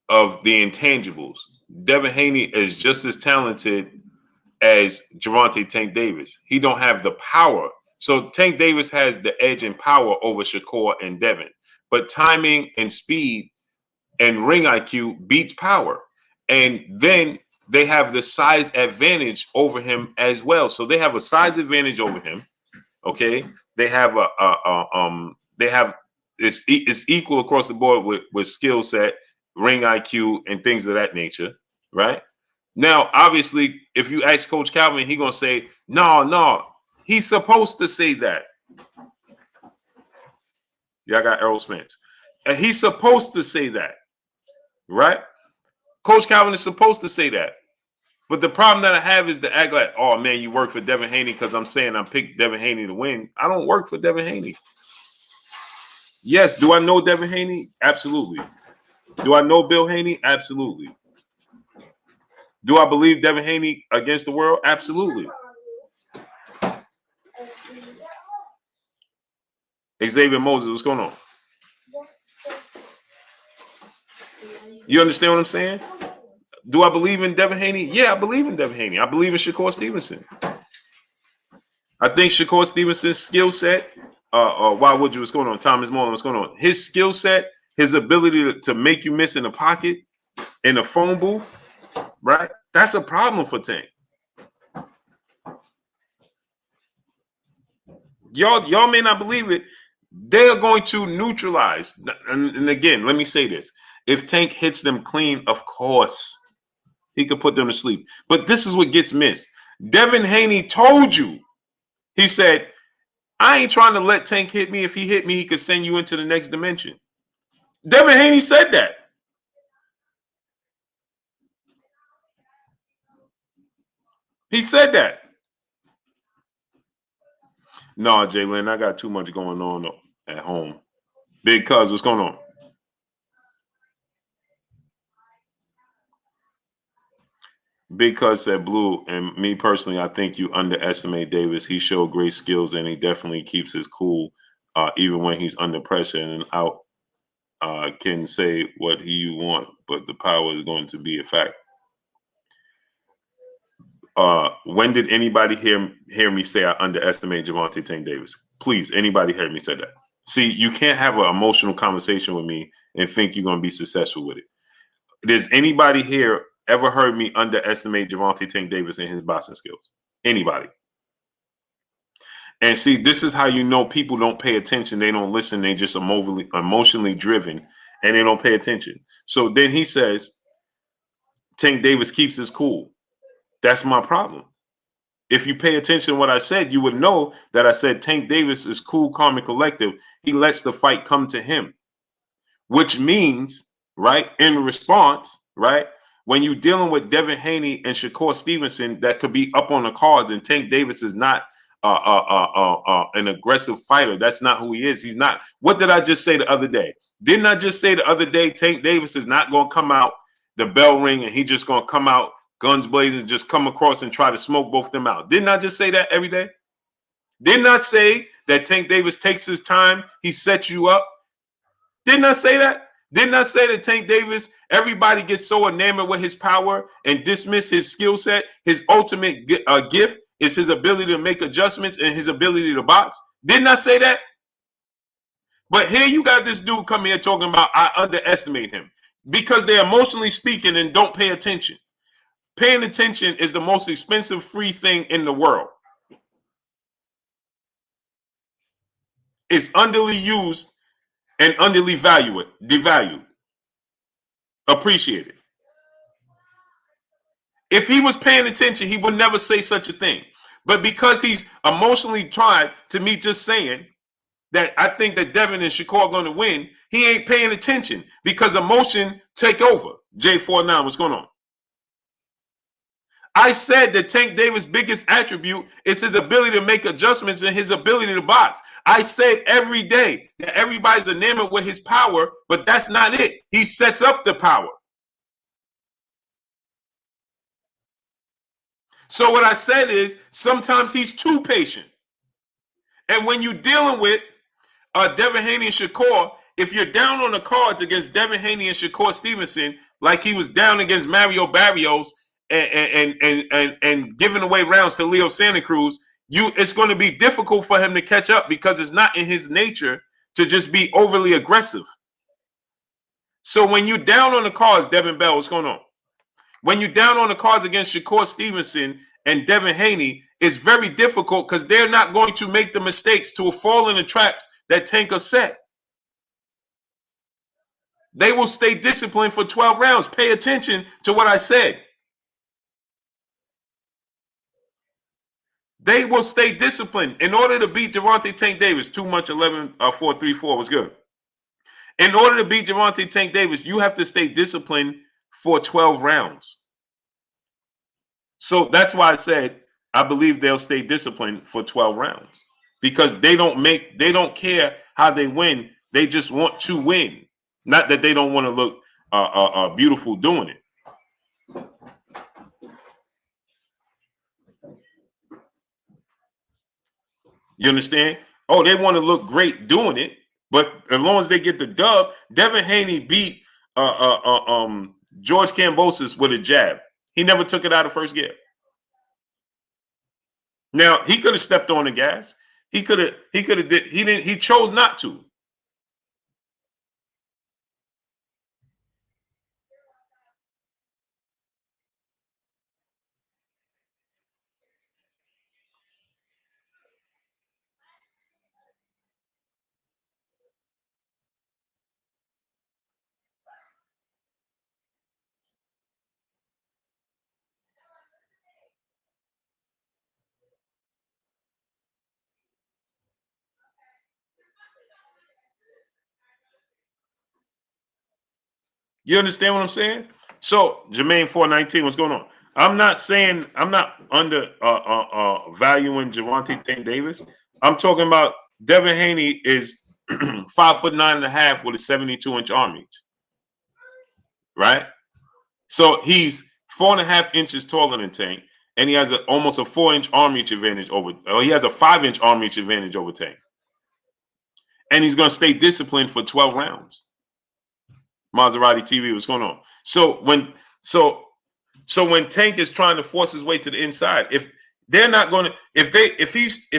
Speaker 1: of the intangibles. Devin Haney is just as talented as Gervonta Tank Davis. He don't have the power. So Tank Davis has the edge and power over Shakur and Devin. But timing and speed and ring IQ beats power. And then they have the size advantage over him as well. So they have a size advantage over him. Okay. They have it's equal across the board with skill set, ring IQ, and things of that nature. Right. Now, obviously, if you ask Coach Calvin, he's gonna say, no, he's supposed to say that. Y'all got Errol Spence. And he's supposed to say that. Right? Coach Calvin is supposed to say that. But the problem that I have is to act like, oh man, you work for Devin Haney because I'm saying I picked Devin Haney to win. I don't work for Devin Haney. Yes, do I know Devin Haney? Absolutely. Do I know Bill Haney? Absolutely. Do I believe Devin Haney against the world? Absolutely. Xavier Moses, what's going on? You understand what I'm saying? Do I believe in Devin Haney? Yeah, I believe in Devin Haney. I believe in Shakur Stevenson. I think Shakur Stevenson's skill set, why would you? What's going on? Thomas Mullen, what's going on? His skill set, his ability to make you miss in the pocket, in the phone booth, right? That's a problem for Tank. Y'all may not believe it. They are going to neutralize. And again, let me say this. If Tank hits them clean, of course, he could put them to sleep. But this is what gets missed. Devin Haney told you. He said, I ain't trying to let Tank hit me. If he hit me, he could send you into the next dimension. Devin Haney said that. He said that. No, Jalen, I got too much going on at home. Big Cuz, what's going on? Big Cuz said Blue, and me personally, I think you underestimate Davis. He showed great skills, and he definitely keeps his cool, even when he's under pressure and out. Can say what he want, but the power is going to be a fact. When did anybody hear me say I underestimate Gervonta Tank Davis? Please, anybody heard me say that? See, you can't have an emotional conversation with me and think you're going to be successful with it. Does anybody here ever heard me underestimate Gervonta Tank Davis and his boxing skills? Anybody? And see, this is how you know people don't pay attention. They don't listen. They just emotionally driven, and they don't pay attention. So then he says, Tank Davis keeps his cool. That's my problem. If you pay attention to what I said, you would know that I said Tank Davis is cool, calm, and collective. He lets the fight come to him, which means, right, in response, right, when you're dealing with Devin Haney and Shakur Stevenson, that could be up on the cards, and Tank Davis is not an aggressive fighter. That's not who he is. He's not. What did I just say the other day? Didn't I just say the other day Tank Davis is not going to come out, the bell ring, and he's just going to come out guns blazing, just come across and try to smoke both of them out? Didn't I just say that every day? Didn't I say that Tank Davis takes his time, he sets you up? Didn't I say that? Didn't I say that Tank Davis, everybody gets so enamored with his power and dismiss his skill set? His ultimate gift is his ability to make adjustments and his ability to box. Didn't I say that? But here you got this dude come here talking about I underestimate him because they're emotionally speaking and don't pay attention. Paying attention is the most expensive free thing in the world. It's underly used and underly devalued. Appreciated. If he was paying attention, he would never say such a thing. But because he's emotionally tried to me just saying that I think that Devin and Shakur are going to win, he ain't paying attention because emotion take over. J49, what's going on? I said that Tank Davis' biggest attribute is his ability to make adjustments and his ability to box. I said every day that everybody's enamored with his power, but that's not it. He sets up the power. So what I said is sometimes he's too patient. And when you're dealing with Devin Haney and Shakur, if you're down on the cards against Devin Haney and Shakur Stevenson, like he was down against Mario Barrios and giving away rounds to Leo Santa Cruz, it's going to be difficult for him to catch up because it's not in his nature to just be overly aggressive. So when you down on the cards, Devin Bell, what's going on? When you down on the cards against Shakur Stevenson and Devin Haney, it's very difficult because they're not going to make the mistakes to fall in the traps that Tank has set. They will stay disciplined for 12 rounds. Pay attention to what I said. They will stay disciplined in order to beat Gervonta Tank Davis. Too much 11-4-3-4 was good. In order to beat Gervonta Tank Davis, you have to stay disciplined for 12 rounds. So that's why I said I believe they'll stay disciplined for 12 rounds because they don't care how they win. They just want to win. Not that they don't want to look beautiful doing it. You understand? Oh, they want to look great doing it, but as long as they get the dub, Devin Haney beat George Kambosos with a jab. He never took it out of first gear. Now he could have stepped on the gas. He chose not to. You understand what I'm saying? So Jermaine 419, what's going on? I'm not under valuing Gervonta Tank Davis. I'm talking about Devin Haney is 5'9.5" with a 72-inch arm reach. Right? So he's 4.5 inches taller than Tank, and he has almost a 4-inch arm reach advantage he has a 5-inch arm reach advantage over Tank. And he's gonna stay disciplined for 12 rounds. Maserati TV, what's going on? So when Tank is trying to force his way to the inside, if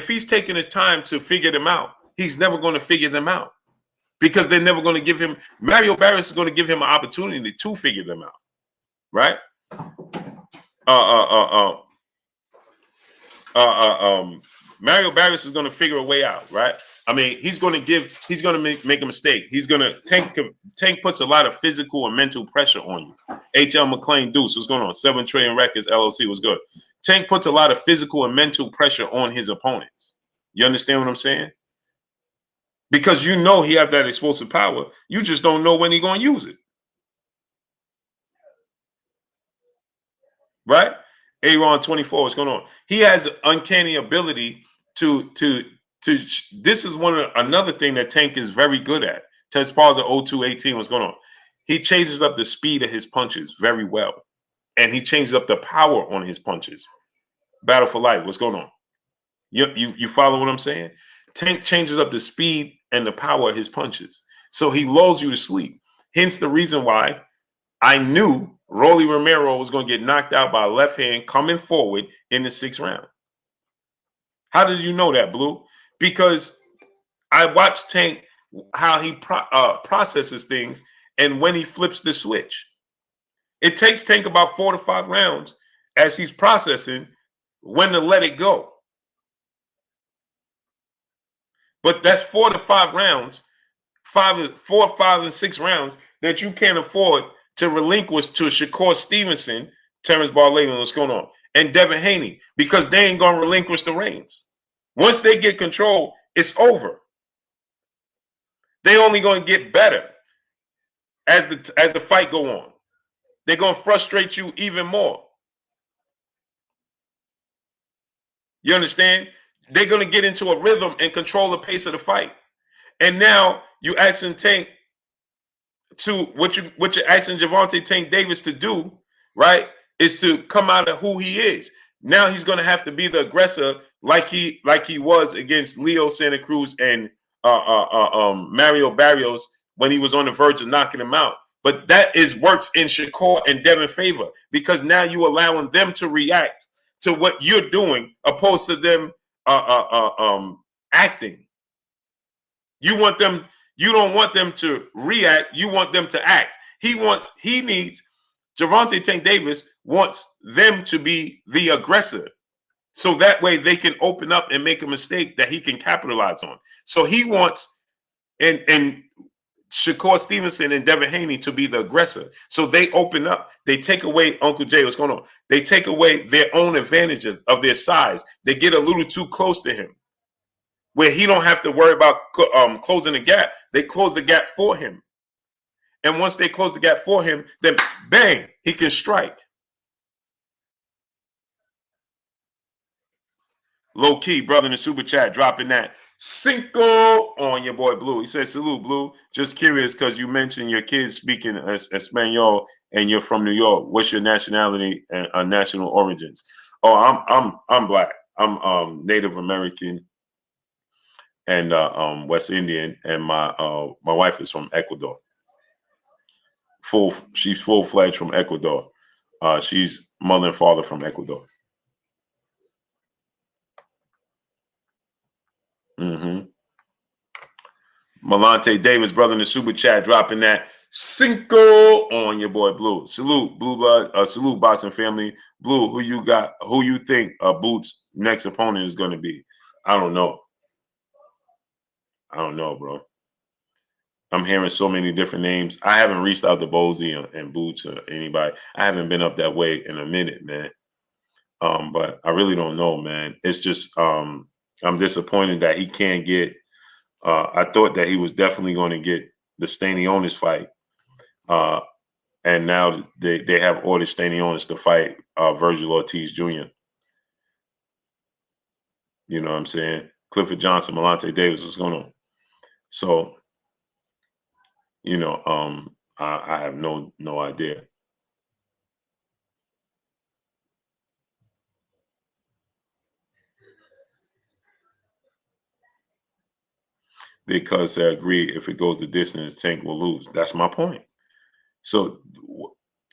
Speaker 1: he's taking his time to figure them out, he's never going to figure them out because they're never going to give him. Mario Barris is going to give him an opportunity to figure them out, right? Mario Barris is going to figure a way out, right? I mean, he's going to make a mistake. Tank puts a lot of physical and mental pressure on you. H.L. McClain Deuce, what's going on? 7 Trillion Records, LLC, was good. Tank puts a lot of physical and mental pressure on his opponents. You understand what I'm saying? Because you know he have that explosive power. You just don't know when he's going to use it. Right? Aaron 24, what's going on? He has an uncanny ability to this is another thing that Tank is very good at. Ted Sparza 0218, what's going on? He changes up the speed of his punches very well. And he changes up the power on his punches. Battle for Life, what's going on? You follow what I'm saying? Tank changes up the speed and the power of his punches. So he lulls you to sleep. Hence the reason why I knew Rolly Romero was going to get knocked out by a left hand coming forward in the 6th round. How did you know that, Blue? Because I watched Tank, how he processes things and when he flips the switch. It takes Tank about 4 to 5 rounds as he's processing when to let it go. But that's 4 to 5 rounds, 4, 5, and 6 rounds that you can't afford to relinquish to Shakur Stevenson, Terrence Barley, what's going on, and Devin Haney, because they ain't going to relinquish the reins. Once they get control, it's over. They only going to get better as the fight go on. They're going to frustrate you even more. You understand? They're going to get into a rhythm and control the pace of the fight. And now you asking Tank to what you're asking Gervonta Tank Davis to do, right? Is to come out of who he is. Now he's going to have to be the aggressor like he was against Leo Santa Cruz and Mario Barrios when he was on the verge of knocking him out. But that works in Shakur and Devin favor, because now you allowing them to react to what you're doing, opposed to them acting. You don't want them to react. You want them to act. Gervonta Tank Davis wants them to be the aggressor. So that way they can open up and make a mistake that he can capitalize on. So he wants and Shakur Stevenson and Devin Haney to be the aggressor. So they open up. They take away Uncle Jay. What's going on? They take away their own advantages of their size. They get a little too close to him, where he don't have to worry about closing the gap. They close the gap for him. And once they close the gap for him, then bang, he can strike. Low key, brother in the super chat, dropping that cinco on your boy Blue. He says, salute, Blue. Just curious, because you mentioned your kids speaking Espanol and you're from New York. What's your nationality and national origins? Oh, I'm black. I'm Native American and West Indian, and my wife is from Ecuador. She's full-fledged from Ecuador. She's mother and father from Ecuador. Malante Davis, brother in the super chat, dropping that cinco on your boy Blue. Salute, Blue Blood. Salute, boxing family. Blue, who you got? Who you think Boots' next opponent is going to be? I don't know. Bro. I'm hearing so many different names. I haven't reached out to Bozy and Boots or anybody. I haven't been up that way in a minute, man. But I really don't know, man. It's just I'm disappointed that he can't get. I thought that he was definitely going to get the Stanionis fight, and now they have ordered Stanionis to fight Virgil Ortiz Jr. You know what I'm saying? Clifford Johnson, Malante Davis, what's going on? So, you know, I have no idea. Because I agree, if it goes the distance, Tank will lose. That's my point. So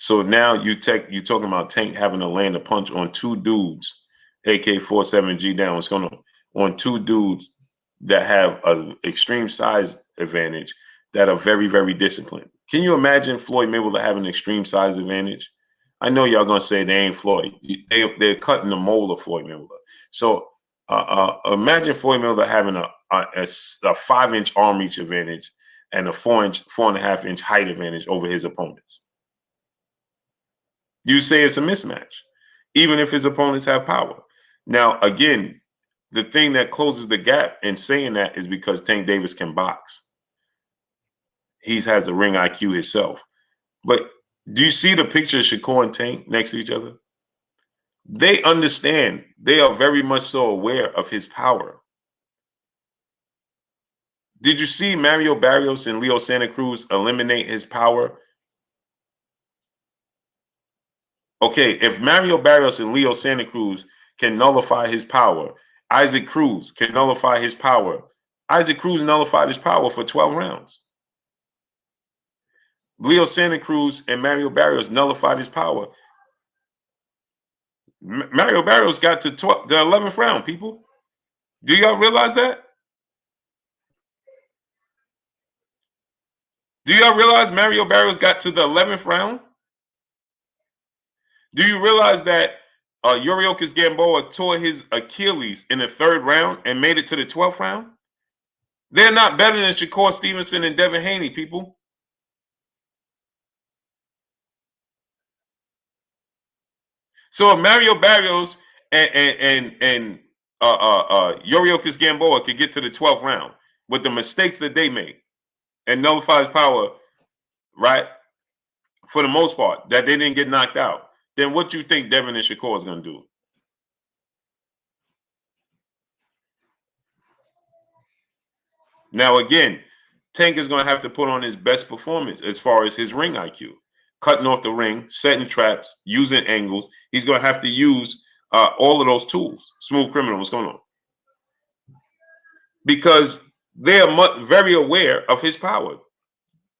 Speaker 1: now you're talking about Tank having to land a punch on two dudes, AK-47G down. What's going on two dudes that have an extreme size advantage that are very, very disciplined. Can you imagine Floyd Mayweather having an extreme size advantage? I know y'all gonna say they ain't Floyd. They're cutting the mold of Floyd Mayweather. So imagine Floyd Mayweather having a 5-inch arm reach advantage and a 4.5-inch height advantage over his opponents. You say it's a mismatch, even if his opponents have power. Now, again, the thing that closes the gap in saying that is because Tank Davis can box. He has a ring IQ himself. But do you see the picture of Shakur and Tank next to each other? They understand. They are very much so aware of his power. Did you see Mario Barrios and Leo Santa Cruz eliminate his power? Okay, if Mario Barrios and Leo Santa Cruz can nullify his power, Isaac Cruz can nullify his power. Isaac Cruz nullified his power for 12 rounds. Leo Santa Cruz and Mario Barrios nullified his power. Mario Barrios got to the 11th round, people. Do y'all realize that? Do y'all realize Mario Barrios got to the 11th round? Do you realize that Yuriorkis Gamboa tore his Achilles in the 3rd round and made it to the 12th round? They're not better than Shakur Stevenson and Devin Haney, people. So if Mario Barrios and Yuriorkis Gamboa could get to the 12th round with the mistakes that they made and nullify his power, right, for the most part, that they didn't get knocked out, then what do you think Devin and Shakur is going to do? Now, again, Tank is going to have to put on his best performance as far as his ring IQ. Cutting off the ring, setting traps, using angles. He's going to have to use all of those tools. Smooth Criminal, what's going on? Because they are very aware of his power.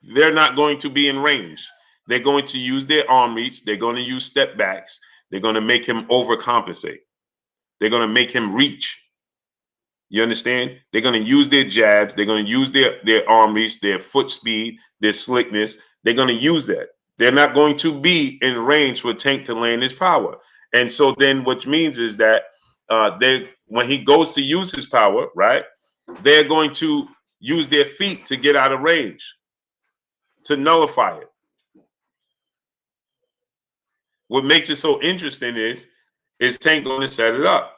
Speaker 1: they're not going to be in range. They're going to use their arm reach. They're going to use step backs. They're going to make him overcompensate. They're going to make him reach. You understand? They're going to use their jabs. They're going to use their arm reach, their foot speed, their slickness. They're going to use that. They're not going to be in range for Tank to land his power. And so then what means is that when he goes to use his power, right, they're going to use their feet to get out of range, to nullify it. What makes it so interesting is Tank going to set it up.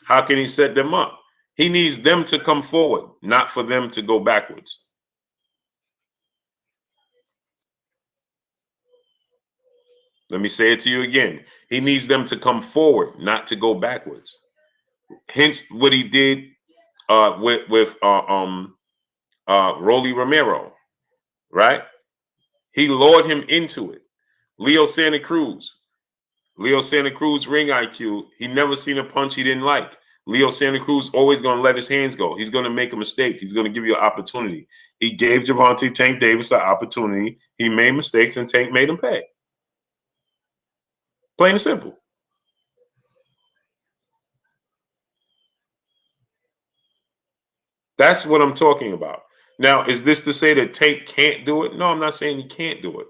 Speaker 1: How can he set them up? He needs them to come forward, not for them to go backwards. Let me say it to you again. He needs them to come forward, not to go backwards. Hence what he did with Rolly Romero, right? He lured him into it. Leo Santa Cruz ring IQ. He never seen a punch he didn't like. Leo Santa Cruz always going to let his hands go. He's going to make a mistake. He's going to give you an opportunity. He gave Gervonta Tank Davis an opportunity. He made mistakes, and Tank made him pay. Plain and simple. That's what I'm talking about. Now, is this to say that Tank can't do it? No, I'm not saying he can't do it.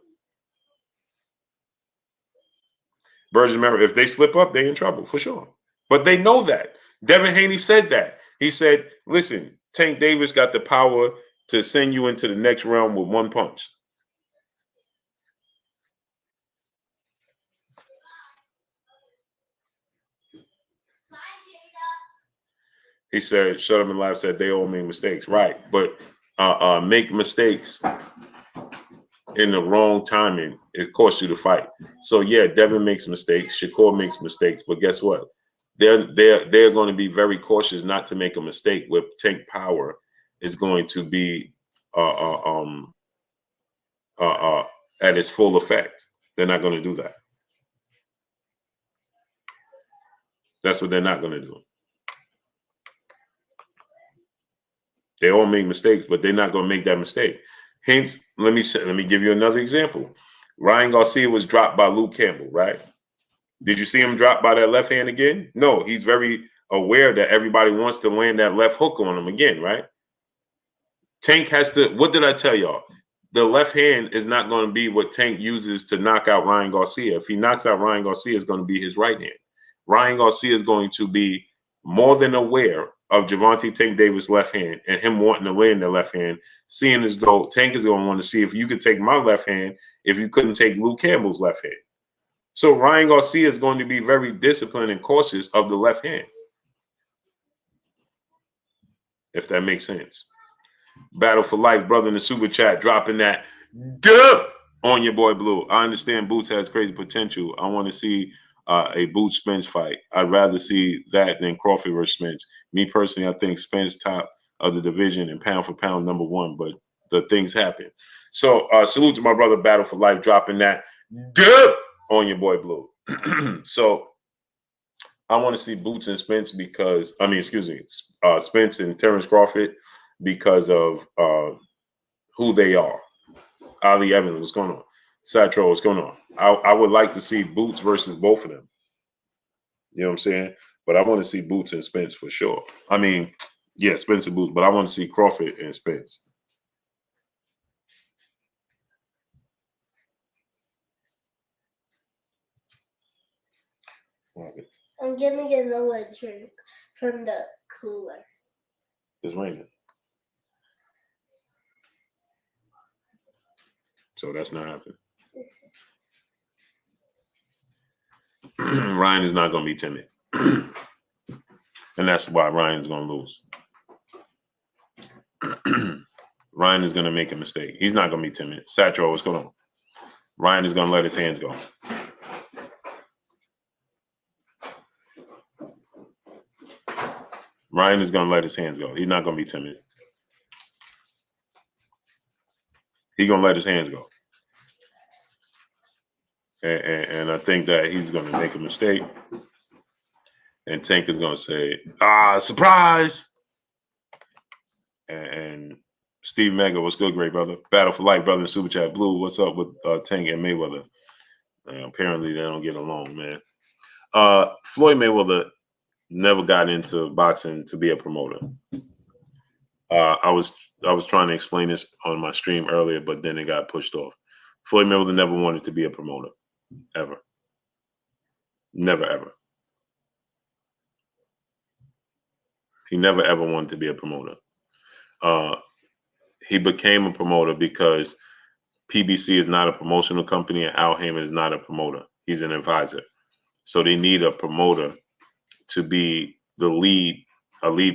Speaker 1: Virgin America, if they slip up, they're in trouble for sure. But they know that. Devin Haney said that. He said, listen, Tank Davis got the power to send you into the next realm with one punch. He said, shut up and laugh, said they all made mistakes. Right. But make mistakes in the wrong timing, it costs you the fight. So yeah, Devin makes mistakes, Shakur makes mistakes, but guess what? They're going to be very cautious not to make a mistake. With Tank power is going to be at its full effect. They're not going to do that. That's what they're not going to do. They all make mistakes, but they're not going to make that mistake. Hence, let me give you another example. Ryan Garcia was dropped by Luke Campbell, right? Did you see him drop by that left hand again? No, he's very aware that everybody wants to land that left hook on him again, right? Tank has to, what did I tell y'all? The left hand is not going to be what Tank uses to knock out Ryan Garcia. If he knocks out Ryan Garcia, it's going to be his right hand. Ryan Garcia is going to be more than aware of Gervonta Tank Davis' left hand and him wanting to land the left hand, seeing as though Tank is going to want to see if you could take my left hand if you couldn't take Luke Campbell's left hand. So Ryan Garcia is going to be very disciplined and cautious of the left hand, if that makes sense. Battle for Life, brother, in the super chat, dropping that duh on your boy Blue. I understand Boots has crazy potential. I want to see a Boots Spence fight. I'd rather see that than Crawford versus Spence. Me personally, I think Spence top of the division and pound for pound #1, but the things happen. So salute to my brother Battle for Life, dropping that duh on your boy Blue. So I want to see Boots and Spence because, Spence and Terrence Crawford because of who they are. Ali Evans, what's going on? Satro, what's going on? I would like to see Boots versus both of them. You know what I'm saying? But I want to see Boots and Spence for sure. I mean, yeah, Spence and Boots, but I want to see Crawford and Spence.
Speaker 2: I'm getting another drink from the cooler.
Speaker 1: It's raining. So that's not happening. Ryan is not going to be timid. And that's why Ryan's going to lose. Ryan is going to make a mistake. He's not going to be timid. Satro, what's going on? Ryan is going to let his hands go. Ryan is going to let his hands go. He's not going to be timid. He's going to let his hands go. And I think that he's going to make a mistake. And Tank is going to say, surprise. And Steve Mega, what's good, great brother? Battle for Life, brother in Super Chat. Blue, what's up with Tank and Mayweather? Apparently they don't get along, man. Floyd Mayweather never got into boxing to be a promoter. I was trying to explain this on my stream earlier, but then it got pushed off. Floyd Mayweather never wanted to be a promoter, ever. Never, ever. He never, ever wanted to be a promoter. He became a promoter because PBC is not a promotional company and Al Heyman is not a promoter. He's an advisor. So they need a promoter to be a lead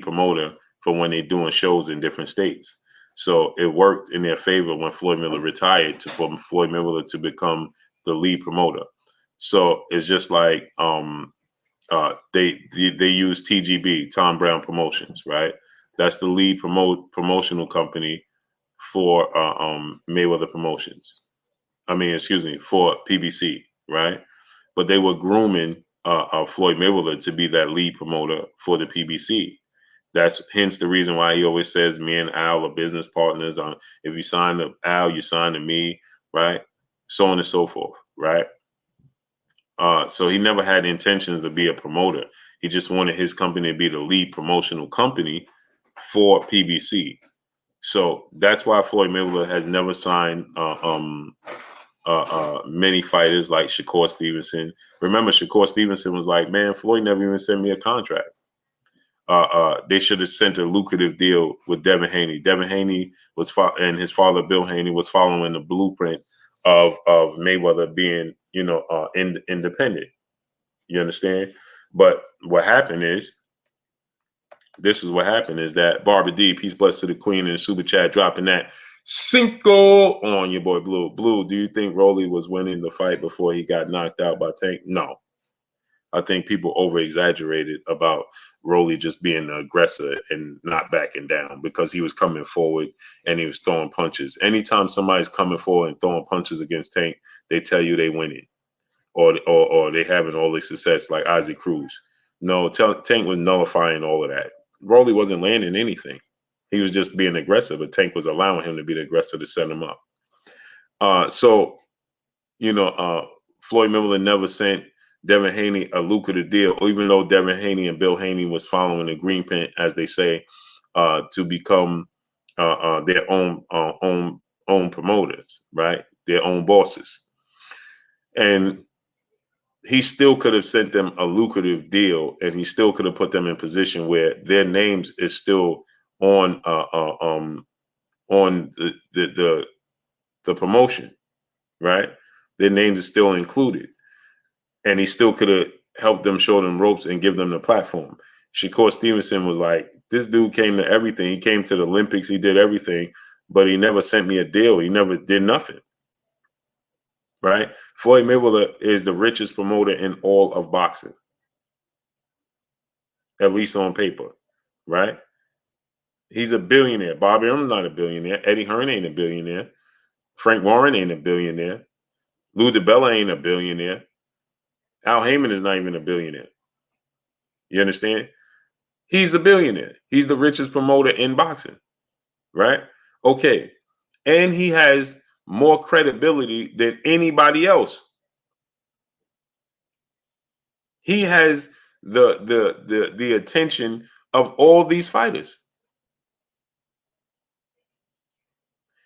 Speaker 1: promoter for when they're doing shows in different states. So it worked in their favor when Floyd Mayweather retired for Floyd Mayweather to become the lead promoter. So it's just like they use TGB, Tom Brown Promotions, right? That's the lead promotional company for Mayweather Promotions. For PBC, right? But they were grooming Floyd Mayweather to be that lead promoter for the PBC. That's hence the reason why he always says me and Al are business partners. If you sign to Al, you sign to me, right? So on and so forth, right? So he never had intentions to be a promoter. He just wanted his company to be the lead promotional company for PBC. So that's why Floyd Mayweather has never signed many fighters like Shakur Stevenson. Remember, Shakur Stevenson was like, man, Floyd never even sent me a contract. They should have sent a lucrative deal with Devin Haney. Devin Haney and his father, Bill Haney, was following the blueprint of Mayweather being, independent. You understand? But this is what happened is that Barbara D, peace bless to the queen in the super chat, dropping that Cinco on your boy Blue. Blue, do you think Rolly was winning the fight before he got knocked out by Tank? No. I think people over-exaggerated about Rolly just being the aggressor and not backing down because he was coming forward and he was throwing punches. Anytime somebody's coming forward and throwing punches against Tank, they tell you they winning or they having all this success like Isaac Cruz. No, Tank was nullifying all of that. Rolly wasn't landing anything. He was just being aggressive, but Tank was allowing him to be the aggressor to set him up. Floyd Mayweather never sent Devin Haney a lucrative deal, even though Devin Haney and Bill Haney was following the green print, as they say, to become their own promoters, right? Their own bosses. And he still could have sent them a lucrative deal, and he still could have put them in position where their names is still on the promotion, right? Their names is still included, and he still could have helped them, show them ropes, and give them the platform. Shakur Stevenson was like, this dude came to everything. He came to the Olympics. He did everything, but he never sent me a deal. He never did nothing. Right? Floyd Mayweather is the richest promoter in all of boxing, at least on paper, right? He's a billionaire. Bobby, I'm not a billionaire. Eddie Hearn ain't a billionaire. Frank Warren ain't a billionaire. Lou DiBella ain't a billionaire. Al Heyman is not even a billionaire. You understand? He's the billionaire. He's the richest promoter in boxing, right? Okay. And he has more credibility than anybody else. He has the attention of all these fighters.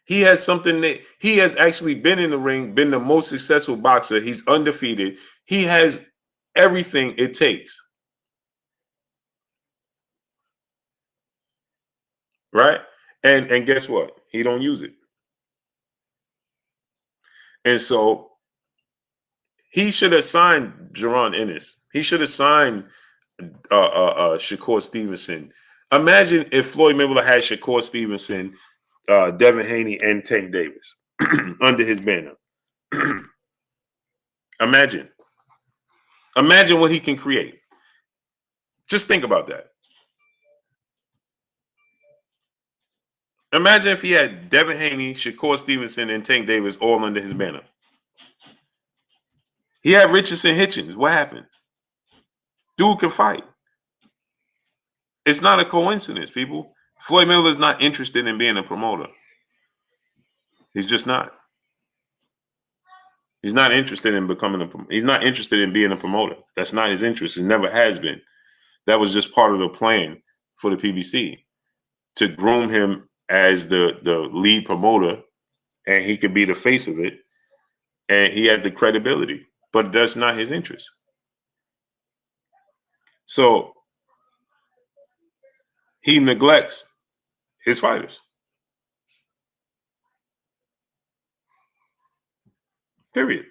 Speaker 1: He has something that he has actually been in the ring, been the most successful boxer. He's undefeated. He has everything it takes. Right? And guess what? He don't use it. And so he should have signed Jaron Ennis. He should have signed Shakur Stevenson. Imagine if Floyd Mayweather had Shakur Stevenson, Devin Haney, and Tank Davis under his banner. Imagine what he can create. Just think about that. Imagine if he had Devin Haney, Shakur Stevenson, and Tank Davis all under his banner. He had Richardson Hitchens. What happened? Dude can fight. It's not a coincidence, people. Floyd Mayweather is not interested in being a promoter. He's just not. He's not interested in he's not interested in being a promoter. That's not his interest. It never has been. That was just part of the plan for the PBC to groom him as the lead promoter, and he could be the face of it, and he has the credibility, but that's not his interest. So he neglects his fighters. Period.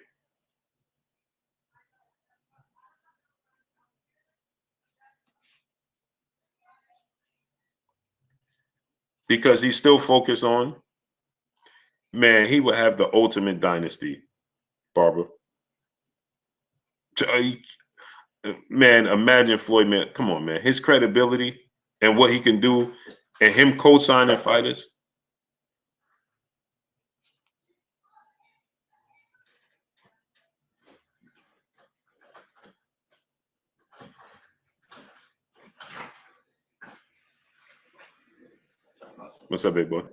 Speaker 1: Because he's still focused on, man, he would have the ultimate dynasty, Barbara. Man, imagine Floyd, man. Come on, man. His credibility and what he can do and him co-signing fighters. What's up, big boy?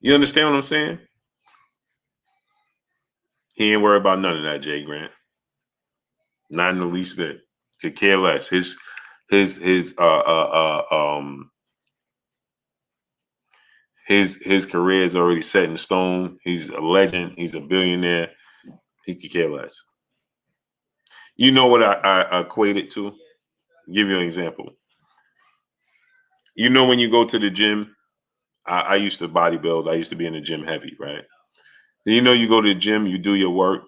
Speaker 1: You understand what I'm saying? He ain't worried about none of that, Jay Grant. Not in the least bit. Could care less. His career is already set in stone. He's a legend. He's a billionaire. He could care less. You know what I equate it to? Give you an example. You know when you go to the gym, I used to bodybuild. I used to be in the gym heavy, right? You know you go to the gym, you do your work,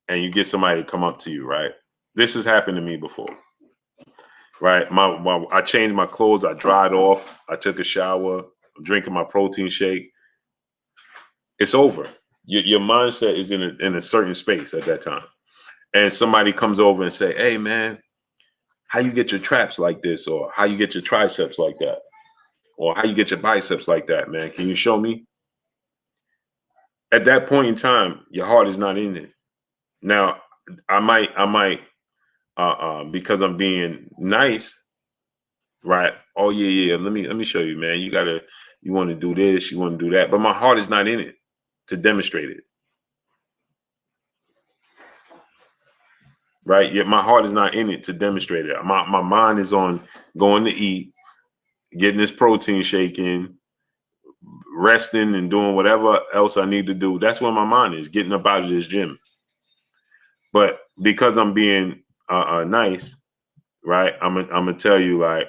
Speaker 1: and you get somebody to come up to you, right? This has happened to me before, right? I changed my clothes. I dried off. I took a shower. I'm drinking my protein shake. It's over. Your mindset is in a certain space at that time. And somebody comes over and say, hey, man, how you get your traps like this? Or how you get your triceps like that? Or how you get your biceps like that, man? Can you show me? At that point in time, your heart is not in it. Now, I might, because I'm being nice, right? Oh yeah. Let me show you, man. You want to do this, you want to do that, but my heart is not in it to demonstrate it, right? Yet my heart is not in it to demonstrate it. My mind is on going to eat, getting this protein shake in, resting, and doing whatever else I need to do. That's where my mind is, getting up out of this gym. But because I'm being nice, right? I'm gonna tell you, like,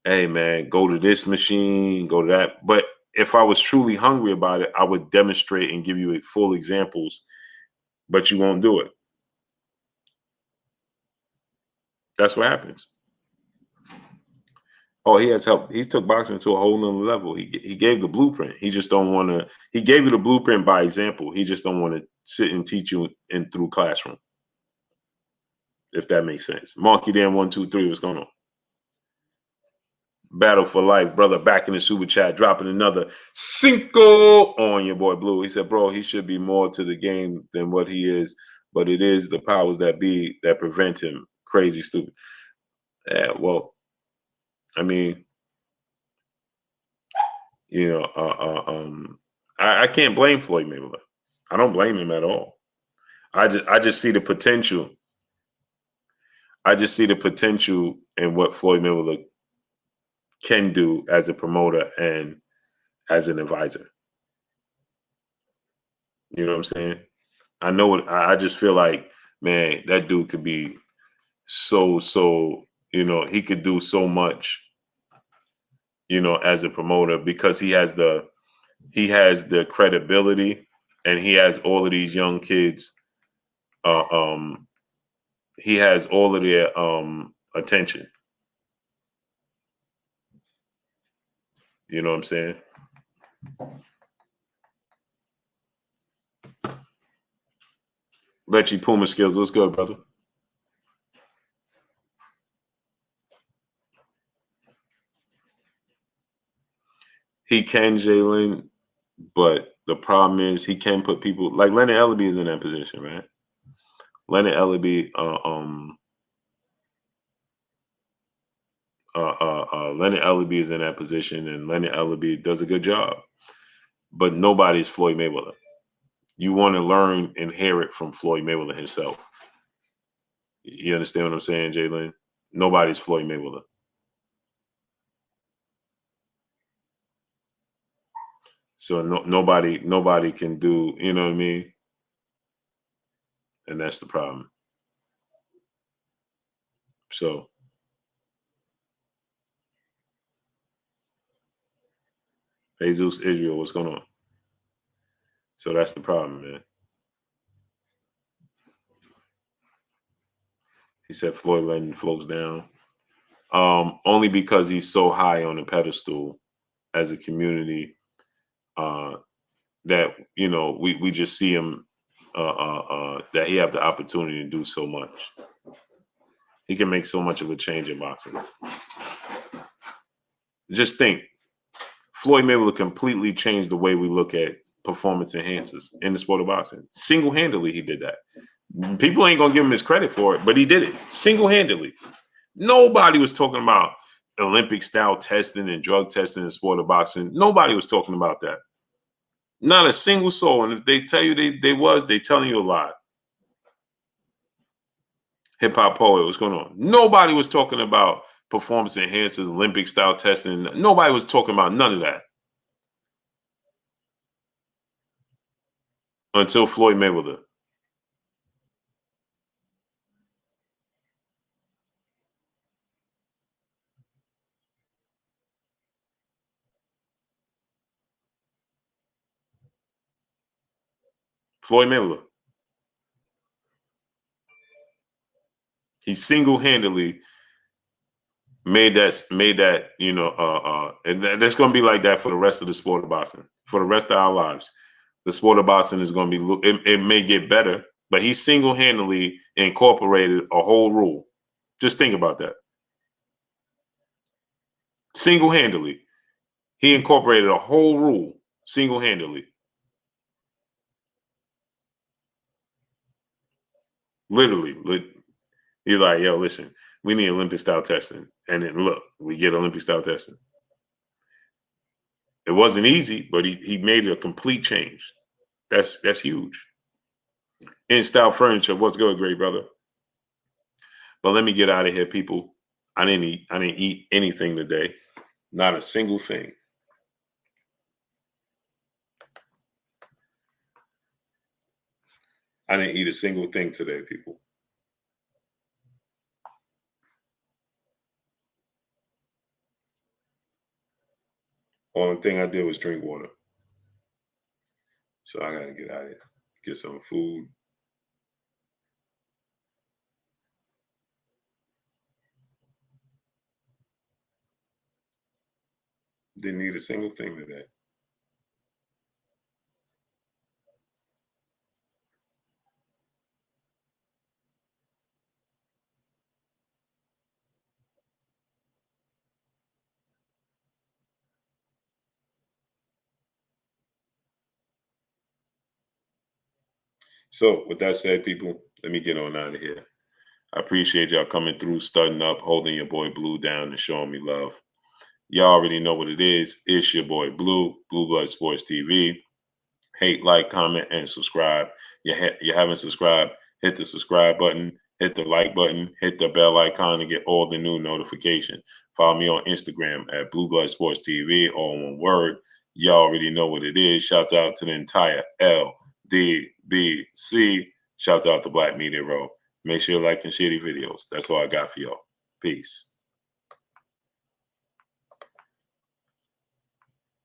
Speaker 1: hey man, go to this machine, go to that. But if I was truly hungry about it, I would demonstrate and give you full examples, but you won't do it. That's what happens. Oh, he has helped. He took boxing to a whole nother level. He gave the blueprint. He just don't want to. He gave you the blueprint by example. He just don't want to sit and teach you in through classroom. If that makes sense. Monkey Dan 123. What's going on? Battle for life, brother. Back in the super chat, dropping another cinco on your boy Blue. He said, bro, he should be more to the game than what he is, but it is the powers that be that prevent him. Crazy, stupid. Yeah, well, I mean, you know, I can't blame Floyd Mayweather. I don't blame him at all. I just see the potential. I just see the potential in what Floyd Mayweather can do as a promoter and as an advisor. You know what I'm saying? I know it. I just feel like, man, that dude could be so, you know, he could do so much, you know, as a promoter because he has the credibility and he has all of these young kids. Uh, um, he has all of their attention. You know what I'm saying? Letchy Puma Skills, what's good, brother? He can, Jalen, but the problem is he can put people like Leonard Ellaby is in that position, right? Leonard Ellaby, Leonard Ellaby is in that position, and Leonard Ellaby does a good job. But nobody's Floyd Mayweather. You want to learn, inherit from Floyd Mayweather himself. You understand what I'm saying, Jalen? Nobody's Floyd Mayweather. So nobody can do, you know what I mean? And that's the problem. So Jesus Israel, what's going on? So that's the problem, man. He said Floyd letting folks down. Only because he's so high on the pedestal as a community that, you know, we just see him that he have the opportunity to do so much. He can make so much of a change in boxing. Just think, Floyd Mayweather completely changed the way we look at performance enhancers in the sport of boxing. Single-handedly, he did that. People ain't gonna give him his credit for it, but he did it single-handedly. Nobody was talking about Olympic-style testing and drug testing in the sport of boxing. Nobody was talking about that. Not a single soul. And if they tell you they telling you a lie. Hip hop poet, what's going on? Nobody was talking about performance enhancers, Olympic style testing. Nobody was talking about none of that until Floyd Mayweather. Floyd Mayweather. He single-handedly made that, you know, and that's going to be like that for the rest of the sport of boxing. For the rest of our lives, the sport of boxing is going to be, it may get better, but he single-handedly incorporated a whole rule. Just think about that. Single-handedly. He incorporated a whole rule single-handedly. Literally. He's like, yo, listen, we need Olympic-style testing. And then look, we get Olympic-style testing. It wasn't easy, but he made a complete change. That's huge. In-style furniture, what's good, great brother? But let me get out of here, people. I didn't eat anything today. Not a single thing. I didn't eat a single thing today, people. Only thing I did was drink water. So I got to get out of here, get some food. Didn't eat a single thing today. So with that said, people, let me get on out of here. I appreciate y'all coming through, starting up, holding your boy Blue down and showing me love. Y'all already know what it is. It's your boy Blue, Blue Blood Sports TV. Hate, like, comment, and subscribe. You haven't subscribed, hit the subscribe button, hit the like button, hit the bell icon to get all the new notifications. Follow me on Instagram at Blue Blood Sports TV, all one word. Y'all already know what it is. Shout out to the entire LDBC. Shout out to Black Media Row. Make sure you like and share the videos. That's all I got for y'all. Peace.